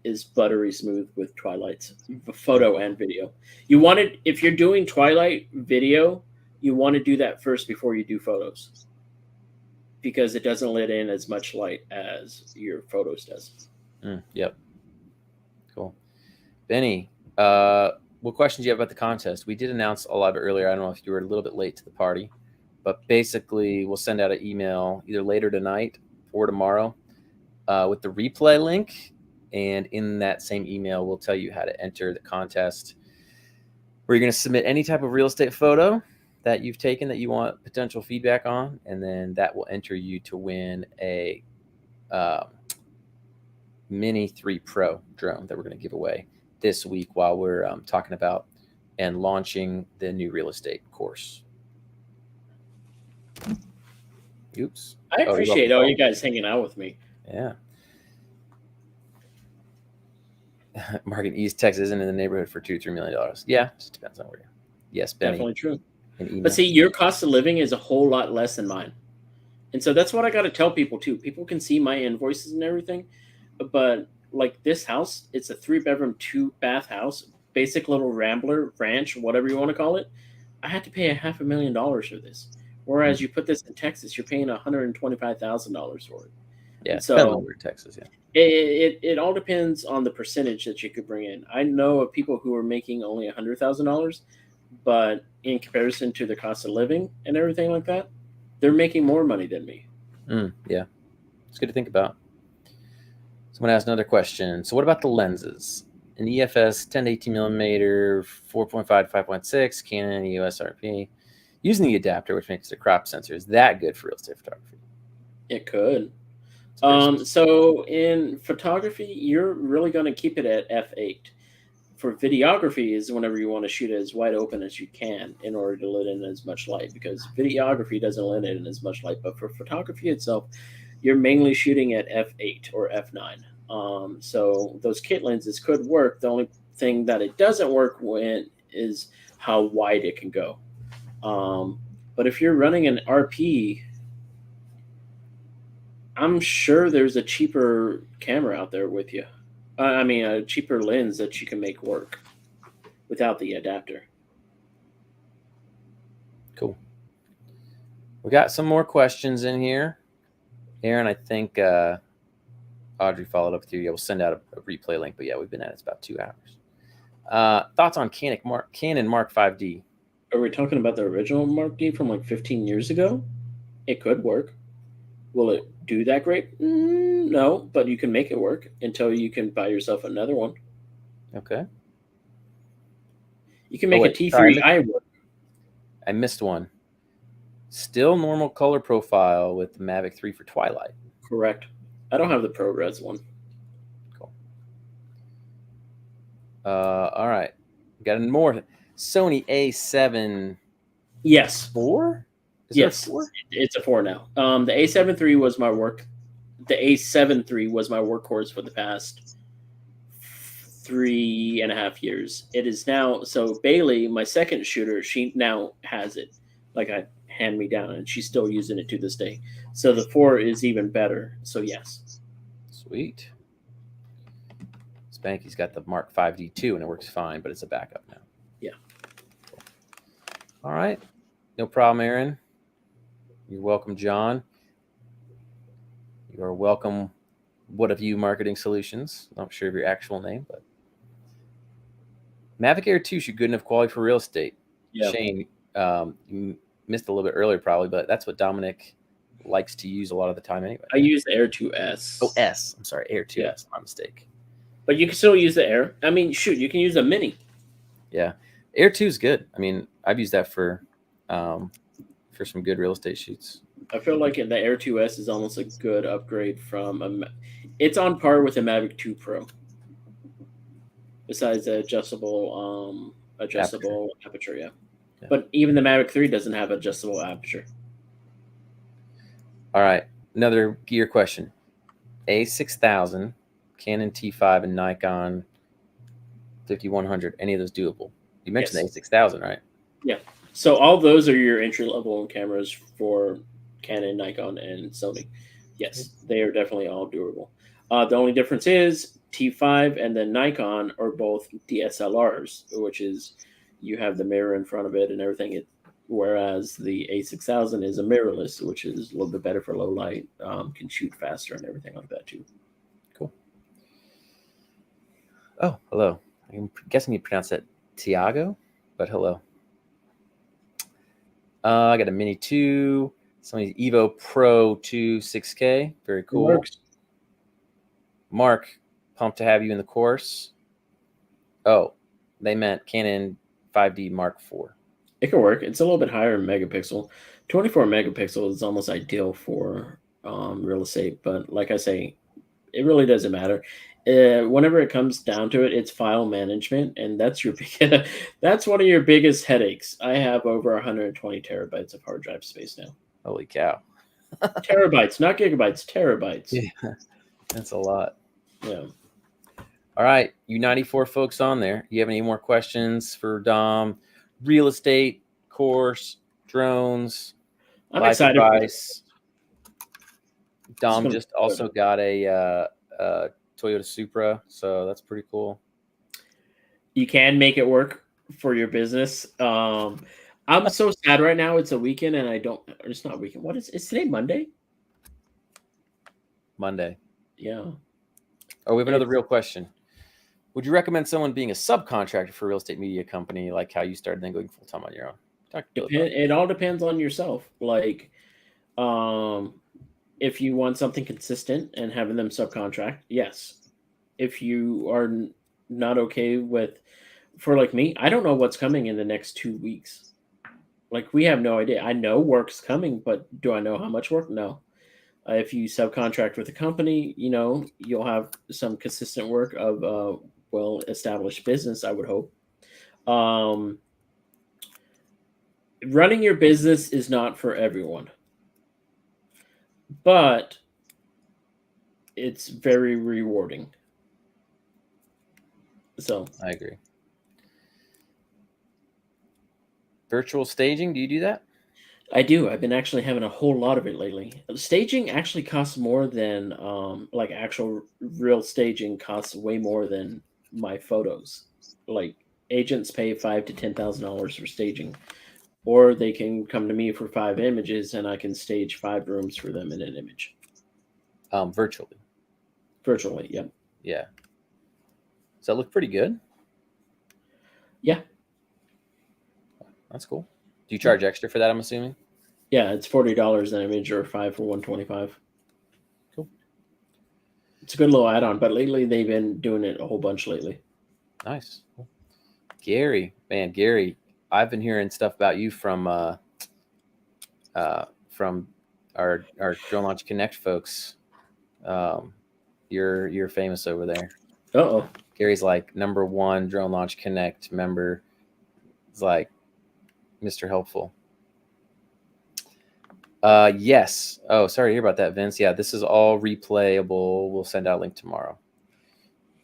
is buttery smooth with Twilights, photo and video. If you're doing Twilight video, you want to do that first before you do photos because it doesn't let in as much light as your photos does. Yep. Cool. Benny, what questions do you have about the contest? We did announce a lot of it earlier. I don't know if you were a little bit late to the party, but basically we'll send out an email either later tonight or tomorrow with the replay link. And in that same email, we'll tell you how to enter the contest where you're going to submit any type of real estate photo that you've taken that you want potential feedback on. And then that will enter you to win a Mini 3 Pro drone that we're going to give away this week while we're talking about and launching the new real estate course. Oops. I appreciate all you guys hanging out with me. Yeah. Mark in East Texas isn't in the neighborhood for $2 to $3 million. Yeah, just depends on where Yes, Benny. Definitely true. And Ina. But see, your cost of living is a whole lot less than mine. And so that's what I got to tell people too. People can see my invoices and everything, but like this house, it's a 3-bedroom, 2-bath house, basic little rambler ranch, whatever you want to call it. I had to pay $500,000 for this. Whereas you put this in Texas, you're paying $125,000 for it. Yeah, And depends so on where in Texas. Yeah. it all depends on the percentage that you could bring in. I know of people who are making only $100,000, but in comparison to the cost of living and everything like that, they're making more money than me. Yeah, it's good to think about. Someone asked another question. So what about the lenses? An EFS 10 to 18 millimeter, 4.5 to 5.6, Canon EOS RP. Using the adapter, which makes the crop sensor, is that good for real estate photography? It could. So in photography, you're really going to keep it at f8. For videography is whenever you want to shoot it as wide open as you can in order to let in as much light, because videography doesn't let in as much light. But for photography itself, you're mainly shooting at f8 or f9. So those kit lenses could work. The only thing that it doesn't work with is how wide it can go. But if you're running an RP, I'm sure there's a cheaper camera out there with you. I mean, a cheaper lens that you can make work without the adapter. Cool. We got some more questions in here. Aaron, I think Audrey followed up with you. Yeah, we'll send out a replay link. But yeah, we've been at it about 2 hours. Thoughts on Canon Mark 5D? Are we talking about the original Mark D from like 15 years ago? It could work. Will it do that great? No, but you can make it work until you can buy yourself another one. Okay. You can make a T3i work. I missed one. Still normal color profile with the Mavic 3 for twilight. Correct. I don't have the ProRes one. Cool. All right. Got more. Sony A7. Yes. 4? Yes. 4? It's a 4 now. The A7 III was my work. The A7 III was my workhorse for the past 3.5 years. It is now. So Bailey, my second shooter, she now has it. Like I hand me down, and she's still using it to this day. So the 4 is even better. So yes. Sweet. Spanky's got the Mark 5D too, and it works fine, but it's a backup now. Yeah. Cool. All right. No problem, Aaron. You're welcome, John. You are welcome. What of you Marketing Solutions? I'm not sure of your actual name, but Mavic Air 2 should good enough quality for real estate. Yeah. Shane, you missed a little bit earlier probably, but that's what Dominic likes to use a lot of the time anyway. I use the Air 2S. Oh, S. I'm sorry, Air 2. Yeah. That's my mistake. But you can still use the Air. I mean, shoot, you can use a Mini. Yeah, Air 2 is good. I mean, I've used that for some good real estate shoots. I feel like the Air 2S is almost a good upgrade from it's on par with the Mavic 2 Pro. Besides the adjustable aperture, yeah. But even the Mavic 3 doesn't have adjustable aperture. All right, another gear question. A6000, Canon T5, and Nikon 5100. Any of those doable? You mentioned the A6000, right? Yeah. So all those are your entry-level cameras for Canon, Nikon, and Sony. Yes, they are definitely all doable. The only difference is T5 and then Nikon are both DSLRs, which is you have the mirror in front of it and everything. Whereas the A6000 is a mirrorless, which is a little bit better for low light, can shoot faster and everything like that too. Cool. Oh, hello. I'm guessing you pronounce that Tiago, but hello. I got a Mini 2, Sony's Evo Pro 2 6K. Very cool. Mark, pumped to have you in the course. Oh, they meant Canon 5D Mark IV. It can work. It's a little bit higher in megapixel. 24 megapixel is almost ideal for real estate, but like I say, it really doesn't matter. Whenever it comes down to it, it's file management, and that's that's one of your biggest headaches. I have over 120 terabytes of hard drive space now. Holy cow! Terabytes, not gigabytes. Terabytes. Yeah, that's a lot. Yeah. All right, you 94 folks on there. You have any more questions for Dom, real estate course, drones, I'm life excited. advice. Dom gonna just be also good. got a Toyota Supra, so that's pretty cool. You can make it work for your business. I'm so sad right now. It's a weekend, and I don't. It's not a weekend. What is? Is today Monday? Monday. Yeah. Oh, we have another It's- real question. Would you recommend someone being a subcontractor for a real estate media company, like how you started, then going full time on your own? Talk to Bill about It all depends on yourself. Like, if you want something consistent and having them subcontract, yes. If you are not okay with, for like me, I don't know what's coming in the next 2 weeks. Like, we have no idea. I know work's coming, but do I know how much work? No. If you subcontract with a company, you'll have some consistent work of well-established business, I would hope. Um, Running your business is not for everyone, but it's very rewarding. So I agree. Virtual staging, do you do that? I do. I've been actually having a whole lot of it lately. Staging actually costs more than like actual real staging costs way more than my photos. Like agents pay $5,000 to $10,000 for staging, or they can come to me for 5 images and I can stage 5 rooms for them in an image Virtually. virtually. Yep. Yeah. Does that look pretty good? Yeah. That's cool. Do you charge extra for that, I'm assuming? Yeah, it's $40 an image or 5 for 125. Cool. It's a good little add-on, but lately they've been doing it a whole bunch lately. Nice. Cool. Gary, I've been hearing stuff about you from our Drone Launch Connect folks. You're famous over there. Uh-oh. Gary's like #1 Drone Launch Connect member. He's like Mr. Helpful. Yes. Oh, sorry to hear about that, Vince. Yeah, this is all replayable. We'll send out a link tomorrow.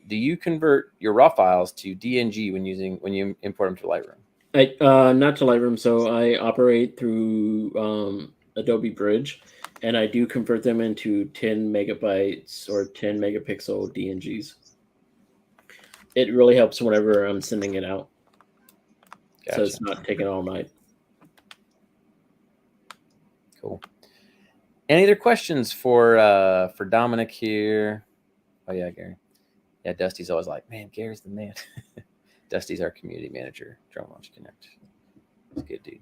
Do you convert your raw files to DNG when you import them to Lightroom? Not to Lightroom, so I operate through Adobe Bridge, and I do convert them into 10 megabytes or 10 megapixel DNGs. It really helps whenever I'm sending it out, Gotcha. so it's not taking all night. Cool. Any other questions for Dominic here? Oh yeah, Gary. Yeah, Dusty's always like, man, Gary's the man. Dusty's our community manager, Drone Launch Connect. He's a good dude.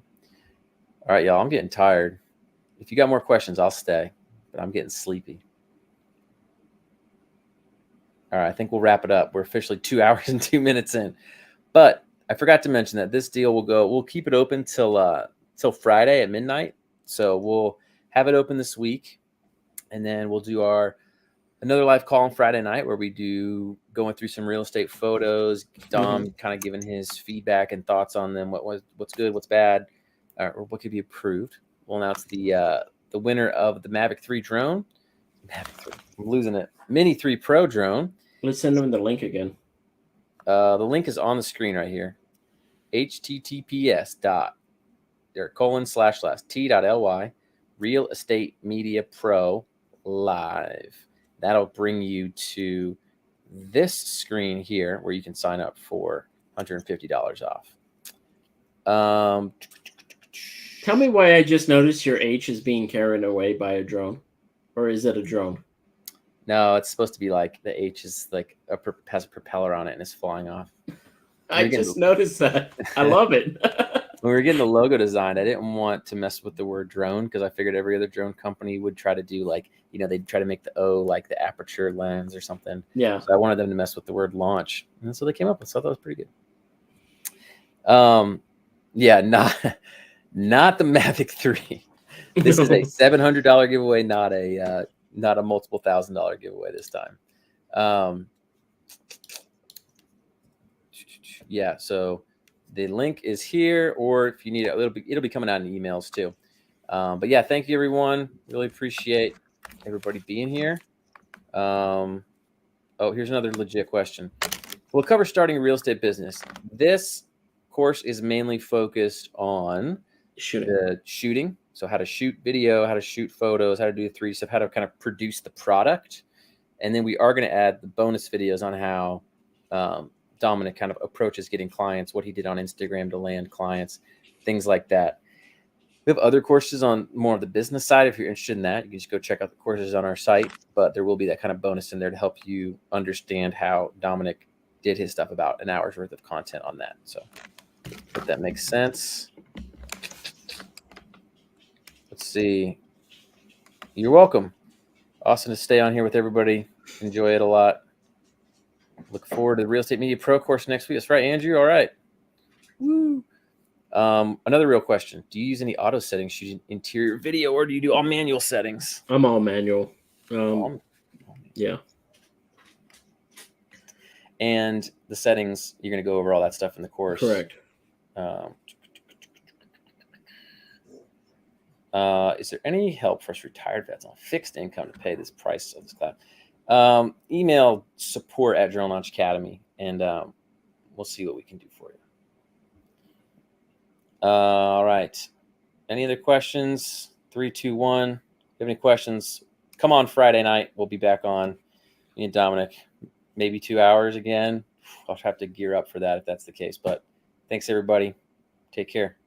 All right, y'all. I'm getting tired. If you got more questions, I'll stay, but I'm getting sleepy. All right, I think we'll wrap it up. We're officially 2 hours and 2 minutes in, but I forgot to mention that this deal we'll keep it open till Friday at midnight. So we'll have it open this week, and then we'll do another live call on Friday night where we do going through some real estate photos. Dom kind of giving his feedback and thoughts on them. What's good, what's bad, or what could be improved. We'll announce the winner of the Mavic 3 drone. Mavic 3, I'm losing it. Mini 3 Pro drone. Let's send them the link again. The link is on the screen right here. https://t.ly Real Estate Media Pro Live. That'll bring you to this screen here where you can sign up for $150 off. Tell me why I just noticed your H is being carried away by a drone, or is it a drone? No, it's supposed to be like the H is like has a propeller on it and it's flying off. I just noticed that. I love it. When we were getting the logo designed, I didn't want to mess with the word drone because I figured every other drone company would try to do they'd try to make the O like the aperture lens or something. Yeah. So I wanted them to mess with the word launch. And so they came up with, so I thought it was pretty good. Yeah, not the Mavic 3. This is a $700 giveaway, not a multiple $1,000 giveaway this time. Yeah, so the link is here, or if you need it, it'll be coming out in emails too. But yeah, thank you everyone. Really appreciate everybody being here. Oh, here's another legit question. We'll cover starting a real estate business. This course is mainly focused on the shooting. So how to shoot video, how to shoot photos, how to do the 3D stuff, how to kind of produce the product. And then we are going to add the bonus videos on how Dominic kind of approaches getting clients, what he did on Instagram to land clients, things like that. We have other courses on more of the business side. If you're interested in that, you can just go check out the courses on our site. But there will be that kind of bonus in there to help you understand how Dominic did his stuff, about an hour's worth of content on that. So if that makes sense. Let's see. You're welcome. Awesome to stay on here with everybody. Enjoy it a lot. Look forward to the Real Estate Media Pro course next week. That's right, Andrew. All right. Woo. Another real question. Do you use any auto settings shooting interior video, or do you do all manual settings? I'm all manual. Yeah. And the settings, you're going to go over all that stuff in the course. Correct. Is there any help for us retired vets on fixed income to pay this price of this class? Email support@Journal Launch Academy, and we'll see what we can do for you. All right. Any other questions? 3, 2, 1. If you have any questions, come on Friday night. We'll be back on. Me and Dominic, maybe 2 hours again. I'll have to gear up for that if that's the case. But thanks, everybody. Take care.